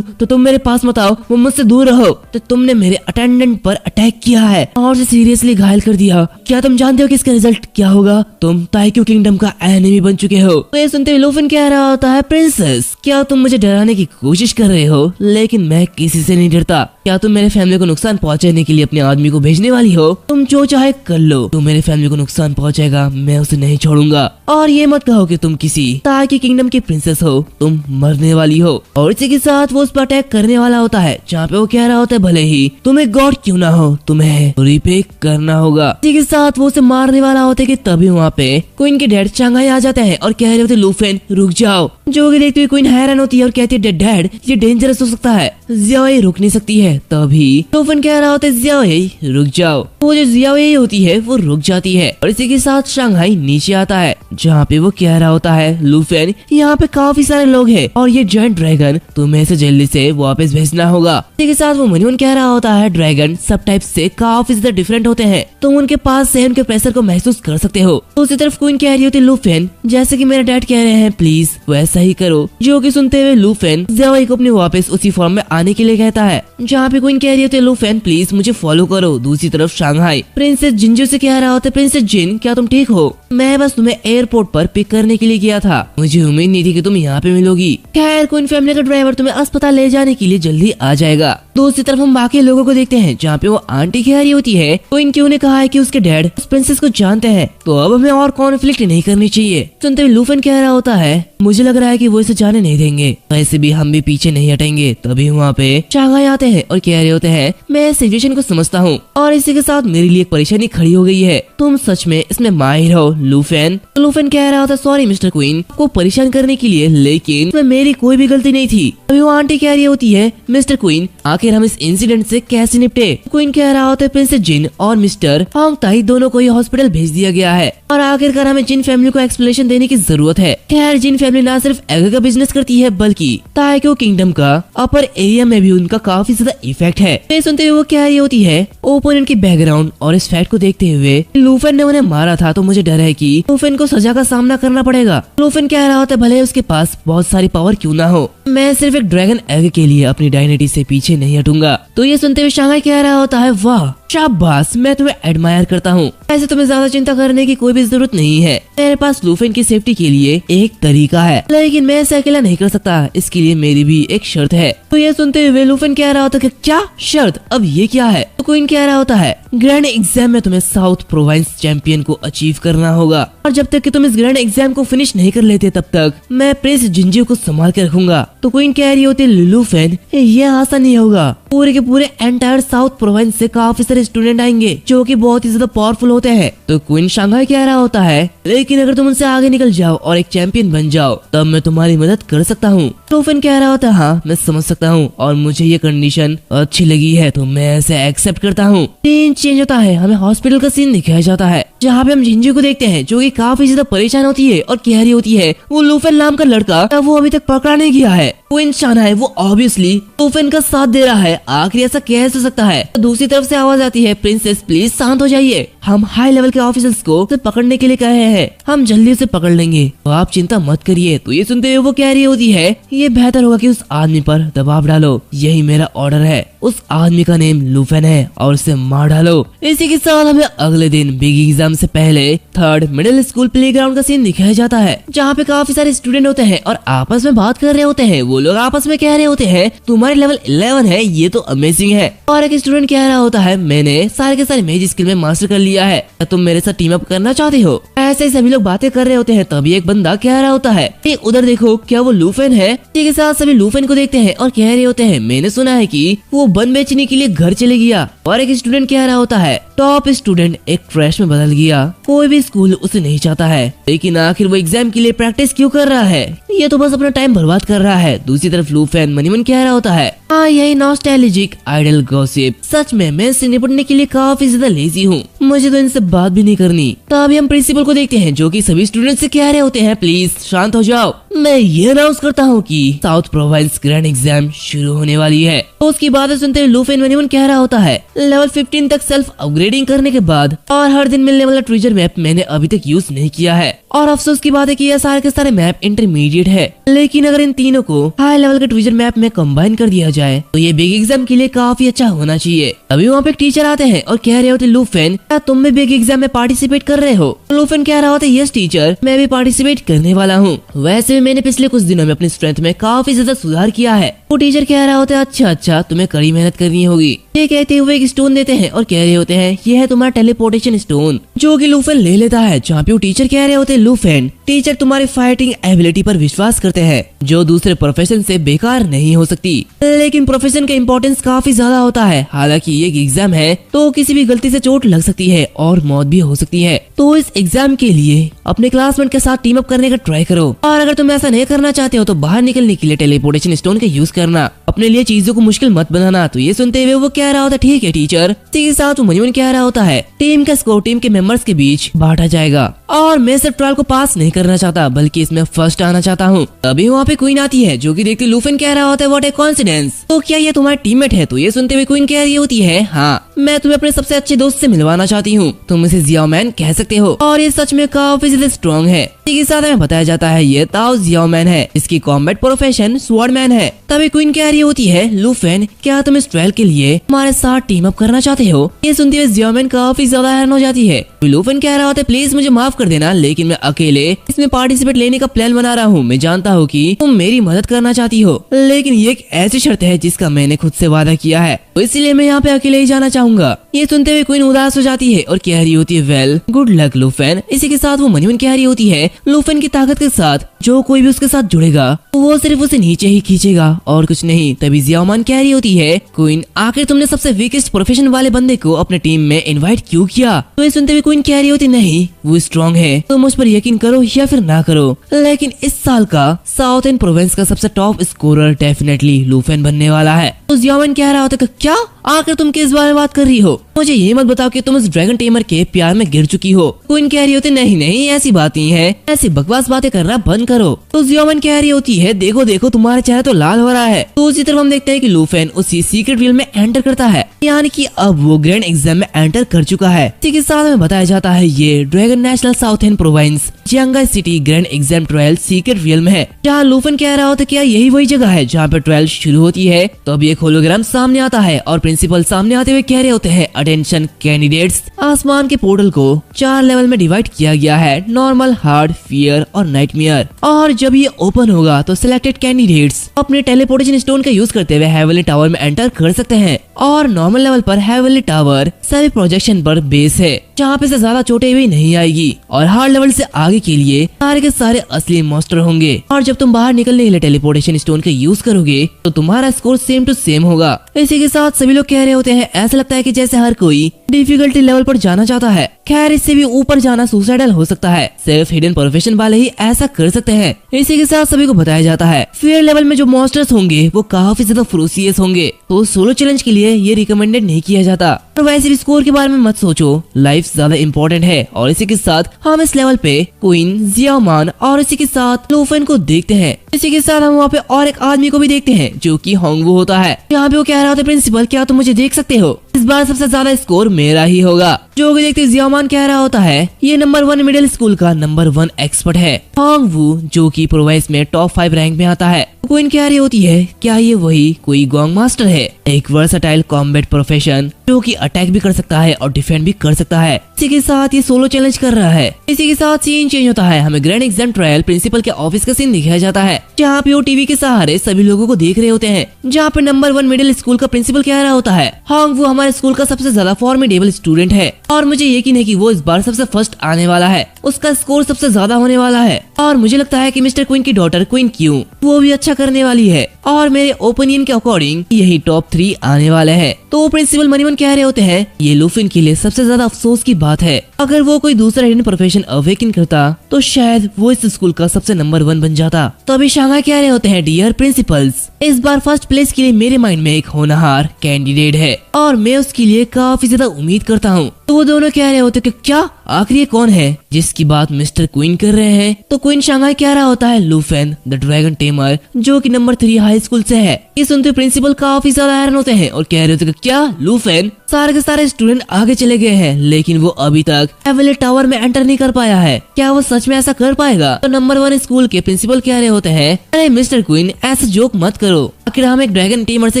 तुम मेरे पास मत आओ, वो मुझसे दूर रहो। तो तुमने मेरे अटेंडेंट पर अटैक किया है और उसे सीरियसली घायल कर दिया, क्या तुम जानते हो कि इसका रिजल्ट क्या होगा, तुम ताइक्यू किंगडम का एनिमी बन चुके हो। तो ये सुनते लुफेन कह रहा होता है, प्रिंसेस क्या तुम मुझे डराने की कोशिश कर रहे हो, लेकिन मैं किसी से नहीं डरता। क्या तुम मेरे फैमिली को नुकसान पहुंचाने के लिए अपने आदमी को भेजने वाली हो? तुम जो चाहे कर लो, तुम मेरे फैमिली को नुकसान पहुंचाएगा, मैं उसे नहीं छोड़ूंगा। और ये मत कहो कि तुम किसी तार के किंगडम की प्रिंसेस हो, तुम मरने वाली हो। और इसी के साथ वो उस पर अटैक करने वाला होता है, जहाँ पे वो कह रहा होता है भले ही तुम एक गॉड क्यों ना हो, तुम्हें रिपे करना होगा। इसी के साथ वो उसे मारने वाला होता है कि तभी वहाँ पे क्वीन के डैड चांगाई आ जाते हैं और कह रहे होते लूफेन रुक जाओ। जो कि देखते हुए क्वीन हैरान होती है और कहती है डैड ये डेंजरस हो सकता है, ज़ियाओ रुक नहीं सकती है। तभी लूफेन कह रहा होता है ज़ियाओ रुक जाओ। वो जो ज़ियाओ होती है वो रुक जाती है और इसी के साथ शांघाई नीचे आता है, जहाँ पे वो कह रहा होता है लूफेन यहाँ पे काफी सारे लोग हैं और ये जायंट ड्रैगन तुम्हें इसे जल्दी से वापस भेजना होगा। इसी के साथ वो मनीमन कह रहा होता है ड्रैगन सब टाइप से काफी ज्यादा डिफरेंट होते हैं, तुम उनके पास से उनके प्रेशर को महसूस कर सकते हो। तो उसी तरफ क्वीन कह रही होती लूफेन जैसे कि मेरे डैड कह रहे हैं प्लीज वैसा ही करो। जो कि सुनते हुए लूफेन ज़ियाओ को अपने वापस उसी फॉर्म में आने के लिए कहता है, जहाँ पे क्वीन कह रही होती है लूफेन प्लीज मुझे फॉलो करो। दूसरी तरफ शांघाई प्रिंसेस जिंजू से कह रहा होता है प्रिंसेस जिन क्या तुम ठीक हो? मैं बस तुम्हें एयरपोर्ट पर पिक करने के लिए गया था, मुझे उम्मीद नहीं थी कि तुम यहाँ पे मिलोगी। खैर क्वीन फैमिली का ड्राइवर तुम्हें अस्पताल ले जाने के लिए जल्दी आ जाएगा। दूसरी तरफ हम बाकी लोगों को देखते हैं, जहाँ पे वो आंटी कह रही होती है क्वीन क्यों ने कहा है कि उसके डैड उस प्रिंसेस को जानते हैं, तो अब हमें और कॉन्फ्लिक्ट नहीं करनी चाहिए। सुनते हुए लूफेन कह रहा होता है मुझे लग रहा है कि वो इसे जाने नहीं देंगे, वैसे भी हम भी पीछे नहीं हटेंगे। तभी वहाँ पे शांघाई आते हैं और कह रहे होते हैं मैं सिचुएशन को समझता हूँ और इसी के साथ मेरे लिए एक परेशानी खड़ी हो गई है, तुम सच में इसमें माहिर हो लूफेन। लूफेन कह रहा होता सॉरी मिस्टर क्वीन को परेशान करने के लिए, लेकिन इसमें मेरी कोई भी गलती नहीं थी। अभी वो आंटी कह रही होती है मिस्टर क्वीन आखिर हम इस इंसिडेंट से कैसे निपटे? क्वीन कह रहा होता है प्रिंसेस जिन और मिस्टर होंग ताई दोनों को ये हॉस्पिटल भेज दिया गया है और आखिरकार हमें जिन फैमिली को एक्सप्लेनेशन देने की जरूरत है। खैर जिन फैमिली ना सिर्फ एग का बिजनेस करती है बल्कि ताइक्यो किंगडम का अपर एरिया में भी उनका काफी ज्यादा इफेक्ट है। ये सुनते हुए वो कह रही होती है ओपोनेंट की बैकग्राउंड और इस फैक्ट को देखते हुए लूफेन ने उन्हें मारा था तो मुझे डर है कि लूफेन को सजा का सामना करना पड़ेगा। लूफेन कह रहा होता है भले उसके पास बहुत सारी पावर क्यों ना हो, मैं सिर्फ एक ड्रैगन एग के लिए अपनी डायनेटी से पीछे नहीं हटूंगा। तो ये सुनते हुए शांघाई कह रहा होता है वाह शाबाश मैं तुम्हें एडमायर करता हूँ, ऐसे तुम्हें ज्यादा चिंता करने की कोई भी जरूरत नहीं है, मेरे पास लूफेन की सेफ्टी के लिए एक तरीका है, लेकिन मैं ऐसे अकेला नहीं कर सकता, इसके लिए मेरी भी एक शर्त है। तो ये सुनते हुए लूफेन कह रहा होता है क्या शर्त, अब ये क्या है? तो क्वीन कह रहा होता है ग्रैंड एग्जाम में तुम्हें साउथ प्रोविंस चैंपियन को अचीव करना होगा और जब तक कि तुम इस ग्रैंड एग्जाम को फिनिश नहीं कर लेते तब तक मैं प्रिंस जिंजू को संभाल के रखूंगा। तो क्वीन कह रही होती है लूफेन ये आसान नहीं होगा, पूरे के पूरे एंटायर साउथ प्रोविंस से काफी सारे स्टूडेंट आएंगे जो कि बहुत ही ज्यादा पावरफुल होते हैं। तो क्वीन शांघाई कह रहा होता है लेकिन अगर तुम उनसे आगे निकल जाओ और एक चैंपियन बन जाओ तब मैं तुम्हारी मदद कर सकता हूँ। लूफेन कह रहा होता है हाँ मैं समझ सकता हूँ और मुझे ये कंडीशन अच्छी लगी है तो मैं ऐसे एक्सेप्ट करता हूँ। सीन चेंज होता है, हमें हॉस्पिटल का सीन दिखाया जाता है जहाँ पे हम जिंजू को देखते हैं जो कि काफी ज्यादा परेशान होती है और कह रही होती है वो लूफेन नाम का लड़का वो अभी तक पकड़ा नहीं गया है। क्वीन शांघाई वो ऑब्वियसली लूफेन का साथ दे रहा है, आखिर ऐसा कैसे हो सकता है? तो दूसरी तरफ से आवाज आती है प्रिंसेस प्लीज शांत हो जाइए, हम हाई लेवल के ऑफिसर्स को पकड़ने के लिए कहे हैं, हम जल्दी से पकड़ लेंगे तो आप चिंता मत करिए। तो ये सुनते हुए वो कह रही होती है ये बेहतर होगा कि उस आदमी पर दबाव डालो, यही मेरा ऑर्डर है, उस आदमी का नेम लूफेन है और उसे मार डालो। इसी के साथ हमें अगले दिन बिग एग्जाम से पहले थर्ड मिडिल स्कूल प्लेग्राउंड का सीन दिखाया जाता है जहाँ पे काफी सारे स्टूडेंट होते हैं और आपस में बात कर रहे होते हैं। वो लोग आपस में कह रहे होते हैं तुम्हारी लेवल 11 है, ये तो अमेजिंग है। और एक स्टूडेंट कह रहा होता है मैंने सारे के सारे मेज स्किल में मास्टर कर लिया है, क्या तुम मेरे साथ टीम अप करना चाहते हो? ऐसे ही सभी लोग बातें कर रहे होते हैं तभी एक बंदा कह रहा होता है उधर देखो क्या वो लूफेन है? इसी के साथ सभी लूफेन को देखते हैं और कह रहे होते हैं मैंने सुना है कि वो बन बेचने के लिए घर चले गया। और एक स्टूडेंट कह रहा होता है टॉप स्टूडेंट एक ट्रैश में बदल गया, कोई भी स्कूल उसे नहीं चाहता है, लेकिन आखिर वो एग्जाम के लिए प्रैक्टिस क्यों कर रहा है? ये तो बस अपना टाइम बर्बाद कर रहा है। दूसरी तरफ लूफेन मनीमन कह रहा होता है हाँ यही नॉस्टैल्जिक आइडल गॉसिप, सच में मैं इसे निपटने के लिए काफी ज्यादा लेजी हूँ, मुझे तो इनसे बात भी नहीं करनी। तभी हम प्रिंसिपल को देखते हैं जो कि सभी स्टूडेंट से कह रहे होते हैं प्लीज शांत हो जाओ, मैं ये अनाउंस करता हूँ कि साउथ प्रोविंस ग्रैंड एग्जाम शुरू होने वाली है। तो उसकी बातें सुनते हुए लूफेन मनीमन कह रहा होता है लेवल 15 तक सेल्फ अपग्रेडिंग करने के बाद और हर दिन मिलने वाला ट्रेजर मैप मैंने अभी तक यूज नहीं किया है और अफसोस की बात है कि ये सारे के सारे मैप इंटरमीडिएट है, लेकिन अगर इन तीनों को हाई लेवल के ट्रेजर मैप में कंबाइन कर दिया जाए तो ये बिग एग्जाम के लिए काफी अच्छा होना चाहिए। अभी वहाँ पे एक टीचर आते हैं और कह रहे होते लूफेन क्या तुम भी बिग एग्जाम में पार्टिसिपेट कर रहे हो? लूफेन कह रहा होता है यस टीचर, मैं भी पार्टिसिपेट करने वाला हूँ। वैसे मैंने पिछले कुछ दिनों में अपनी स्ट्रेंथ में काफी ज्यादा सुधार किया है। वो टीचर कह रहा होता है अच्छा तुम्हें कड़ी मेहनत करनी होगी। ये कहते हुए एक स्टोन देते हैं और कह रहे होते हैं ये है तुम्हारा टेलीपोर्टेशन स्टोन, जो कि लूफेन ले लेता है। जहाँ पे वो टीचर कह रहे होते हैं लूफेन टीचर तुम्हारी फाइटिंग एबिलिटी पर विश्वास करते हैं जो दूसरे प्रोफेशन से बेकार नहीं हो सकती, लेकिन प्रोफेशन का इम्पोर्टेंस काफी ज्यादा होता है। हालांकि ये एग्जाम है तो किसी भी गलती से चोट लग सकती है और मौत भी हो सकती है, तो इस एग्जाम के लिए अपने क्लासमेट के साथ टीम अप करने का ट्राई करो। और अगर तुम ऐसा नहीं करना चाहते हो तो बाहर निकलने के लिए टेलीपोर्टेशन स्टोन का यूज करना, अपने लिए चीजों को मुश्किल मत बनाना। तो ये सुनते हुए वो कह रहा होता ठीक है टीचर। इसी के साथ वो मन कह रहा होता है टीम का स्कोर टीम के मेंबर्स के बीच बांटा जाएगा और मैं सिर्फ ट्रायल को पास नहीं करना चाहता बल्कि इसमें फर्स्ट आना चाहता हूँ। अभी वहाँ पे क्वीन आती है जो कि देखती लूफेन कह रहा होता है व्हाट ए कोइंसिडेंस, तो क्या ये तुम्हारा टीममेट है? तो ये सुनते हुए क्वीन कह रही होती है हाँ, मैं तुम्हें अपने सबसे अच्छे दोस्त से मिलवाना चाहती हूँ, तुम इसे जियाओ मैन कह सकते हो और ये सच में काफी ज्यादा स्ट्रॉन्ग है। इसी के साथ हमें बताया जाता है ये ताओ जियाओ मैन है, इसकी कॉम्बैट प्रोफेशन स्वॉर्डमैन है। तभी क्वीन कह रही होती है लूफेन क्या तुम इस ट्रायल के लिए हमारे साथ टीम अप करना चाहते हो? ये सुनते हुए जियाओ मैन काफी ज्यादा हैरान हो जाती है। लूफेन कह रहा होता है प्लीज मुझे माफ कर देना, लेकिन मैं अकेले इसमें पार्टिसिपेट लेने का प्लान बना रहा हूँ। मैं जानता हूँ कि तुम मेरी मदद करना चाहती हो, लेकिन ये एक ऐसी शर्त है जिसका मैंने खुद से वादा किया है, तो इसलिए मैं यहाँ पे अकेले ही जाना चाहूंगा। ये सुनते हुए क्वीन उदास हो जाती है और कह रही होती है वेल गुड लक लूफेन। इसी के साथ वो मन ही मन कह रही होती है लूफेन की ताकत के साथ जो कोई भी उसके साथ जुड़ेगा वो सिर्फ उसे नीचे ही खींचेगा और कुछ नहीं। तभी जियाओ मैन कह रही होती है क्वीन आखिर तुमने सबसे वीकेस्ट प्रोफेशन वाले बंदे को अपने टीम में इनवाइट क्यों किया? तो ये सुनते हुए क्वीन कह रही होती नहीं वो स्ट्रॉन्ग है, तुम उस पर यकीन करो या फिर ना करो, लेकिन इस साल का साउथ एंड प्रोविंस का सबसे टॉप स्कोरर डेफिनेटली लूफेन बनने वाला है। तो जियाओ मैन कह रहा होता क्या आखिर तुम किस बारे में बात कर रही हो? मुझे ये मत बताओ कि तुम उस ड्रैगन टेमर के प्यार में गिर चुकी हो। क्वीन कह रही होती नहीं ऐसी बात नहीं है, ऐसी बकवास बातें करना बंद करो। तो जियाओ मैन कह रही होती है देखो तुम्हारा चेहरा तो लाल हो रहा है। तो उसी तरफ हम देखते हैं कि लूफेन उसी सीक्रेट रियल में एंटर करता है, यानी कि अब वो ग्रैंड एग्जाम में एंटर कर चुका है। इसी के साथ में बताया जाता है ये ड्रैगन नेशनल साउथर्न प्रोविंस जियांगा city grand exam trial secret realm में है, जहाँ लूफेन कह रहा होता क्या यही वही जगह है जहाँ पे ट्रायल शुरू होती है। तो अब एक होलोग्राम सामने आता है और प्रिंसिपल सामने आते हुए कह रहे होते हैं अटेंशन कैंडिडेट्स, आसमान के पोर्टल को 4 लेवल में डिवाइड किया गया है, नॉर्मल, हार्ड, फियर और नाइटमेयर। और जब ये ओपन होगा तो सिलेक्टेड कैंडिडेट्स अपने टेलीपोर्टेशन स्टोन का यूज करते हुए हेवनली टावर में एंटर कर सकते हैं। और नॉर्मल लेवल पर हेवनली टावर सभी प्रोजेक्शन पर बेस है, जहाँ पे से ज्यादा चोटें भी नहीं आएगी। और हार्ड लेवल से आगे के लिए सारे के सारे असली मॉन्स्टर होंगे। और जब तुम बाहर निकलने के लिए टेलीपोर्टेशन स्टोन का यूज करोगे तो तुम्हारा स्कोर सेम टू सेम होगा। इसी के साथ सभी लोग कह रहे होते हैं ऐसा लगता है कि जैसे हर कोई डिफिकल्टी लेवल पर जाना चाहता है। खैर इससे भी ऊपर जाना सुसाइडल हो सकता है, सिर्फ हिडन प्रोफेशन वाले ही ऐसा कर सकते हैं। इसी के साथ सभी को बताया जाता है फियर लेवल में जो मॉन्स्टर्स होंगे वो काफी ज्यादा फ्रोसियस होंगे, तो सोलो चैलेंज के लिए ये रिकमेंडेड नहीं किया जाता। और वैसे भी स्कोर के बारे में मत सोचो, लाइफ ज्यादा इम्पोर्टेंट है। और इसी के साथ हम इस लेवल पे क्वीन, जियाओ मैन और इसी के साथ लूफेन को देखते हैं। इसी के साथ हम वहाँ पे और एक आदमी को भी देखते हैं जो कि होंगवू होता है। यहाँ पे वो कह रहा होता है प्रिंसिपल क्या तुम मुझे देख सकते हो? इस बार सबसे ज्यादा स्कोर मेरा ही होगा। जो कि देखते जियाओ मैन कह रहा होता है ये नंबर 1 मिडिल स्कूल का नंबर 1 एक्सपर्ट है होंगवू, जो कि प्रोविंस में टॉप 5 रैंक में आता है। क्वीन कह रही होती है क्या ये वही कोई गोंग मास्टर है, एक वर्सेटाइल कॉम्बैट प्रोफेशन जो कि अटैक भी कर सकता है और डिफेंड भी कर सकता है। इसी के साथ ये सोलो चैलेंज कर रहा है। इसी के साथ सीन चेंज होता है, हमें ग्रैंड एग्जाम ट्रायल प्रिंसिपल के ऑफिस का सीन दिखाया जाता है, जहाँ पे वो टीवी के सहारे सभी लोगों को देख रहे होते हैं। जहाँ पे नंबर 1 मिडिल स्कूल का प्रिंसिपल कह रहा होता है होंगवू हमारे स्कूल का सबसे ज्यादा फॉर्मिडेबल स्टूडेंट है और मुझे यकीन है कि वो इस बार सबसे फर्स्ट आने वाला है, उसका स्कोर सबसे ज्यादा होने वाला है। और मुझे लगता है कि मिस्टर क्वीन की डॉटर क्वीन क्यू वो भी अच्छा करने वाली है और मेरे ओपिनियन के अकॉर्डिंग यही टॉप 3 आने वाले हैं। तो प्रिंसिपल मनीमन कह रहे होते हैं ये लूफेन के लिए सबसे ज्यादा अफसोस की बात है, अगर वो कोई दूसरा हिडन प्रोफेशन अवेकन करता तो शायद वो इस स्कूल का सबसे नंबर 1 बन जाता। तो अभी शांघाई कह रहे होते हैं डियर प्रिंसिपल्स, इस बार फर्स्ट प्लेस के लिए मेरे माइंड में एक होनहार कैंडिडेट है और मैं उसके लिए काफी ज्यादा उम्मीद करता हूँ। तो वो दोनों कह रहे होते कि क्या आखिर ये कौन है जिसकी बात मिस्टर क्वीन कर रहे हैं? तो क्वीन शांघाई कह रहा होता है लूफेन द ड्रैगन टेमर, जो कि नंबर 3 हाई स्कूल से है। ये सुनते प्रिंसिपल काफी ज्यादा हैरान होते हैं और कह रहे होते कि क्या लूफेन? सारे के सारे स्टूडेंट आगे चले गए हैं लेकिन वो अभी तक हेवनली टावर में एंटर नहीं कर पाया है, क्या वो सच में ऐसा कर पाएगा? तो नंबर 1 स्कूल के प्रिंसिपल कह रहे होते हैं अरे मिस्टर क्वीन ऐसा जोक मत करो, आखिर हम एक ड्रैगन टीमर से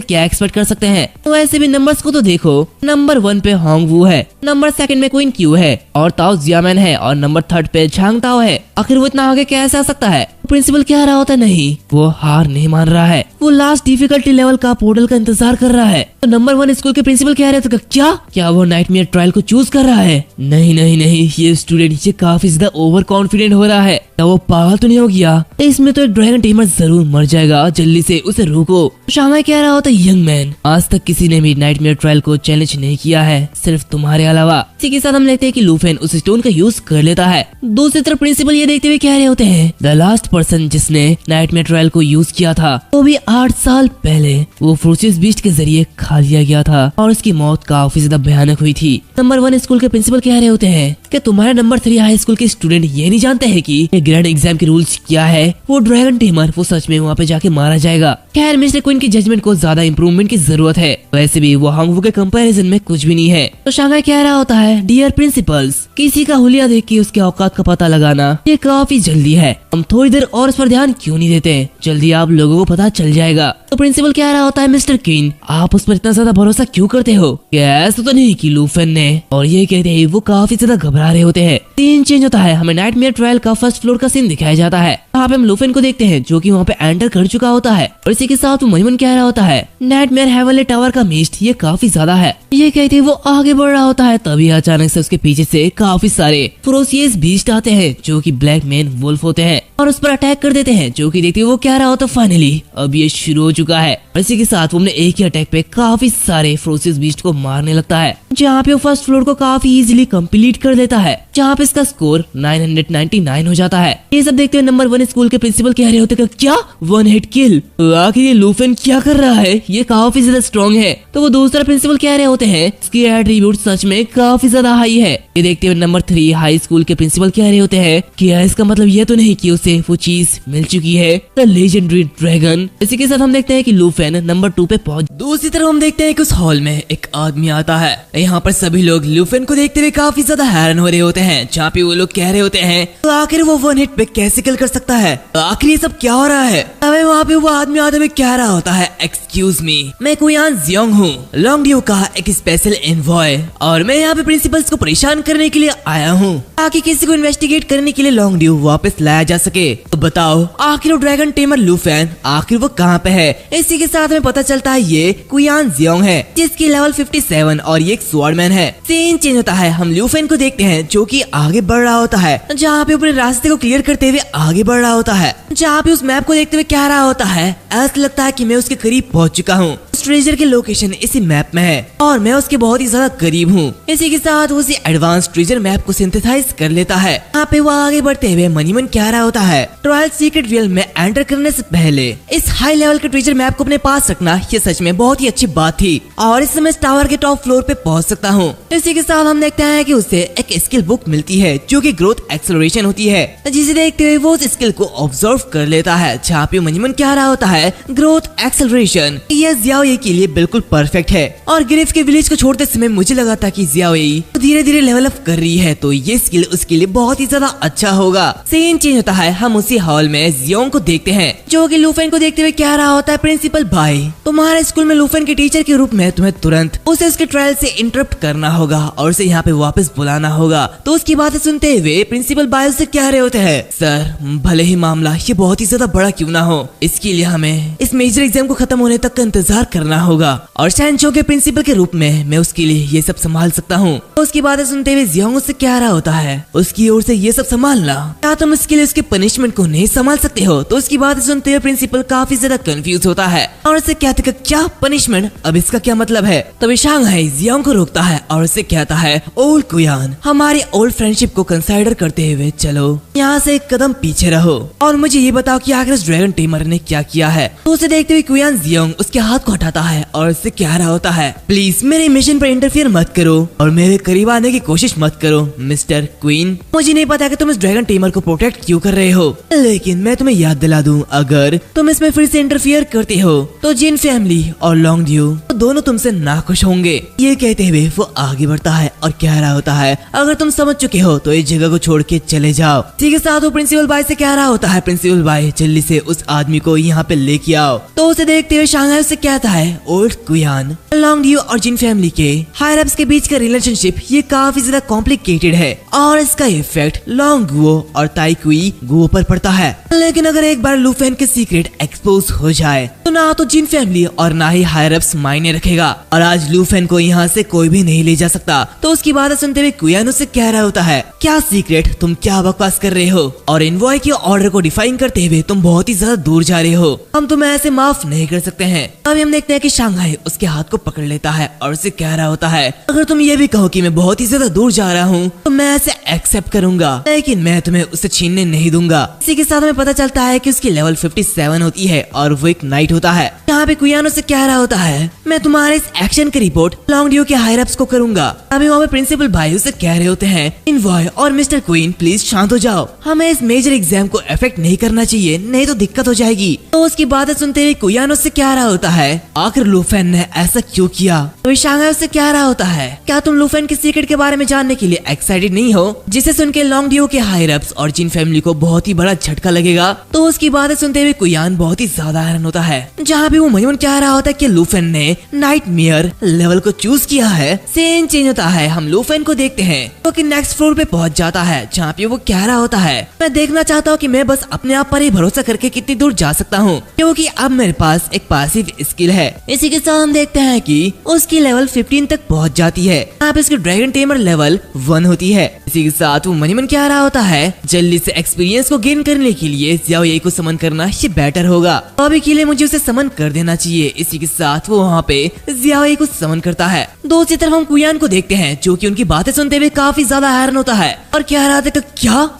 क्या एक्सपेक्ट कर सकते हैं। तो ऐसे भी नंबर्स को तो देखो, नंबर 1 पे होंग वू है, नंबर 2 में क्वीन क्यू है और ताओ जियामैन है और नंबर 3 पे झांग ताओ है। आखिर वो इतना आगे कैसे आ सकता है। प्रिंसिपल क्या रहा होता है, नहीं वो हार नहीं मान रहा है, वो लास्ट डिफिकल्टी लेवल का पोर्टल का इंतजार कर रहा है। तो नंबर 1 स्कूल के प्रिंसिपल कह रहे थे क्या वो नाइटमेयर ट्रायल को चूज कर रहा है। नहीं, ये स्टूडेंट ये काफी ज्यादा ओवर कॉन्फिडेंट हो रहा है। क्या वो पागल तो नहीं हो गया। इसमें तो एक ड्रैगन टीमर जरूर मर जाएगा, जल्दी से उसे रोको। शांघाई कह रहा होता है, यंग मैन आज तक किसी ने भी नाइटमेयर ट्रायल को चैलेंज नहीं किया है, सिर्फ तुम्हारे अलावा। इसी के साथ हम देखते हैं कि लूफेन उस स्टोन का यूज कर लेता है। दूसरी तरफ प्रिंसिपल ये देखते हुए कह रहे होते हैं, द लास्ट पर्सन जिसने नाइटमेयर ट्रायल को यूज किया था वो भी 8 साल पहले वो फ्रोसियस बीस्ट के जरिए खा लिया गया था और उसकी मौत काफी ज्यादा भयानक हुई थी। नंबर 1 स्कूल के प्रिंसिपल कह रहे होते हैं कि तुम्हारे नंबर 3 हाई स्कूल के स्टूडेंट ये नहीं जानते हैं कि ग्रैंड एग्जाम के रूल्स क्या है। वो ड्रैगन टीमर वो सच में वहाँ पे जाके मारा जाएगा। खैर मिस्टर क्वीन की जजमेंट को ज्यादा इम्प्रूवमेंट की जरूरत है, वैसे भी वो होंगवू के कंपैरिजन में कुछ भी नहीं है। तो शांघाई कह रहा होता है, डियर प्रिंसिपल्स किसी का हुलिया देख के उसके औकात का पता लगाना ये काफी जल्दी है, हम थोड़ी देर और इस पर ध्यान क्यों नहीं देते, जल्दी आप लोगों को पता चल जाएगा। तो प्रिंसिपल कह रहा होता है, मिस्टर क्वीन आप उस पर इतना ज्यादा भरोसा क्यों करते हो। ऐसा तो नहीं कि लूफेन ने, और ये कहते हैं वो काफी ज्यादा घबरा रहे होते हैं। सीन चेंज होता है, हमें नाइटमेयर ट्रायल का फर्स्ट फ्लोर का सीन दिखाया जाता है। यहाँ पे हम लूफेन को देखते हैं जो कि वहाँ पे एंटर कर चुका होता है और इसी के साथ वो मनमन कह रहा होता है, नाइटमेयर हेवनली टावर का मिस्ट ये काफी ज्यादा है। ये कहते वो आगे बढ़ रहा होता है, तभी अचानक से उसके पीछे से काफी सारे फेरोसियस बीस्ट आते हैं जो कि ब्लैक मैन वुल्फ होते हैं और उस पर अटैक कर देते हैं। जो कि देखते वो क्या रहा होता, फाइनली अब ये शुरू हो चुका है। और इसी के साथ वो अपने एक ही अटैक पे काफी सारे फेरोसियस बीस्ट को मारने लगता है, जहाँ पे वो फर्स्ट फ्लोर को काफी इजीली कंप्लीट कर देता है, जहाँ पे इसका स्कोर 999 हो जाता है। ये सब देखते हुए नंबर 1 स्कूल के प्रिंसिपल कह रहे होते क्या 1 हिट किल, आखिर ये लूफेन क्या कर रहा है, ये काफी ज्यादा स्ट्रॉन्ग है। तो वो दूसरा प्रिंसिपल कह रहे होते हैं, इसकी एट्रीब्यूट सच में काफी ज्यादा हाई है। ये देखते हुए नंबर 3 हाई स्कूल के प्रिंसिपल कह रहे होते हैं, क्या इसका मतलब ये तो नहीं कि उसे वो चीज मिल चुकी है, द लेजेंडरी ड्रैगन। इसी के साथ हम देखते हैं कि लूफेन नंबर 2 पे पहुंच। दूसरी तरफ हम देखते हैं कि उस हॉल में एक आदमी आता है। यहाँ पर सभी लोग लूफेन को देखते हुए काफी ज्यादा हैरान हो रहे होते हैं, जहाँ पे वो लोग कह रहे होते हैं तो आखिर वो 1 हिट पे कैसे किल कर सकता है, आखिर ये सब क्या हो रहा है। तभी वहाँ पे वो आदमी आते हुए कह रहा होता है, एक्सक्यूज मी मैं कुयान जियोंग हूँ, लॉन्गड्यू का एक स्पेशल एनवॉय, और मैं यहाँ पे प्रिंसिपल्स को परेशान करने के लिए आया हूँ ताकि किसी को इन्वेस्टिगेट करने के लिए लॉन्गड्यू वापस लाया जा सके। तो बताओ आखिर वो ड्रैगन टेमर लूफेन आखिर वो कहाँ पे है। इसी के साथ में पता चलता है ये कुयान जियोंग है जिसकी लेवल 57 और ये एक स्वॉर्डमैन है। सीन चेंज होता है, हम लूफेन को देखते हैं जो कि आगे बढ़ रहा होता है, जहाँ पे अपने रास्ते को क्लियर करते हुए आगे बढ़ रहा होता है, जहाँ पे उस मैप को देखते हुए कह रहा होता है, ऐसा लगता है कि मैं उसके करीब पहुंच चुका हूँ। ट्रेजर की लोकेशन इसी मैप में है और मैं उसके बहुत ही ज्यादा करीब हूँ। इसी के साथ उसी एडवांस ट्रेजर मैप को सिंथेसाइज कर लेता है। यहाँ पे वो आगे बढ़ते हुए मनीमन कह रहा होता है, ट्रायल सीक्रेट रियल में एंटर करने से पहले इस हाई लेवल के ट्रेजर मैप को अपने पास रखना ये सच में बहुत ही अच्छी बात थी और इस समय इस टावर के टॉप फ्लोर पे पहुंच सकता हूँ। इसी के साथ हम देखते हैं कि उसे एक स्किल बुक मिलती है जो कि ग्रोथ एक्सेलरेशन होती है, जिसे देखते हुए वो उस स्किल को ऑब्जर्व कर लेता है, जहाँ पे मनीमन कह रहा होता है, ग्रोथ एक्सेलरेशन ये जियाओ के लिए बिल्कुल परफेक्ट है। और ग्रिफ के विलेज को छोड़ते समय मुझे लगा था कि जियाओ धीरे धीरे लेवल अप कर रही है तो ये स्किल उसके लिए बहुत ही ज्यादा अच्छा होगा। सीन चेंज होता है, हम उसी हॉल में जियोंग को देखते हैं जो कि लूफेन को देखते हुए कह रहा होता है, प्रिंसिपल भाई तुम्हारे स्कूल में लूफेन के टीचर के रूप में तुम्हें तुरंत उसे उसके ट्रायल से इंटरप्ट करना होगा और उसे यहाँ पे वापस बुलाना होगा। तो उसकी बातें सुनते हुए प्रिंसिपल बायो से कह रहे होते हैं, सर भले ही मामला ये बहुत ही ज्यादा बड़ा क्यों ना हो, इसके लिए हमें इस मेजर एग्जाम को खत्म होने तक का इंतजार करना होगा और सैनचो के प्रिंसिपल के रूप में मैं उसके लिए ये सब संभाल सकता हूँ। तो उसकी बातें सुनते हुए जियोंग उससे कह रहा होता है, उसकी ओर से ये सब संभालना, क्या तुम इसके लिए उसके पनिशमेंट को नहीं संभाल सकते हो। तो उसकी बातें सुनते हुए प्रिंसिपल काफी ज्यादा कंफ्यूज होता है और उससे कहते हैं, क्या पनिशमेंट, अब इसका क्या मतलब है। तभी शांघाई जियोंग को रोकता है और उससे कहता है, ओल्ड कुयान हमारी ओल्ड फ्रेंडशिप को कंसिडर करते हुए चलो यहाँ से एक कदम पीछे रहो और मुझे ये बताओ कि आखिर इस ड्रैगन टेमर ने क्या किया है। तो उसे देखते हुए कुयान जियोंग उसके हाथ को हटा आता है और उससे कह रहा होता है, प्लीज मेरे मिशन पर इंटरफियर मत करो और मेरे करीब आने की कोशिश मत करो मिस्टर क्वीन। मुझे नहीं पता कि तुम इस ड्रैगन टेमर को प्रोटेक्ट क्यों कर रहे हो, लेकिन मैं तुम्हें याद दिला दूं, अगर तुम इसमें फिर से इंटरफियर करते हो तो जिन फैमिली और लॉन्गड्यू दोनों तुमसे नाखुश होंगे। ये कहते हुए वो आगे बढ़ता है और कह रहा होता है, अगर तुम समझ चुके हो तो इस जगह को छोड़ के चले जाओ। ठीक है, साथ वो प्रिंसिपल भाई से कह रहा होता है, प्रिंसिपल भाई जल्दी से उस आदमी को यहाँ पे लेके आओ। तो उसे देखते हुए शांघाई उससे कहता है, ओल्ड क्वियान, लॉन्गड्यू और जिन फैमिली के हायर अप्स के बीच का रिलेशनशिप ये काफी ज्यादा कॉम्प्लिकेटेड है और इसका इफेक्ट लॉन्गुओ और ताइक्वी गुओ पर पड़ता है। लेकिन अगर एक बार लूफेन के सीक्रेट एक्सपोज हो जाए तो ना तो जिन फैमिली और ना ही हायर अप्स मायने रखेगा और आज लूफेन को यहाँ से कोई भी नहीं ले जा सकता। तो उसकी बात सुनते हुए क्वियान उससे कह रहा होता है, क्या सीक्रेट, तुम क्या बकवास कर रहे हो और इनवॉय के ऑर्डर को डिफाइन करते हुए तुम बहुत ही ज्यादा दूर जा रहे हो, हम तुम्हें ऐसे माफ नहीं कर सकते हैं। अभी हम देखते हैं कि शांघाई उसके हाथ को पकड़ लेता है और उसे कह रहा होता है, अगर तुम ये भी कहो कि मैं बहुत ही ज्यादा दूर जा रहा हूँ तो मैं ऐसे एक्सेप्ट करूंगा, लेकिन मैं तुम्हें उससे छीनने नहीं दूंगा। इसी के साथ हमें पता चलता है कि उसकी लेवल 57 होती है और वो एक नाइट होता है। यहाँ पे क्वियानो से कह रहा होता है, मैं तुम्हारे इस एक्शन की रिपोर्ट लॉन्गड्यू के हायर अप्स को करूंगा। अभी वहाँ पे प्रिंसिपल भाई उसे कह रहे होते हैं, इनवॉय और मिस्टर क्वीन प्लीज शांत हो जाओ, हमें इस मेजर एग्जाम को अफेक्ट नहीं करना चाहिए, नहीं तो दिक्कत हो जाएगी। तो उसकी बातें सुनते हुए क्वियानो से कह रहा होता है, आखिर लूफेन ने ऐसा क्यों किया। तो शांघाई उससे कह रहा होता है, क्या तुम लूफेन के सीक्रेट के बारे में जानने के लिए एक्साइटेड नहीं हो, जिसे सुन के लॉन्गड्यू के हायर अप्स और जिन फैमिली को बहुत ही बड़ा झटका लगेगा। तो उसकी बातें सुनते हुए क्वियान बहुत ही ज्यादा हैरान होता है। जहाँ भी वो मयून कह रहा होता है कि लूफेन ने नाइटमेयर लेवल को चूज किया है, सीन चेंज होता है। हम लूफेन को देखते हैं तो कि नेक्स्ट फ्लोर पे पहुंच जाता है, जहाँ पे वो कह रहा होता है, मैं देखना चाहता हूँ कि मैं बस अपने आप पर ही भरोसा करके कितनी दूर जा सकता हूँ, क्योंकि अब मेरे पास एक पासिव स्किल है। इसी के साथ हम देखते हैं कि उसकी लेवल 15 तक पहुंच जाती है। यहाँ पे इसकी ड्रैगन टेमर लेवल 1 होती है। इसी के साथ वो मनी मन कह रहा होता है, जल्दी से एक्सपीरियंस को गेन करने के लिए ज़ियाओ ये को समन करना ये बेटर होगा, अभी के लिए मुझे उसे समन कर देना चाहिए। इसी के साथ वो वहाँ पे ज़ियाओ ये को समन करता है। दूसरी तरफ हम क्वियान को देखते हैं, जो कि उनकी बातें सुनते हुए काफी ज्यादा हैरान होता है और कह रहा था कि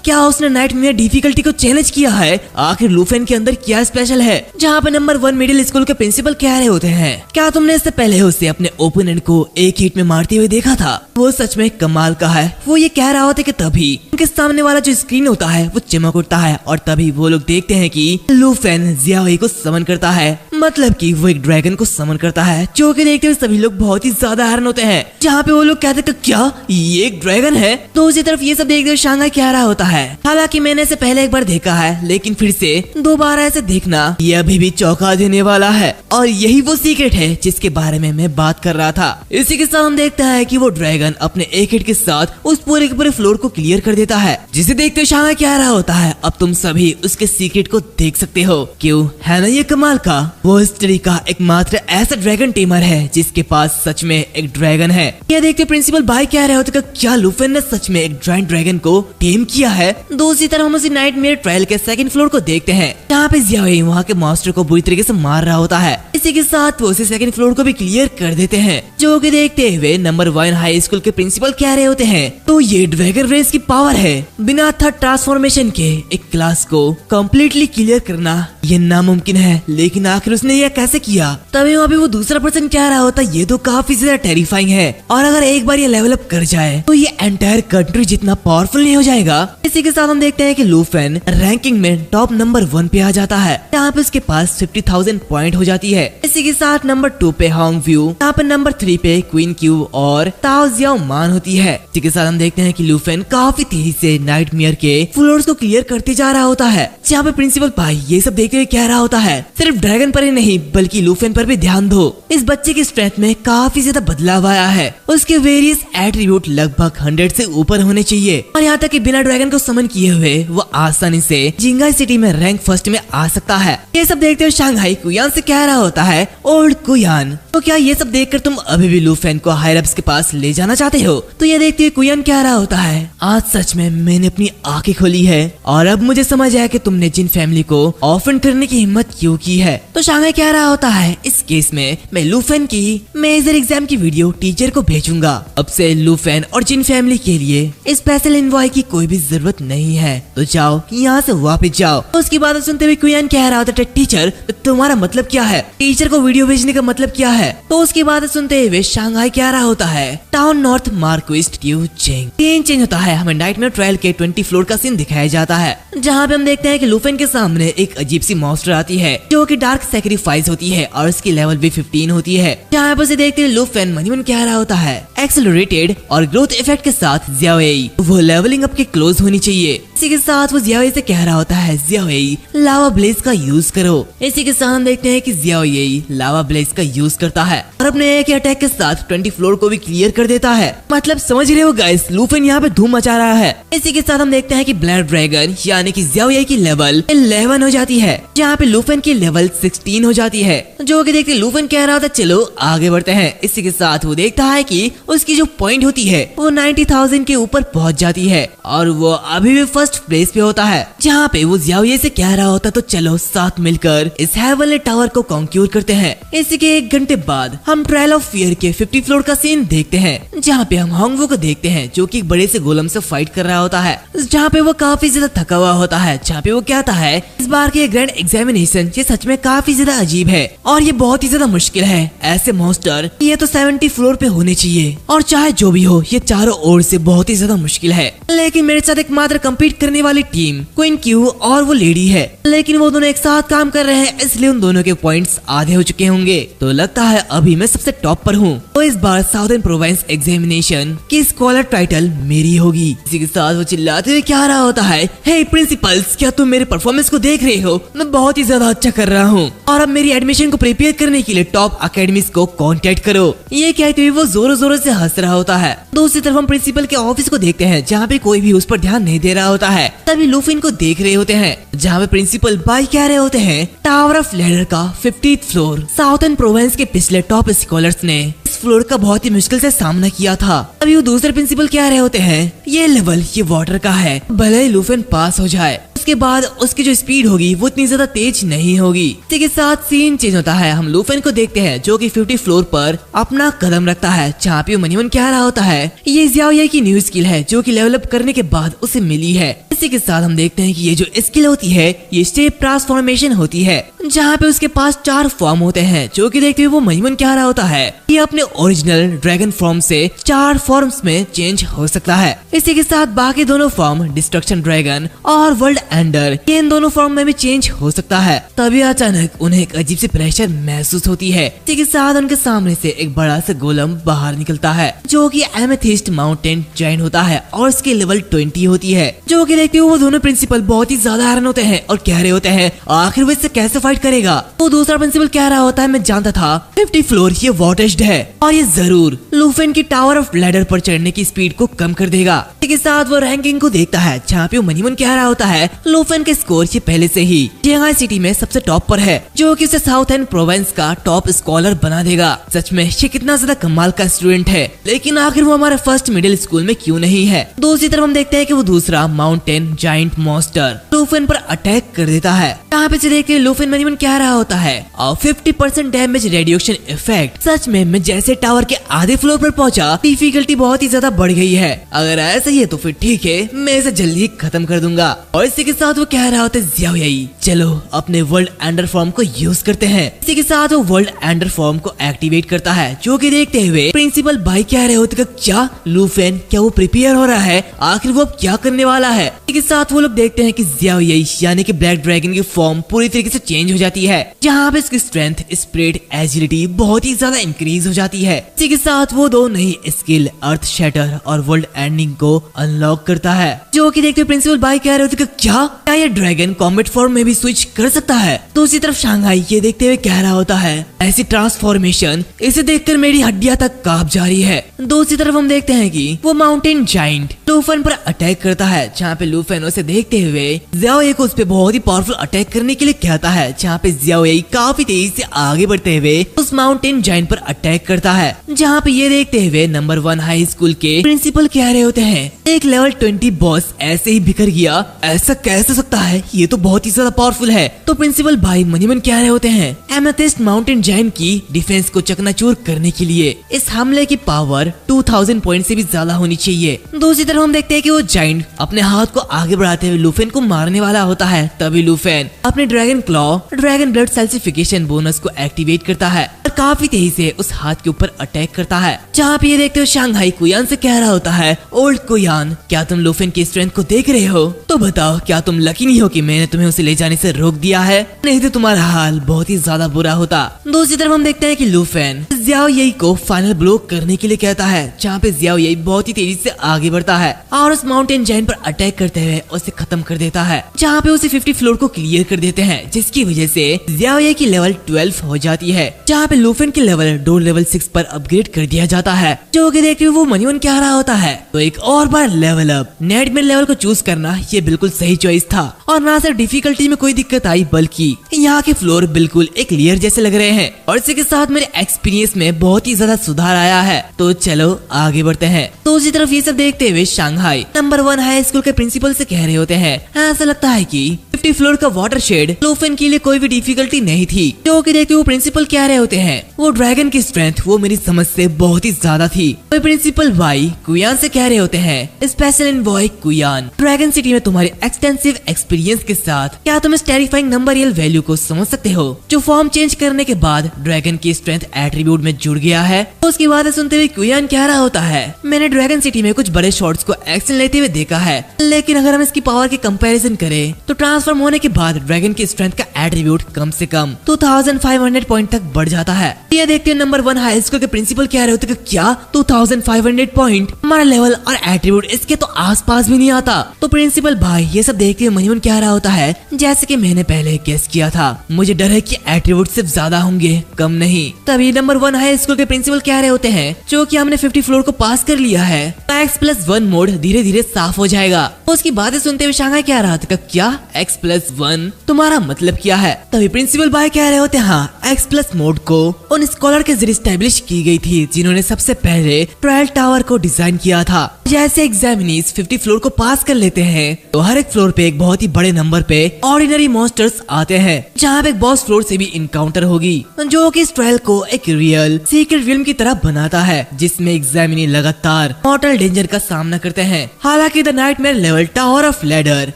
क्या उसने नाइटमेयर डिफिकल्टी को चैलेंज किया है, आखिर लूफेन के अंदर क्या स्पेशल है। जहाँ पे नंबर 1 मिडिल स्कूल के प्रिंसिपल कह रहे होते हैं, क्या तुमने इससे पहले उसे अपने ओपोनेंट को एक हिट में मारते हुए देखा था, वो सच में कमाल का है। वो ये कह रहा होता है कि तभी उनके सामने वाला जो स्क्रीन होता है वो चमक उठता है और तभी वो लोग देखते हैं कि लूफेन ज़ियाओ को समन करता है, मतलब कि वो एक ड्रैगन को समन करता है, जो कि देखते हुए सभी लोग बहुत ही ज्यादा हैरान होते हैं। जहाँ पे वो लोग कहते हैं क्या ये एक ड्रैगन है। दूसरी तरफ ये सब देखते हुए शांघाई कह रहा होता है, हालांकि मैंने इसे पहले एक बार देखा है, लेकिन फिर से दोबारा ऐसे देखना ये अभी भी चौंका देने वाला है और यही वो सीक्रेट है जिसके बारे में मैं बात कर रहा था। इसी के साथ हम देखते हैं कि वो ड्रैगन अपने एक हिट के साथ उस पूरे के पूरे फ्लोर को क्लियर कर देता है, जिसे देखते हुए शांघाई कह रहा होता है, अब तुम सभी उसके सीक्रेट को देख सकते हो। क्यों है ना ये कमाल का, वो हिस्ट्री का एकमात्र ऐसा ड्रैगन टेमर है जिसके पास सच में एक ड्रैगन है। यह देखते प्रिंसिपल भाई कह रहे होते क्या लूफेन ने सच में एक जायंट ड्रैगन को टेम किया है। दूसरी तरफ हम उसी नाइटमेयर ट्रायल के सेकंड फ्लोर को देखते हैं, जहाँ पे ज़ियाओ वहाँ के मास्टर को बुरी तरीके से मार रहा होता है। इसी के साथ वो उसी सेकंड फ्लोर को भी क्लियर कर देते हैं, जो कि देखते हुए नंबर 1 हाई स्कूल के प्रिंसिपल कह रहे होते हैं, तो ये ड्रैगन रेस की पावर है, बिना थर्ड ट्रांसफॉर्मेशन के एक क्लास को कम्प्लीटली क्लियर करना ये नामुमकिन है, लेकिन आखिर उसने यह कैसे किया। तभी वहाँ पे वो दूसरा पर्सन कह रहा होता ये तो काफी ज्यादा टेरिफाइंग है और अगर एक बार ये लेवल अप कर जाए तो ये एंटायर कंट्री जितना पावरफुल नहीं हो जाएगा। इसी के साथ हम देखते हैं कि लूफेन रैंकिंग में टॉप नंबर 1 पे आ जाता है, यहाँ पे उसके पास 50,000 पॉइंट हो जाती है। इसी के साथ नंबर 2 पे होंग व्यू, यहाँ पे नंबर 3 पे क्वीन क्यू और ताओ जियाओ मान होती है। इसी के साथ हम देखते हैं कि लूफेन काफी तेजी से नाइटमेयर के फ्लोर्स को क्लियर करते जा रहा होता है, जहाँ पे प्रिंसिपल भाई ये सब देखते हुए कह रहा होता है, सिर्फ ड्रैगन पर ही नहीं बल्कि लूफेन पर भी ध्यान दो, इस बच्चे की स्ट्रेंथ में काफी ज्यादा बदलाव आया है, उसके वेरियस एट्रीब्यूट लगभग 100 से ऊपर होने चाहिए और यहाँ तक कि बिना ड्रैगन को समन किए हुए वो आसानी से जिंगाई सिटी में रैंक फर्स्ट में आ सकता है। ये सब देखते हुए शांघाई कुयान से कह रहा होता है, ओल्ड कुयान तो क्या ये सब देखकर तुम अभी भी लूफेन को हायर अप्स के पास ले जाना चाहते हो। तो ये देखते हुए कुयान कह रहा होता है, आज सच में मैंने अपनी आंखें खोली है और अब मुझे समझ आया कि तुमने जिन फैमिली को ऑफेंड करने की हिम्मत क्यों की है। तो शांघाई कह रहा होता है, इस केस में मैं लूफेन की मेजर एग्जाम की वीडियो टीचर को भेजूंगा, अब से लूफेन और जिन फैमिली के लिए स्पेशल इनवॉय की कोई भी जरूरत नहीं है, तो जाओ यहाँ से वापस जाओ। तो उसकी बात सुनते हुए कुयान कह रहा होता है, टीचर तुम्हारा मतलब क्या है। टीचर को वीडियो भेजने का मतलब क्या है। तो उसकी बात सुनते हुए शांघाई क्या रहा होता है, टाउन नॉर्थ मार्क्विस्ट ट्यू चेंग। सीन चेंज होता है, हमें नाइटमेयर ट्रायल के 20 फ्लोर का सीन दिखाया जाता है, जहाँ पे हम देखते हैं कि लूफेन के सामने एक अजीब सी मॉन्स्टर आती है जो कि डार्क सैक्रिफाइस होती है और इसकी लेवल भी 15 होती है। जहाँ पर से देखते हैं लूफेन मनीमन क्या रहा होता है, एक्सेलरेटेड और ग्रोथ इफेक्ट के साथ ज़ियाओएई वो लेवलिंग अप के क्लोज होनी चाहिए। इसी के साथ वो ज़ियाओएई से कह रहा होता है, ज़ियाओएई लावा ब्लेज का यूज करो। इसी के साथ हम देखते हैं कि ज़ियाओएई लावा ब्लेज का यूज करता है और अपने एक अटैक के साथ 20 फ्लोर को भी क्लियर कर देता है। मतलब समझ रहे हो गाइस, लूफेन यहाँ पे धूम मचा रहा है। इसी के साथ हम देखते हैं कि ब्लैक ड्रैगन यानी कि ज़ियाओएई की लेवल 11 हो जाती है, जहाँ पे लूफेन की लेवल 16 हो जाती है। जो कि देखते लूफेन कह रहा था चलो आगे बढ़ते हैं। इसी के साथ वो देखता है कि उसकी जो पॉइंट होती है वो 90,000 के ऊपर पहुंच जाती है और वो अभी भी फर्स्ट प्लेस पे होता है, जहाँ पे वो ज़ियाओएई से कह रहा होता तो चलो साथ मिलकर इस हेवनली टावर को कॉन्क्यूर करते हैं। इसी के 1 घंटे बाद हम ट्रायल ऑफ फियर के 50 फ्लोर का सीन देखते हैं, जहाँ पे हम होंगवू को देखते हैं जो कि एक बड़े से गोलम से फाइट कर रहा होता है, जहाँ पे वो काफी ज्यादा थका हुआ होता है। जहाँ पे वो कहता है इस बार के ग्रैंड एग्जामिनेशन ये सच में काफी ज्यादा अजीब है और ये बहुत ही ज्यादा मुश्किल है। ऐसे मॉन्स्टर ये तो 70 फ्लोर पे होने चाहिए और चाहे जो भी हो ये चारों ओर से बहुत ही ज्यादा मुश्किल है। लेकिन मेरे साथ एकमात्र कम्पीट करने वाली टीम क्वीन क्यू और वो लेडी है, लेकिन वो दोनों एक साथ काम कर रहे हैं इसलिए उन दोनों के पॉइंट्स आधे हो चुके होंगे। तो लगता है अभी मैं सबसे टॉप पर हूँ। तो इस बार साउथर्न प्रोविंस एग्जामिनेशन की स्कॉलर टाइटल मेरी होगी। इसी के साथ वो चिल्लाते हुए क्या रहा होता है, हे प्रिंसिपल्स क्या तुम मेरे परफॉर्मेंस को देख रहे हो, मैं बहुत ही ज्यादा अच्छा कर रहा हूँ और अब मेरी एडमिशन को प्रिपेयर करने के लिए टॉप अकेडमीज को कांटेक्ट करो। ये कहते हुए वो जोरों जोरों से हंस रहा होता है। दूसरी तरफ हम प्रिंसिपल के ऑफिस को देखते हैं, जहाँ पे कोई भी उस पर ध्यान नहीं दे रहा होता है। तभी लूफिन को देख रहे होते हैं, जहाँ पे प्रिंसिपल बाई कह रहे होते हैं टावर ऑफ लैडर का 50th फ्लोर साउथर्न प्रोविंस के पिछले टॉप स्कॉलर्स ने इस फ्लोर का बहुत ही मुश्किल से सामना किया था। अभी वो दूसरे प्रिंसिपल कह रहे होते हैं ये लेवल ये वाटर का है, भले ही लूफिन पास हो जाए उसके बाद उसकी जो स्पीड होगी वो इतनी ज्यादा तेज नहीं होगी। इसी के साथ सीन चेंज होता है, हम लूफिन को देखते हैं जो कि 50 फ्लोर पर अपना कदम रखता है, जहाँ पे मनीमन कह रहा होता है ये ज़ियाओएई की न्यू स्किल है जो कि लेवल अप करने के बाद उसे मिली है। इसी के साथ हम देखते हैं कि ये जो स्किल होती है ये स्टेप ट्रांसफॉर्मेशन होती है, जहाँ पे उसके पास 4 फॉर्म होते हैं। जो कि देखते हुए वो मनीमन कह रहा होता है ये अपने ओरिजिनल ड्रैगन फॉर्म से 4 फॉर्म्स में चेंज हो सकता है। इसी के साथ बाकी दोनों फॉर्म डिस्ट्रक्शन ड्रैगन और वर्ल्ड एंडर ये इन दोनों फॉर्म में भी चेंज हो सकता है। तभी अचानक उन्हें एक अजीब सी प्रेशर महसूस होती है। इसी के साथ उनके सामने से एक बड़ा सा गोलम बाहर निकलता है जो कि एमेथिस्ट माउंटेन जायंट होता है और इसकी लेवल 20 होती है। जो कि देखते हुए वो दोनों प्रिंसिपल बहुत ही ज्यादा हैरान होते हैं और कह रहे होते हैं आखिर वो इससे कैसे फाइट करेगा। वो दूसरा प्रिंसिपल कह रहा होता है मैं जानता था 50 फ्लोर ये वाटर्ड है और ये जरूर लूफिन की टावर ऑफ लैडर पर चढ़ने की स्पीड को कम कर देगा। इसी के साथ वो रैंकिंग को देखता है, जहाँ पे मनीमन कह रहा होता है लूफिन के स्कोर ये पहले से ही शंघाई सिटी में सबसे टॉप पर है, जो कि उसे साउथ एंड प्रोविंस का टॉप स्कॉलर बना देगा। सच में ये कितना ज्यादा कमाल का स्टूडेंट है, लेकिन आखिर वो हमारे फर्स्ट मिडिल स्कूल में क्यों नहीं है। दूसरी तरफ हम देखते हैं कि वो दूसरा माउंटेन जायंट मॉन्स्टर लूफिन पर अटैक कर देता है। यहाँ पे से देखते लूफिन मनीमन कह रहा होता है और 50% डैमेज रेडिएशन इफेक्ट। सच में मैं जैसे टावर के आधे फ्लोर पर पहुंचा डिफिकल्टी बहुत ही ज्यादा बढ़ गई है। अगर ऐसा ही है तो फिर ठीक है, मैं इसे जल्दी खत्म कर दूंगा। और इसी के साथ वो कह रहा होता है ज़ियाओएई चलो अपने वर्ल्ड एंडर फॉर्म को यूज करते हैं। इसी के साथ वो वर्ल्ड एंडर फॉर्म को एक्टिवेट करता है, जो कि देखते हुए प्रिंसिपल भाई कह रहे होते क्या लूफिन क्या वो प्रिपेयर हो रहा है, आखिर वो अब क्या करने वाला है। इसी के साथ वो लोग देखते हैं कि ज़ियाओएई यानी कि ब्लैक ड्रैगन की फॉर्म पूरी तरीके से चेंज हो जाती है, जहाँ पे इसकी स्ट्रेंथ स्प्रेड एजिलिटी बहुत ही ज्यादा इंक्रीज हो जाती है। इसी के साथ वो दो नई स्किल अर्थ शैटर और वर्ल्ड एंडिंग को अनलॉक करता है, जो कि देखते प्रिंसिपल भाई कह रहे होते क्या ये ड्रैगन कॉम्बैट फॉर्म में भी स्विच कर सकता है। दूसरी तरफ शांघाई ये देखते हुए कह रहा होता है ऐसी ट्रांसफॉर्मेशन इसे देखकर मेरी हड्डियां तक कांप जा रही है। दूसरी तरफ हम देखते हैं कि वो माउंटेन जायंट लूफिन पर अटैक करता है, जहाँ पे लूफिन उसे देखते हुए ज़ियाओएई को उस पे बहुत ही पावरफुल अटैक करने के लिए कहता है, जहाँ पे ज़ियाओएई काफी तेजी से आगे बढ़ते हुए उस माउंटेन जायंट पर अटैक करता है। जहाँ पे ये देखते हुए नंबर 1 हाई स्कूल के प्रिंसिपल कह रहे होते हैं एक लेवल 20 बॉस ऐसे ही बिखर गया, ऐसा कैसे सकता है, ये तो बहुत ही ज्यादा पावरफुल है। तो प्रिंसिपल भाई मनीमन कह रहे होते हैं एमेथिस्ट माउंटेन जायंट की डिफेंस को चकनाचूर करने के लिए इस हमले की पावर 2000 पॉइंट से भी ज्यादा होनी चाहिए। दूसरी तरफ हम देखते हैं कि वो जायंट अपने हाथ को आगे बढ़ाते हुए लूफेन को मारने वाला होता है। तभी लूफेन अपने ड्रैगन क्लॉ ड्रैगन ब्लड सेल्सिफिकेशन बोनस को एक्टिवेट करता है और काफी तेजी से उस हाथ के ऊपर अटैक करता है। जहाँ पे ये देखते हो शांघाई कुयान से कह रहा होता है, ओल्ड कुयान क्या तुम लूफेन की स्ट्रेंथ को देख रहे हो? तो बताओ क्या तुम लकी नहीं हो कि मैंने तुम्हें उसे ले जाने से रोक दिया है, नहीं तो तुम्हारा हाल बहुत ही ज्यादा बुरा होता। दूसरी तरफ हम देखते हैं कि लूफेन जियाओ येई को फाइनल ब्लो करने के लिए कहता है, जहाँ पे जियाओ येई बहुत ही तेजी से आगे बढ़ता है और उस माउंटेन जायंट पर अटैक करते हुए उसे खत्म कर देता है। जहाँ पे उसे 50 फ्लोर को क्लियर कर देते हैं, जिसकी वजह से जियाओ येई की लेवल 12 हो जाती है। जहाँ पे लूफेन की लेवल डोर लेवल 6 पर अपग्रेड कर दिया जाता है। जो कि देखते हुए वो मनीवन क्या रहा होता है, तो एक और बार लेवल अप नेटमेयर लेवल को चूज करना ये बिल्कुल सही चॉइस था। और ना सिर्फ डिफिकल्टी में कोई दिक्कत आई, बल्कि यहाँ के फ्लोर बिल्कुल एक लेयर जैसे लग रहे हैं और इसी के साथ मेरे एक्सपीरियंस में बहुत ही ज्यादा सुधार आया है। तो चलो आगे बढ़ते हैं। तो उसी तरफ ये सब देखते हुए शांघाई नंबर 1 हाई स्कूल के प्रिंसिपल से कह रहे होते हैं, ऐसा लगता है कि 50 फ्लोर का वाटर शेड लूफेन के लिए कोई भी डिफिकल्टी नहीं थी। जो कि देखते हुए प्रिंसिपल कह रहे होते हैं, वो ड्रैगन की स्ट्रेंथ वो मेरी समझ से बहुत ही ज्यादा थी। तो प्रिंसिपल भाई कुयान से कह रहे होते हैं, स्पेशल एनवॉय कुयान, ड्रैगन सिटी में तुम्हारे एक्सटेंसिव एक्सपीरियंस के साथ क्या तुम इस टेरिफाइंग नंबरियल वैल्यू को समझ सकते हो जो फॉर्म चेंज करने के बाद ड्रैगन की स्ट्रेंथ एट्रीब्यूट में जुड़ गया है? तो उसकी बातें सुनते हुए कुयान कह रहा होता है, मैंने ड्रैगन सिटी में कुछ बड़े शॉट्स को एक्शन लेते हुए देखा है, लेकिन अगर हम इसकी पावर की कंपैरिजन करें तो ट्रांसफॉर्म होने के बाद ड्रैगन की स्ट्रेंथ का एट्रीब्यूट कम से कम 2500 पॉइंट तक बढ़ जाता है। ये देखते हैं नंबर 1 हाई स्कूल के प्रिंसिपल कह रहे होते कि क्या 2500 पॉइंट, हमारा लेवल और एट्रीब्यूट इसके तो आसपास भी नहीं आता। तो प्रिंसिपल भाई ये सब देखते हुए मनीवन कह रहा होता है, जैसे कि मैंने पहले गेस किया था, मुझे डर है कि एट्रीब्यूट सिर्फ ज्यादा होंगे कम नहीं। तभी नंबर 1 हाई स्कूल के प्रिंसिपल कह रहे होते हैं, जो कि हमने 50 फ्लोर को पास कर लिया है, X+1 मोड धीरे धीरे साफ हो जाएगा। उसकी बातें सुनते हुए शांघाई कह रहा था, क्या X+1 तुम्हारा मतलब क्या है? तभी प्रिंसिपल भाई कह रहे होते हैं, हाँ X+ मोड को उन स्कॉलर के जरिए स्टैब्लिश की गई थी जिन्होंने सबसे पहले ट्रायल टावर को डिजाइन किया था। जैसे एग्जामिनीज 50 फ्लोर को पास कर लेते हैं तो हर एक फ्लोर पे एक बहुत ही बड़े नंबर पे ऑर्डिनरी मॉन्स्टर्स आते हैं, जहाँ पे एक बॉस फ्लोर से भी इनकाउंटर होगी, जो कि इस ट्रायल को एक रियल सीक्रेट फिल्म की तरह बनाता है, जिसमें एग्जामिनी लगातार मॉर्टल डेंजर का सामना करते हैं। हालांकि the nightmare level tower of ladder,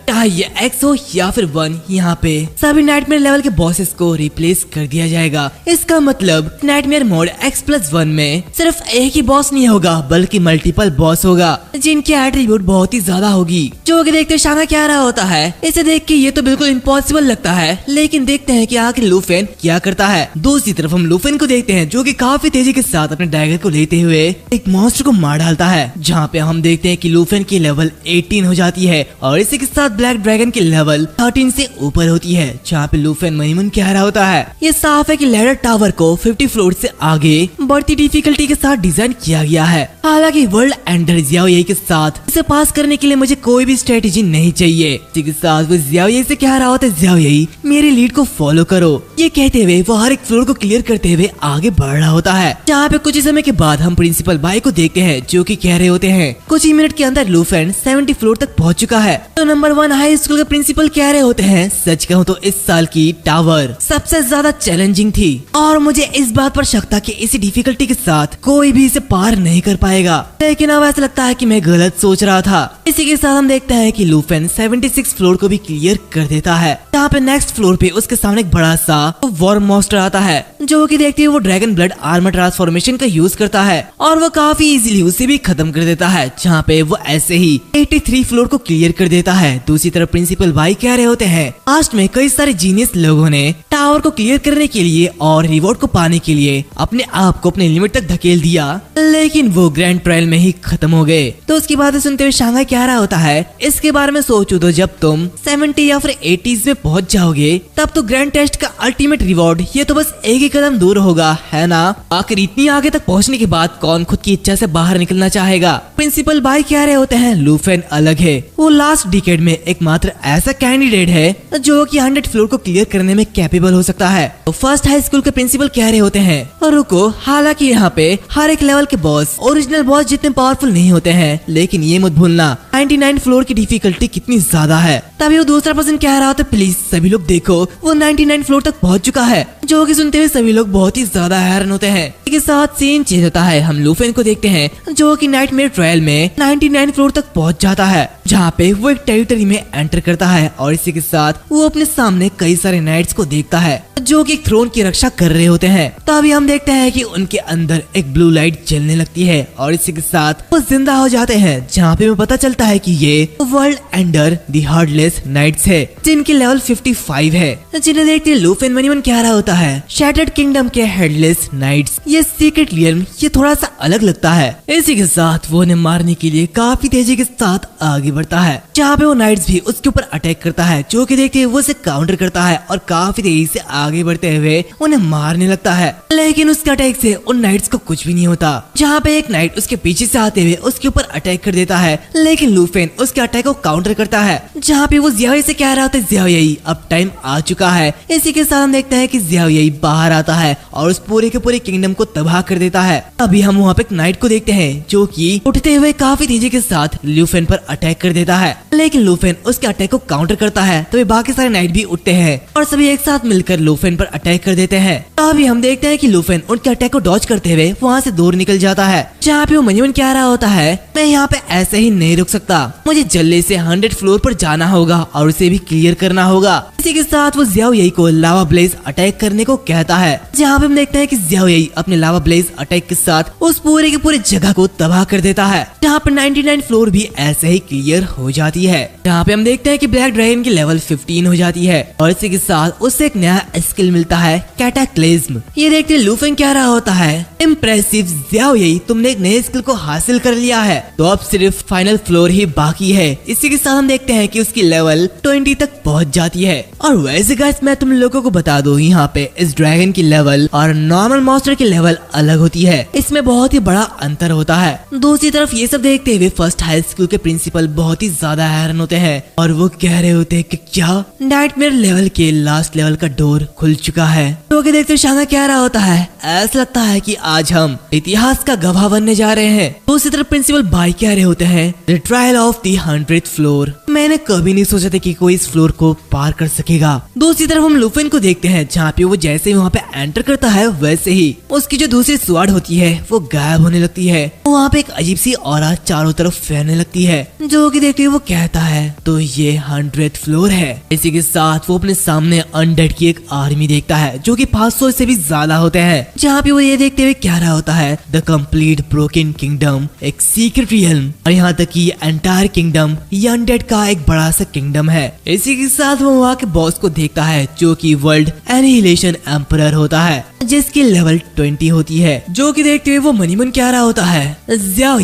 चाहे ये X हो या फिर 1, यहाँ पे सभी नाइटमेयर लेवल के बॉसेस को रिप्लेस कर दिया जाएगा। इसका मतलब नाइटमेयर मोड X+1 में सिर्फ एक ही बॉस नहीं होगा, बल्कि मल्टीपल बॉस होगा जिनकी एट्रीब्यूट बहुत ही ज्यादा होगी। जो कि देखते शांघाई क्या रहा होता है, इसे देख के ये तो बिल्कुल इम्पॉसिबल लगता है, लेकिन देखते हैं कि आखिर लूफेन क्या करता है। दूसरी तरफ हम लूफेन को देखते हैं, जो कि काफी तेजी के साथ अपने डैगर को लेते हुए एक मॉन्स्टर को मार डालता है, जहाँ पे हम देखते हैं कि लूफेन की लेवल 18 हो जाती है और इसी के साथ ब्लैक ड्रैगन की लेवल 13 से ऊपर होती है। जहाँ पे लूफेन मनीमन कह रहा होता है, ये साफ है कि लैडर टावर को 50 फ्लोर से आगे बढ़ती डिफिकल्टी के साथ डिजाइन किया गया है। हालांकि वर्ल्ड एंडर जियाओ येई के साथ इसे पास करने के लिए मुझे कोई भी स्ट्रेटेजी नहीं चाहिए। इसी के साथ वो जियाओ येई से कह रहा होता है, जियाओ येई मेरी लीड को फॉलो करो। ये कहते हुए वो हर एक फ्लोर को क्लियर करते हुए आगे बढ़ रहा होता है। जहाँ पे कुछ ही समय के बाद हम प्रिंसिपल भाई को देखते हैं, जो कि कह रहे होते हैं कुछ ही मिनट के अंदर लूफेन 70 फ्लोर तक पहुंच चुका है। तो नंबर 1 हाई स्कूल के प्रिंसिपल कह रहे होते हैं, सच कहूँ तो इस साल की टावर सबसे ज्यादा चैलेंजिंग थी और मुझे इस बात पर शक था कि इसी डिफिकल्टी के साथ कोई भी इसे पार नहीं कर पाएगा, लेकिन अब ऐसा लगता है कि मैं गलत सोच रहा था। इसी के साथ हम देखते हैं कि लूफेन 76 फ्लोर को भी क्लियर कर देता है। यहाँ पे नेक्स्ट फ्लोर पे उसके सामने एक बड़ा सा वॉर मॉन्स्टर आता है, जो कि देखते हुए वो ड्रैगन ब्लड आर्मर ट्रांसफॉर्मेशन का यूज करता है और वो काफी इजीली उसे भी खत्म कर देता है। जहाँ पे वो ऐसे ही 83 फ्लोर को क्लियर कर देता है। दूसरी तरफ प्रिंसिपल भाई कह रहे होते हैं, लास्ट में कई सारे जीनियस लोगों ने टावर को क्लियर करने के लिए और रिवॉर्ड को पाने के लिए अपने आप को अपने लिमिट तक धकेल दिया, लेकिन वो ग्रैंड ट्रायल में ही खत्म हो गए। तो उसकी बातें सुनते हुए शांघाई कह रहा होता है, इसके बारे में सोचो तो जब तुम 70 या फिर 80s में पहुंच जाओगे तब तो ग्रैंड टेस्ट का अल्टीमेट रिवॉर्ड ये तो बस एक ही कदम दूर होगा, है ना? आखिर इतनी आगे तक पहुंचने के बाद कौन खुद की इच्छा से बाहर निकलना चाहेगा। प्रिंसिपल बाई कह रहे होते हैं लूफेन अलग है, वो लास्ट डिकेड में एकमात्र ऐसा कैंडिडेट है जो कि 100 फ्लोर को क्लियर करने में कैपेबल हो सकता है। तो फर्स्ट हाई स्कूल के प्रिंसिपल कह रहे होते हैं रुको, हालांकि यहाँ पे हर एक लेवल के बॉस ओरिजिनल बॉस जितने पावरफुल नहीं होते हैं, लेकिन ये मत भूलना 99 फ्लोर की डिफिकल्टी कितनी ज्यादा है। तभी वो दूसरा पर्सन कह रहा होता प्लीज सभी लोग देखो, वो 99 फ्लोर तक पहुंच चुका है, जो कि सुनते हुए सभी लोग बहुत ही ज्यादा हैरान होते हैं। इसके साथ सीन चेंज होता है, हम लूफेन को देखते हैं जो कि नाइटमेयर ट्रायल में 99 फ्लोर तक पहुंच जाता है, जहाँ पे वो एक टेरिटरी में एंटर करता है और इसी के साथ वो अपने सामने कई सारे नाइट्स को देखता है जो कि एक थ्रोन की रक्षा कर रहे होते हैं। तभी हम देखते हैं कि उनके अंदर एक ब्लू लाइट जलने लगती है और इसी के साथ वो जिंदा हो जाते हैं, जहाँ पे हमें पता चलता है कि ये world ender the heartless nights है, जिनकी लेवल 55 है। जिन्हें देखते लूफेन मन ही मन कह रहा होता है शैटर्ड किंगडम के हेडलेस नाइट्स, ये सीक्रेट रियल्म ये थोड़ा सा अलग लगता है। इसी के साथ वो उन्हें मारने के लिए काफी तेजी के साथ आगे बढ़ता है, जहाँ पे वो नाइट्स भी उसके ऊपर अटैक करता है, जो कि देखते वो उसे काउंटर करता है और काफी तेजी से आगे बढ़ते हुए उन्हें मारने लगता है। लेकिन उसके अटैक से उन नाइट्स को कुछ भी नहीं होता, जहाँ पे एक नाइट उसके पीछे से आते हुए उसके ऊपर अटैक कर देता है, लेकिन लूफेन उसके अटैक को काउंटर करता है, जहाँ पे वो ज़ियाओ से कह रहा होता है ज़ियाओ अब टाइम आ चुका है। इसी के साथ हम देखते हैं कि ज़ियाओ बाहर आता है और उस पूरे के पूरे किंगडम को तबाह कर देता है। अभी हम वहाँ पे एक नाइट को देखते हैं जो कि उठते हुए काफी तेजी के साथ लूफेन पर अटैक कर देता है, लेकिन लूफेन उसके अटैक को काउंटर करता है। तो बाकी सारे नाइट भी उठते हैं और सभी एक साथ मिलकर लूफेन पर अटैक कर देते हैं। अभी हम देखते हैं कि लूफेन उनके अटैक को डॉज करते हुए वहाँ से दूर निकल जाता है, जहाँ पे वो मन कह रहा होता है मैं यहाँ पे ऐसे ही नहीं रुक सकता, मुझे जल्दी से 100 फ्लोर पर जाना होगा और उसे भी क्लियर करना होगा। इसी के साथ वो ज़ियाओ को लावा ब्लेज अटैक करने को कहता है, जहाँ पे हम देखते हैं कि ज़ियाओ अपने लावा ब्लेज अटैक के साथ उस पूरे की पूरी जगह को तबाह कर देता है, जहाँ पे 99 फ्लोर भी ऐसे ही क्लियर हो जाती है। जहाँ पे हम देखते हैं कि ब्लैक ड्रैगन की लेवल 15 हो जाती है और इसी के साथ उससे एक नया स्किल मिलता है कैटाक्लिज्म। ये देखते लूफेन कह रहा होता है इम्प्रेसिव ज़ियाओ, तुमने एक नए स्किल को हासिल कर लिया है, तो अब सिर्फ फाइनल फ्लोर ही बाकी है। इसी के साथ हम देखते हैं कि उसकी लेवल 20 तक पहुंच जाती है। और वैसे गाइस मैं तुम लोगों को बता दूं, यहाँ पे इस ड्रैगन की लेवल और नॉर्मल मॉन्स्टर की लेवल अलग होती है, इसमें बहुत ही बड़ा अंतर होता है। दूसरी तरफ ये सब देखते हुए फर्स्ट हाई स्कूल के प्रिंसिपल बहुत ही ज्यादा हैरान होते हैं और वो कह रहे होते हैं कि क्या नाइटमेयर लेवल के लास्ट लेवल का डोर खुल चुका है। तो देखते शाना कह रहा होता है ऐसा लगता है कि आज हम इतिहास का गवाह बनने जा रहे हैं। दूसरी तरफ प्रिंसिपल बाई कह रहे होते हैं the trial of the 100th floor, मैंने कभी नहीं सोचा था कि कोई इस फ्लोर को पार कर सकेगा। दूसरी तरफ हम लूफेन को देखते हैं, जहाँ पे वो जैसे ही वहाँ पे एंटर करता है वैसे ही उसकी जो दूसरी स्वाड होती है वो गायब होने लगती है। वहाँ पे एक अजीब सी ऑरा चारों तरफ फैलने लगती है, जो कि देखते हुए वो कहता है तो ये 100th फ्लोर है। इसी के साथ वो अपने सामने अनडेड की एक आर्मी देखता है जो कि 500 से भी ज्यादा होते हैं, जहाँ पे वो ये देखते हुए कह रहा होता है द कंप्लीट ब्रोकन किंगडम एक सीक्रेट रियल्म, और यहाँ तक कि एंटायर किंगडम ये अनडेड का एक बड़ा सा किंगडम है। इसी के साथ वो वहाँ के बॉस को देखता है जो कि वर्ल्ड एनिहिलेशन एम्परर होता है, जिसकी लेवल 20 होती है, जो कि देखते हुए वो मनी मन कह रहा होता है ज़ियाओ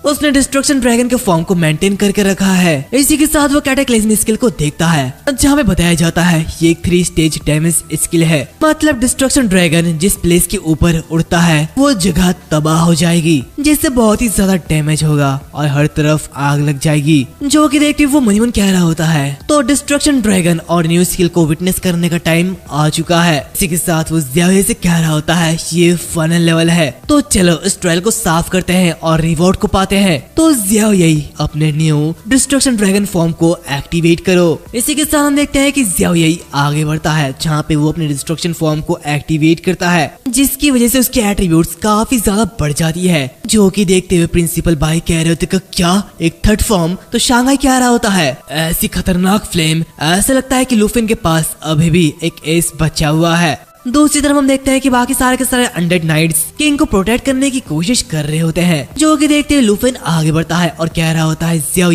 उसने डिस्ट्रक्शन ड्रैगन के फॉर्म को मेंटेन करके रखा है। इसी के साथ वो कैटाक्लिज्म स्किल को देखता है, जहाँ में बताया जाता है ये एक 3 स्टेज डैमेज स्किल है, मतलब डिस्ट्रक्शन ड्रैगन जिस प्लेस के ऊपर उड़ता है वो जगह तबाह हो जाएगी, जिससे बहुत ही ज्यादा डैमेज होगा और हर तरफ आग लग जाएगी, जो कि देखते वो मनी मन कह रहा होता है तो डिस्ट्रक्शन ड्रैगन और न्यू स्किल को विटनेस करने का टाइम आ चुका है। इसी के साथ वो ज़ियाओ से कह रहा होता है ये फाइनल लेवल है, तो चलो इस ट्रायल को साफ करते हैं और रिवॉर्ड को पाते हैं। तो ज़ियाओ अपने न्यू डिस्ट्रक्शन ड्रैगन फॉर्म को एक्टिवेट करो। इसी के साथ हम देखते हैं कि ज़ियाओ आगे बढ़ता है, जहाँ पे वो अपने डिस्ट्रक्शन फॉर्म को एक्टिवेट करता है, जिसकी वजह से उसके एट्रीब्यूट्स काफी ज्यादा बढ़ जाती है, जो कि देखते हुए प्रिंसिपल बाई कह रहे होते कि क्या एक थर्ड फॉर्म। तो शांघाई कह रहा होता है ऐसी खतरनाक फ्लेम, ऐसा लगता है कि लूफेन के पास अभी भी एक एस बचा हुआ है। दूसरी तरफ हम देखते हैं कि बाकी सारे के सारे अनडेड नाइट्स किंग को प्रोटेक्ट करने की कोशिश कर रहे होते हैं, जो कि देखते हुए लूफेन आगे बढ़ता है और कह रहा होता है ज़ियाओ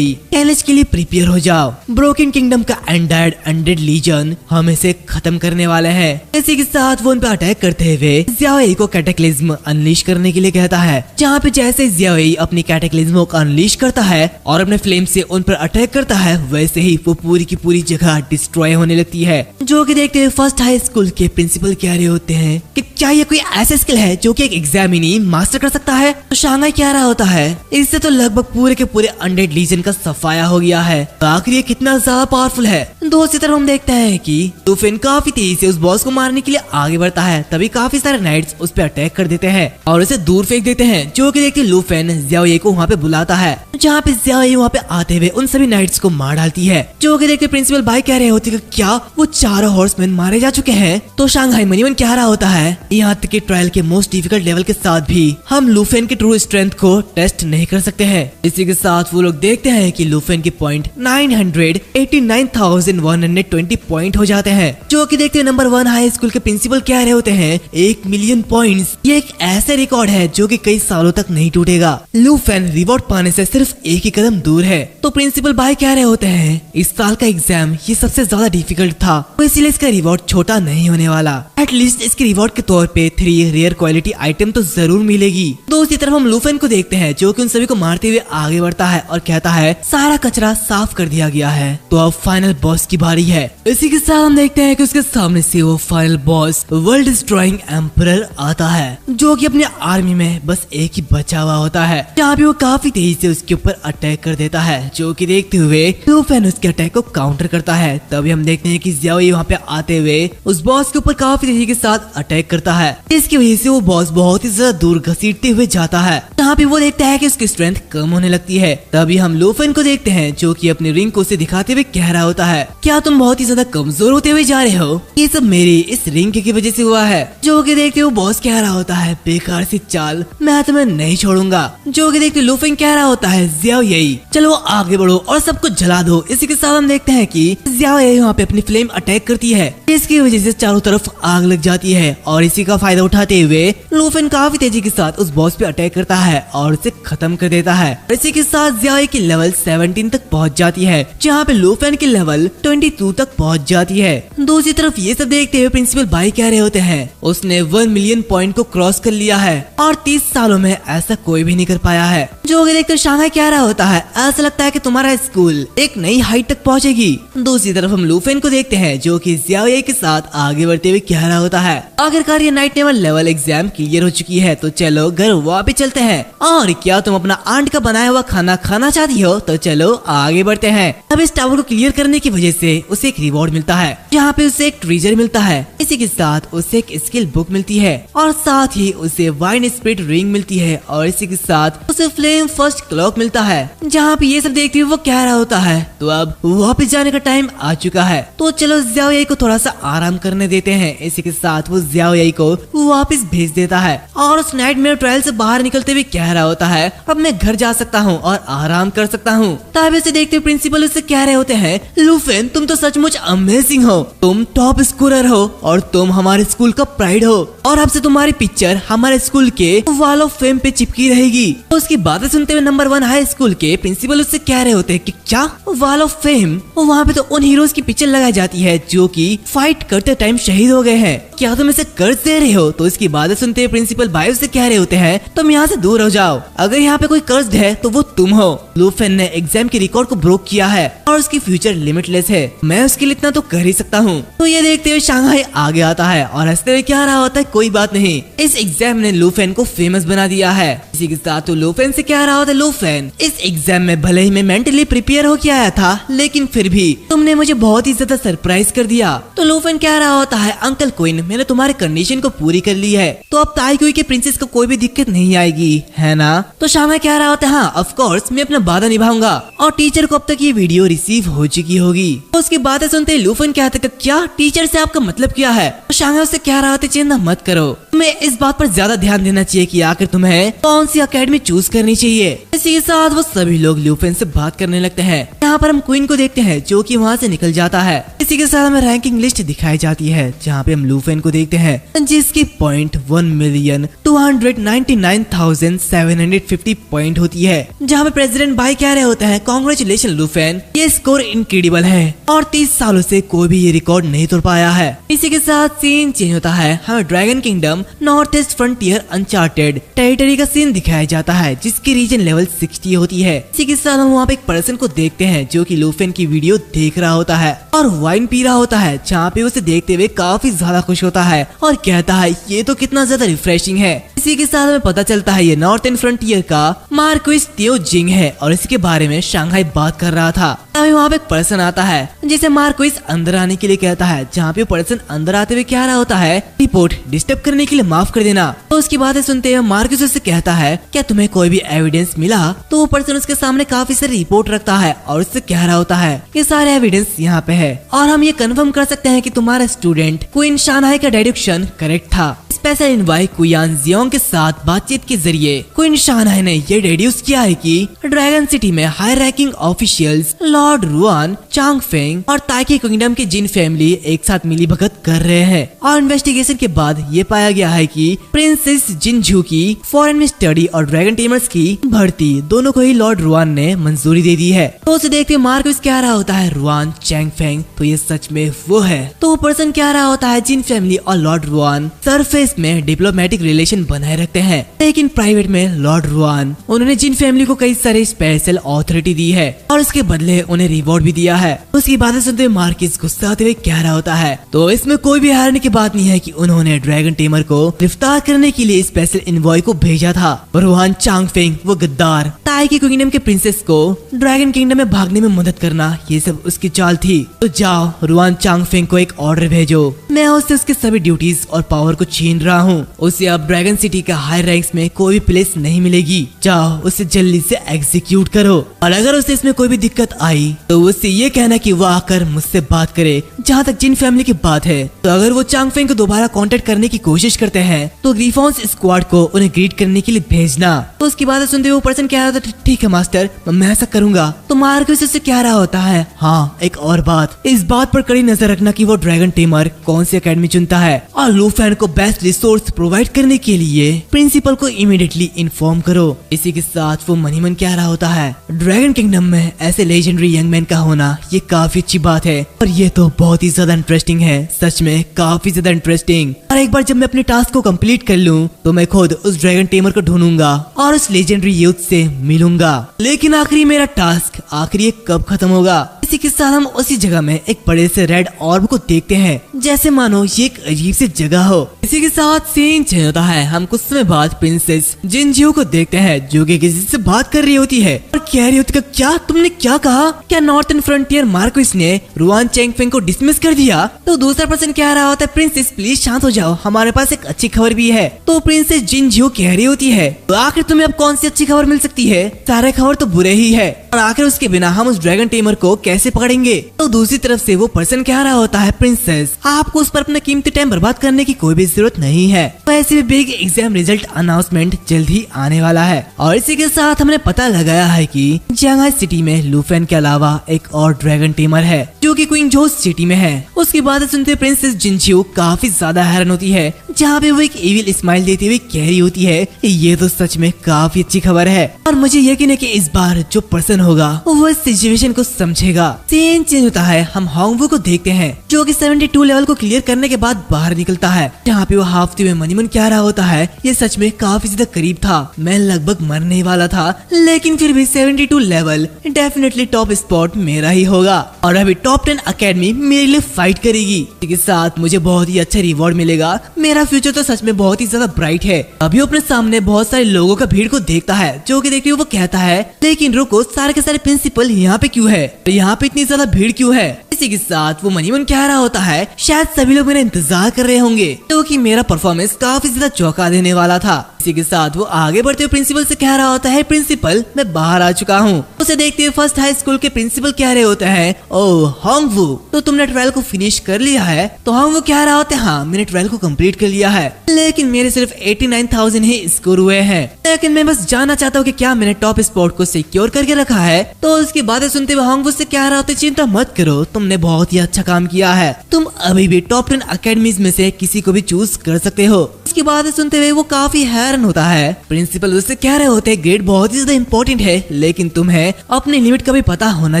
चैलेंज के लिए प्रिपेयर हो जाओ, ब्रोकन किंगडम का अनडेड लीजन हम इसे खत्म करने वाले हैं। इसी के साथ वो उन पे अटैक करते हुए ज़ियाओ को कैटाक्लिज्म अनलीश करने के लिए कहता है, जहाँ पे जैसे ज़ियाओ अपनी कैटाक्लिज्म को अनलीश करता है और अपने फ्लेम से उन पर अटैक करता है, वैसे ही वो पूरी की पूरी जगह डिस्ट्रॉय होने लगती है, जो कि देखते हुए फर्स्ट हाई स्कूल के प्रिंसिपल प्रिंसिपल कह रहे होते हैं कि क्या ये कोई ऐसा स्किल है जो कि एक एग्जामिनी मास्टर कर सकता है। तो शांघाई कह रहा होता है इससे तो लगभग पूरे के पूरे अनडेड लीजन का सफाया हो गया है, आखिर ये कितना ज्यादा पावरफुल है। दूसरी तरफ हम देखते हैं कि लूफेन काफी तेजी से उस बॉस को मारने के लिए आगे बढ़ता है, तभी काफी सारे नाइट्स उस पर अटैक कर देते हैं और उसे दूर फेंक देते हैं, जो कि देखते लूफेन ज़ियाओये को वहाँ पे बुलाता है, जहाँ पे ज़ियाओये वहाँ पे आते हुए उन सभी नाइट्स को मार डालती है। जो कि देखते प्रिंसिपल भाई कह रहे होते कि क्या वो चारों हॉर्समैन मारे जा चुके हैं। तो शांघाई मनी मन कह रहा होता है यहाँ तक कि ट्रायल के मोस्ट डिफिकल्ट लेवल के साथ भी हम लूफेन के ट्रू स्ट्रेंथ को टेस्ट नहीं कर सकते हैं। इसी के साथ वो लोग देखते हैं कि लूफेन के पॉइंट 989,120 पॉइंट हो जाते हैं, जो कि देखते नंबर 1 हाई स्कूल के प्रिंसिपल कह रहे होते हैं 1 मिलियन पॉइंट्स। ये एक ऐसा रिकॉर्ड है जो कि कई सालों तक नहीं टूटेगा। लूफेन रिवॉर्ड पाने से सिर्फ एक ही कदम दूर है। तो प्रिंसिपल भाई कह रहे होते हैं इस साल का एग्जाम ये सबसे ज्यादा डिफिकल्ट था, तो इसीलिए इसका रिवॉर्ड छोटा नहीं होने वाला। एटलीस्ट इसके रिवॉर्ड के तौर पे 3 रेयर क्वालिटी आइटम तो जरूर मिलेगी। दूसरी तरफ हम लूफेन को देखते हैं जो कि उन सभी को मारते हुए आगे बढ़ता है और कहता है सारा कचरा साफ कर दिया गया है, तो अब फाइनल बॉस की बारी है। इसी के साथ हम देखते हैं कि उसके सामने से वो final boss world destroying emperor आता है, जो कि अपने आर्मी में बस एक ही बचा हुआ होता है, जहाँ पे वो काफी तेजी से उसके ऊपर अटैक कर देता है, जो कि देखते हुए लूफेन उसके अटैक को काउंटर करता है। तभी हम देखते हैं कि ज़ियाओये वहाँ पे आते हुए उस बॉस के ऊपर काफी तेजी के साथ अटैक करता है, इसकी वजह से वो बॉस बहुत ही ज्यादा दूर घसीटते हुए जाता है, जहाँ पे वो देखता है कि उसकी स्ट्रेंथ कम होने लगती है। तभी हम लूफेन को देखते हैं जो कि अपनी रिंग को उसे दिखाते हुए कह रहा होता है क्या तुम बहुत ही ज्यादा कमजोर होते हुए जा रहे हो, ये सब मेरी इस रिंग की वजह से हुआ है। जो कि देखते वो बॉस कह रहा होता है बेकार सी चाल, मैं तुम्हें नहीं छोड़ूंगा। जो कि देखते लूफेन कह रहा होता है ज़ियाओये चलो आगे बढ़ो और सब कुछ जला दो। इसी के साथ हम देखते हैं कि ज़ियाओये वहाँ पे अपनी फ्लेम अटैक करती है, इसकी वजह से चारों तरफ आग लग जाती है और इसी का फायदा उठाते हुए लूफेन काफी तेजी के साथ उस बॉस पे अटैक करता है और उसे खत्म कर देता है। इसी के साथ ज़ियाओये की लेवल 17 तक पहुँच जाती है, जहाँ पे लूफेन की लेवल 22 तक पहुँच जाती है। दूसरी तरफ ये सब देखते हुए प्रिंसिपल भाई कह रहे होते हैं उसने 1 मिलियन पॉइंट को क्रॉस कर लिया है और 30 सालों में ऐसा कोई भी नहीं कर पाया है। जो कि देखकर शांघाई कह रहा होता है ऐसा लगता है कि तुम्हारा स्कूल एक नई हाइट तक पहुंचेगी। दूसरी तरफ हम लूफेन को देखते हैं जो कि ज़ियाओये के साथ आगे बढ़ते हुए कह रहा होता है आखिरकार ये night naval level exam clear हो चुकी है, तो चलो घर वापस चलते हैं। और क्या तुम अपना आंट का बनाया हुआ खाना खाना चाहती हो, तो चलो आगे बढ़ते हैं। अब इस टावर को क्लियर करने की वजह से उसे एक रिवॉर्ड मिलता है, जहाँ पे उसे एक ट्रेजर मिलता है, इसी के साथ उसे एक स्किल बुक मिलती है और साथ ही उसे वाइन स्पिरिट रिंग मिलती है और इसी के साथ उसे फ्लेम फर्स्ट क्लॉक मिलता है। जहाँ पे ये सब देखते हुए वो कह रहा होता है तो अब वापस जाने का टाइम आ चुका है, तो चलो ज़ियाओये को थोड़ा सा आराम करने देते हैं। इसी के साथ वो ज़ियाओये को वापस भेज देता है और उस नाइटमेयर ट्रायल से बाहर निकलते हुए कह रहा होता है अब मैं घर जा सकता हूँ और आराम कर सकता हूँ। तब इसे देखते हुए प्रिंसिपल उससे कह रहे होते हैं लूफेन तुम तो सचमुच अमेजिंग हो, तुम टॉप स्कोरर हो और तुम हमारे स्कूल का प्राइड हो और अब से तुम्हारी पिक्चर हमारे स्कूल के वॉल ऑफ फेम पे चिपकी रहेगी। तो उसकी बातें सुनते हुए नंबर 1 हाई स्कूल के प्रिंसिपल उससे कह रहे होते हैं कि क्या वॉल ऑफ फेम, वहाँ पे तो उन हीरोज की पिक्चर लगाई जाती है जो कि फाइट करते टाइम शहीद हो गए हैं, क्या तुम इसे कर्ज दे रहे हो। तो इसकी बातें सुनते हुए प्रिंसिपल भाई उससे कह रहे होते हैं तुम यहाँ से दूर हो जाओ, अगर यहाँ पे कोई कर्ज है तो वो तुम हो। लूफेन ने एग्जाम के रिकॉर्ड को ब्रोक किया है और उसकी फ्यूचर लिमिटलेस है, मैं उसके लिए इतना तो कर ही सकता हूँ। तो ये देखते हुए शांघाई आगे आता है और हंसते हुए कह रहा होता है कोई बात नहीं, इस एग्जाम ने लूफेन को फेमस बना दिया है। इसी के साथ तो लूफेन से कह रहा होता है लूफेन इस एग्जाम में भले ही मैं मेंटली प्रिपेयर होके आया था, लेकिन फिर भी तुमने मुझे बहुत ही ज्यादा सरप्राइज कर दिया। तो लूफेन कह रहा होता है अंकल क्वीन मैंने तुम्हारे कंडीशन को पूरी कर ली है, तो अब ताइक्यूई के प्रिंसेस को कोई भी दिक्कत नहीं आएगी, है ना। तो शांघाई कह रहा होता है हाँ ऑफ कोर्स मैं अपना वादा निभाऊंगा और टीचर को अब तक ये वीडियो रिसीव हो चुकी होगी। तो उसकी बातें सुनते लूफेन कहता है क्या टीचर से आपका मतलब क्या है। तो शांघाई उससे कह रहा होता है चिंता मत करो, तुम्हें इस बात पर ज्यादा ध्यान देना चाहिए कि आखिर तुम्हें कौन सी अकेडमी चूज करनी चाहिए। इसी के साथ वो सभी लोग लूफेन से बात करने लगते हैं। यहाँ पर हम क्वीन को देखते हैं जो कि वहाँ से निकल जाता है। इसी के साथ हमें रैंकिंग लिस्ट दिखाई जाती है जहाँ पे हम लूफेन को देखते हैं जिसकी पॉइंट 1,299,750 पॉइंट होती है, जहाँ पे प्रेसिडेंट भाई कह रहे होते हैं कांग्रेचुलेशन लूफेन, ये स्कोर इनक्रेडिबल है और 30 सालों से कोई भी ये रिकॉर्ड नहीं तोड़ पाया है। इसी के साथ सीन चेंज होता है, हमें dragon kingdom north east frontier uncharted territory का सीन दिखाया जाता है, जिसकी रीजन लेवल 60 होती है। इसी के साथ हम वहाँ पे एक पर्सन को देखते हैं जो कि लूफेन की वीडियो देख रहा होता है और वाइन पी रहा होता है, जहाँ पे उसे देखते हुए काफी ज्यादा खुश होता है और कहता है ये तो कितना ज्यादा रिफ्रेशिंग है। इसी के साथ हमें पता चलता है ये नॉर्थर्न फ्रंटियर का मार्क्विस तियो जिंग है और इसके बारे में शंघाई बात कर रहा था। अभी वहाँ पे एक पर्सन आता है जिसे मार्क्विस अंदर आने के लिए कहता है, जहाँ पे पर्सन अंदर आते हुए कह रहा होता है रिपोर्ट डिस्टर्ब करने के लिए माफ कर देना। तो उसकी बातें सुनते हुए मार्क्विस उससे कहता है क्या तुम्हें कोई भी एविडेंस मिला? तो वो पर्सन उसके सामने काफी सारी रिपोर्ट रखता है और उससे कह रहा होता है ये सारे एविडेंस यहाँ पे है और हम ये कंफर्म कर सकते हैं कि तुम्हारा स्टूडेंट क्वीन शानहाई का डिडक्शन करेक्ट था। स्पेशल इनवाई कुयान जियोंग के साथ बातचीत के जरिए क्वीन शानहाई ने ये डिड्यूस किया है कि ड्रैगन सिटी में high ranking officials lord Ruan, Chang Feng और ताइकी किंगडम की जिन फैमिली एक साथ मिली भगत कर रहे हैं और इन्वेस्टिगेशन के बाद ये पाया गया है कि प्रिंसेस जिनझू की फॉरेन में स्टडी और ड्रैगन टेमर्स की भर्ती दोनों को ही लॉर्ड रुआन ने मंजूरी दे दी है। तो उसे देखते मार्क्विस कह रहा होता है रुआन, चैंग फेंग तो ये सच में वो है। तो वो पर्सन कह रहा होता है जिन फैमिली और लॉर्ड रुआन सरफेस में डिप्लोमेटिक रिलेशन बनाए रखते हैं, लेकिन प्राइवेट में लॉर्ड रुआन उन्होंने जिन फैमिली को कई सारे स्पेशल अथॉरिटी दी है और उसके बदले उन्हें रिवॉर्ड भी दिया है। उसकी बातें सुनते हुए मार्क्विस गुस्सा आते हुए कह रहा होता है तो इसमें कोई भी हारने की बात नहीं है कि उन्होंने ड्रैगन टेमर को गिरफ्तार करने के लिए स्पेशल इनवॉय को भेजा था। रुआन चांग फेंग वो गद्दार ताइकी किंगडम के प्रिंसेस को ड्रैगन किंगडम में भागने में मदद करना ये सब उसकी चाल थी। तो जाओ रुआन चांग फेंग को एक ऑर्डर भेजो, मैं उससे उसके सभी ड्यूटीज और पावर को छीन रहा हूँ। उसे अब ड्रैगन सिटी का हाई रैंक्स में कोई भी प्लेस नहीं मिलेगी। जाओ उसे जल्दी से एग्जीक्यूट करो और अगर उसे इसमें कोई भी दिक्कत आई तो उससे ये कहना कि वो आकर मुझसे बात करे। जहाँ तक जिन फैमिली की बात है तो अगर वो चांग फेंग को दोबारा कांटेक्ट करने की कोशिश करते हैं तो ग्रीफॉन्स स्क्वाड को उन्हें ग्रीट करने के लिए भेजना। तो उसकी बातें सुनते हुए वो पर्सन कह रहा था ठीक है मास्टर, मैं ऐसा करूंगा। तो मार्क्विस उससे कह रहा होता है हाँ एक और बात, इस बात पर कड़ी नजर रखना कि वो ड्रैगन टेमर कौन सी एकेडमी चुनता है और लूफेन को बेस्ट रिसोर्स प्रोवाइड करने के लिए प्रिंसिपल को इमीडिएटली इन्फॉर्म करो। इसी के साथ वो मनी मन कह रहा होता है ड्रैगन किंगडम में ऐसे लेजेंडरी यंग मैन का होना ये काफी अच्छी बात है और ये तो बहुत ही ज्यादा इंटरेस्टिंग है, सच में काफी ज्यादा इंटरेस्टिंग। और एक बार जब मैं अपने टास्क को कंप्लीट कर लूं तो मैं खुद उस ड्रैगन टेमर को ढूंढूंगा और उस लेजेंडरी यूथ से मिलूंगा। लेकिन आखिरी मेरा टास्क आखिरी कब खत्म होगा? इसी के साथ हम उसी जगह में एक बड़े से रेड ऑर्ब को देखते हैं, जैसे मानो ये एक अजीब सी जगह हो। इसी के साथ सीन चेंज होता है। हम कुछ समय बाद प्रिंसेस जिनजियो को देखते हैं जो कि किसी से बात कर रही होती है और कह रही होती है क्या तुमने क्या कहा? क्या नॉर्थर्न फ्रंटियर मार्क्विस ने रुआन चैंग फेंग को डिसमिस कर दिया? तो दूसरा पर्सन कह रहा होता है प्रिंसेस प्लीज शांत हो जाओ, हमारे पास एक अच्छी खबर भी है। तो प्रिंसेस जिनजियो कह रही होती है तो आखिर तुम्हें अब कौन सी अच्छी खबर मिल सकती है? सारे खबर तो बुरे ही है और आखिर उसके बिना हम उस ड्रैगन टेमर को कैसे पकड़ेंगे? तो दूसरी तरफ से वो पर्सन कह रहा होता है प्रिंसेस आपको उस पर अपना कीमती टाइम बर्बाद करने की कोई भी जरूरत नहीं है, वैसे भी बिग एग्जाम रिजल्ट अनाउंसमेंट जल्द ही आने वाला है। और इसी के साथ हमने पता लगाया है कि शंघाई सिटी में लूफेन के अलावा एक और ड्रैगन टेमर है जो कि क्वीन जोस सिटी में है। उसकी बातें सुनते प्रिंसेस जिनजियो काफी ज्यादा हैरान होती है, जहाँ पे वो एक इविल स्माइल देते हुए कह रही होती है ये तो सच में काफी अच्छी खबर है और मुझे यकीन है कि इस बार जो पर्सन होगा वो इस सिचुएशन को समझेगा। सीन चेंज होता है। हम होंगवू को देखते हैं जो कि 72 लेवल को क्लियर करने के बाद बाहर निकलता है, जहाँ पे वो हाफते हुए मनी मन कह रहा होता है ये सच में काफी ज्यादा करीब था, मैं लगभग मरने वाला था लेकिन फिर भी 72 लेवल डेफिनेटली टॉप स्पॉट मेरा ही होगा और अभी टॉप 10 अकेडमी मेरे लिए फाइट करेगी। इसके साथ मुझे बहुत ही अच्छा रिवॉर्ड मिलेगा, मेरा फ्यूचर तो सच में बहुत ही ज्यादा ब्राइट है। अभी अपने सामने बहुत सारे लोगों का भीड़ को देखता है जो कि देखते हुए वो कहता है लेकिन रुको सारे के सारे प्रिंसिपल यहाँ पे क्यों है, यहाँ पे इतनी ज्यादा भीड़ क्यों है? इसी के साथ वो मनी मन कह रहा होता है शायद सभी लोग मेरा इंतजार कर रहे होंगे क्योंकि मेरा परफॉर्मेंस काफी ज्यादा चौंका देने वाला था। इसी के साथ वो आगे बढ़ते हुए प्रिंसिपल से कह रहा होता है प्रिंसिपल मैं बाहर आ चुका हूँ। उसे देखते हुए फर्स्ट हाई स्कूल के प्रिंसिपल कह रहे होते हैं ओह होंगवू तो तुमने 12 को फिनिश कर लिया है? तो होंगवू कह रहा होता है हाँ मैंने 12 को कंप्लीट कर लिया है लेकिन मेरे सिर्फ 89,000 ही स्कोर हुए हैं, लेकिन मैं बस जानना चाहता हूँ कि क्या मैंने टॉप स्पॉट को सिक्योर करके रखा है? तो उसकी बातें सुनते हुए होंगवू से कह रहा होता है चिंता मत करो तुमने बहुत ही अच्छा काम किया है, तुम अभी भी टॉप 10 अकेडमीज में से किसी को भी चूज कर सकते हो। उसकी बातें सुनते हुए वो काफी हैरान होता है। प्रिंसिपल उससे कह रहे होते हैं ग्रेड बहुत ही ज्यादा इम्पोर्टेंट है, लेकिन तुम्हें अपनी लिमिट का भी पता होना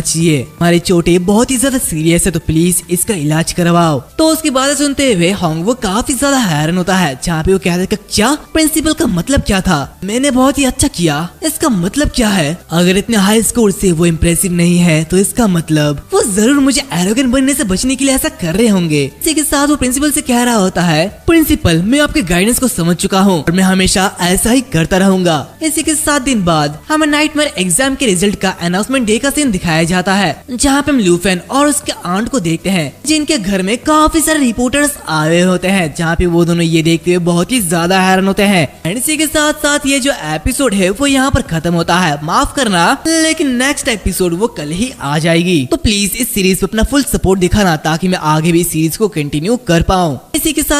चाहिए। हमारी चोटें बहुत ही ज्यादा सीरियस है, तो प्लीज इसका इलाज करवाओ। तो उसकी बातें सुनते हुए होंग वो काफी ज्यादा हैरान होता है, जहाँ पे वो कहता है क्या प्रिंसिपल का मतलब क्या था, मैंने बहुत ही अच्छा किया, इसका मतलब क्या है? अगर इतने हाई स्कोर से वो इम्प्रेसिव नहीं है तो इसका मतलब वो जरूर मुझे एरोगेंट बनने से बचने के लिए ऐसा कर रहे होंगे। इसी के साथ वो प्रिंसिपल से कह रहा होता है, प्रिंसिपल मैं आपके गाइडेंस को समझ चुका हूँ और मैं हमेशा ऐसा ही करता रहूंगा। इसी के 7 दिन बाद हमें नाइटमेयर एग्जाम के रिजल्ट का अनाउंसमेंट डे का सीन दिखाया जाता है, जहाँ पे हम लूफेन और उसके आंट को देखते हैं, जिनके घर में काफी सारे रिपोर्टर्स आए होते हैं, जहाँ पे वो दोनों ये देखते हुए बहुत ही ज्यादा हैरान होते हैं। एंड इसी के साथ साथ ये जो एपिसोड है वो यहाँ पर खत्म होता है। माफ करना, लेकिन नेक्स्ट एपिसोड वो कल ही आ जाएगी। तो प्लीज इस सीरीज पे अपना फुल सपोर्ट दिखाना, ताकि मैं आगे भी इस सीरीज को कंटिन्यू कर पाऊँ। इसी के साथ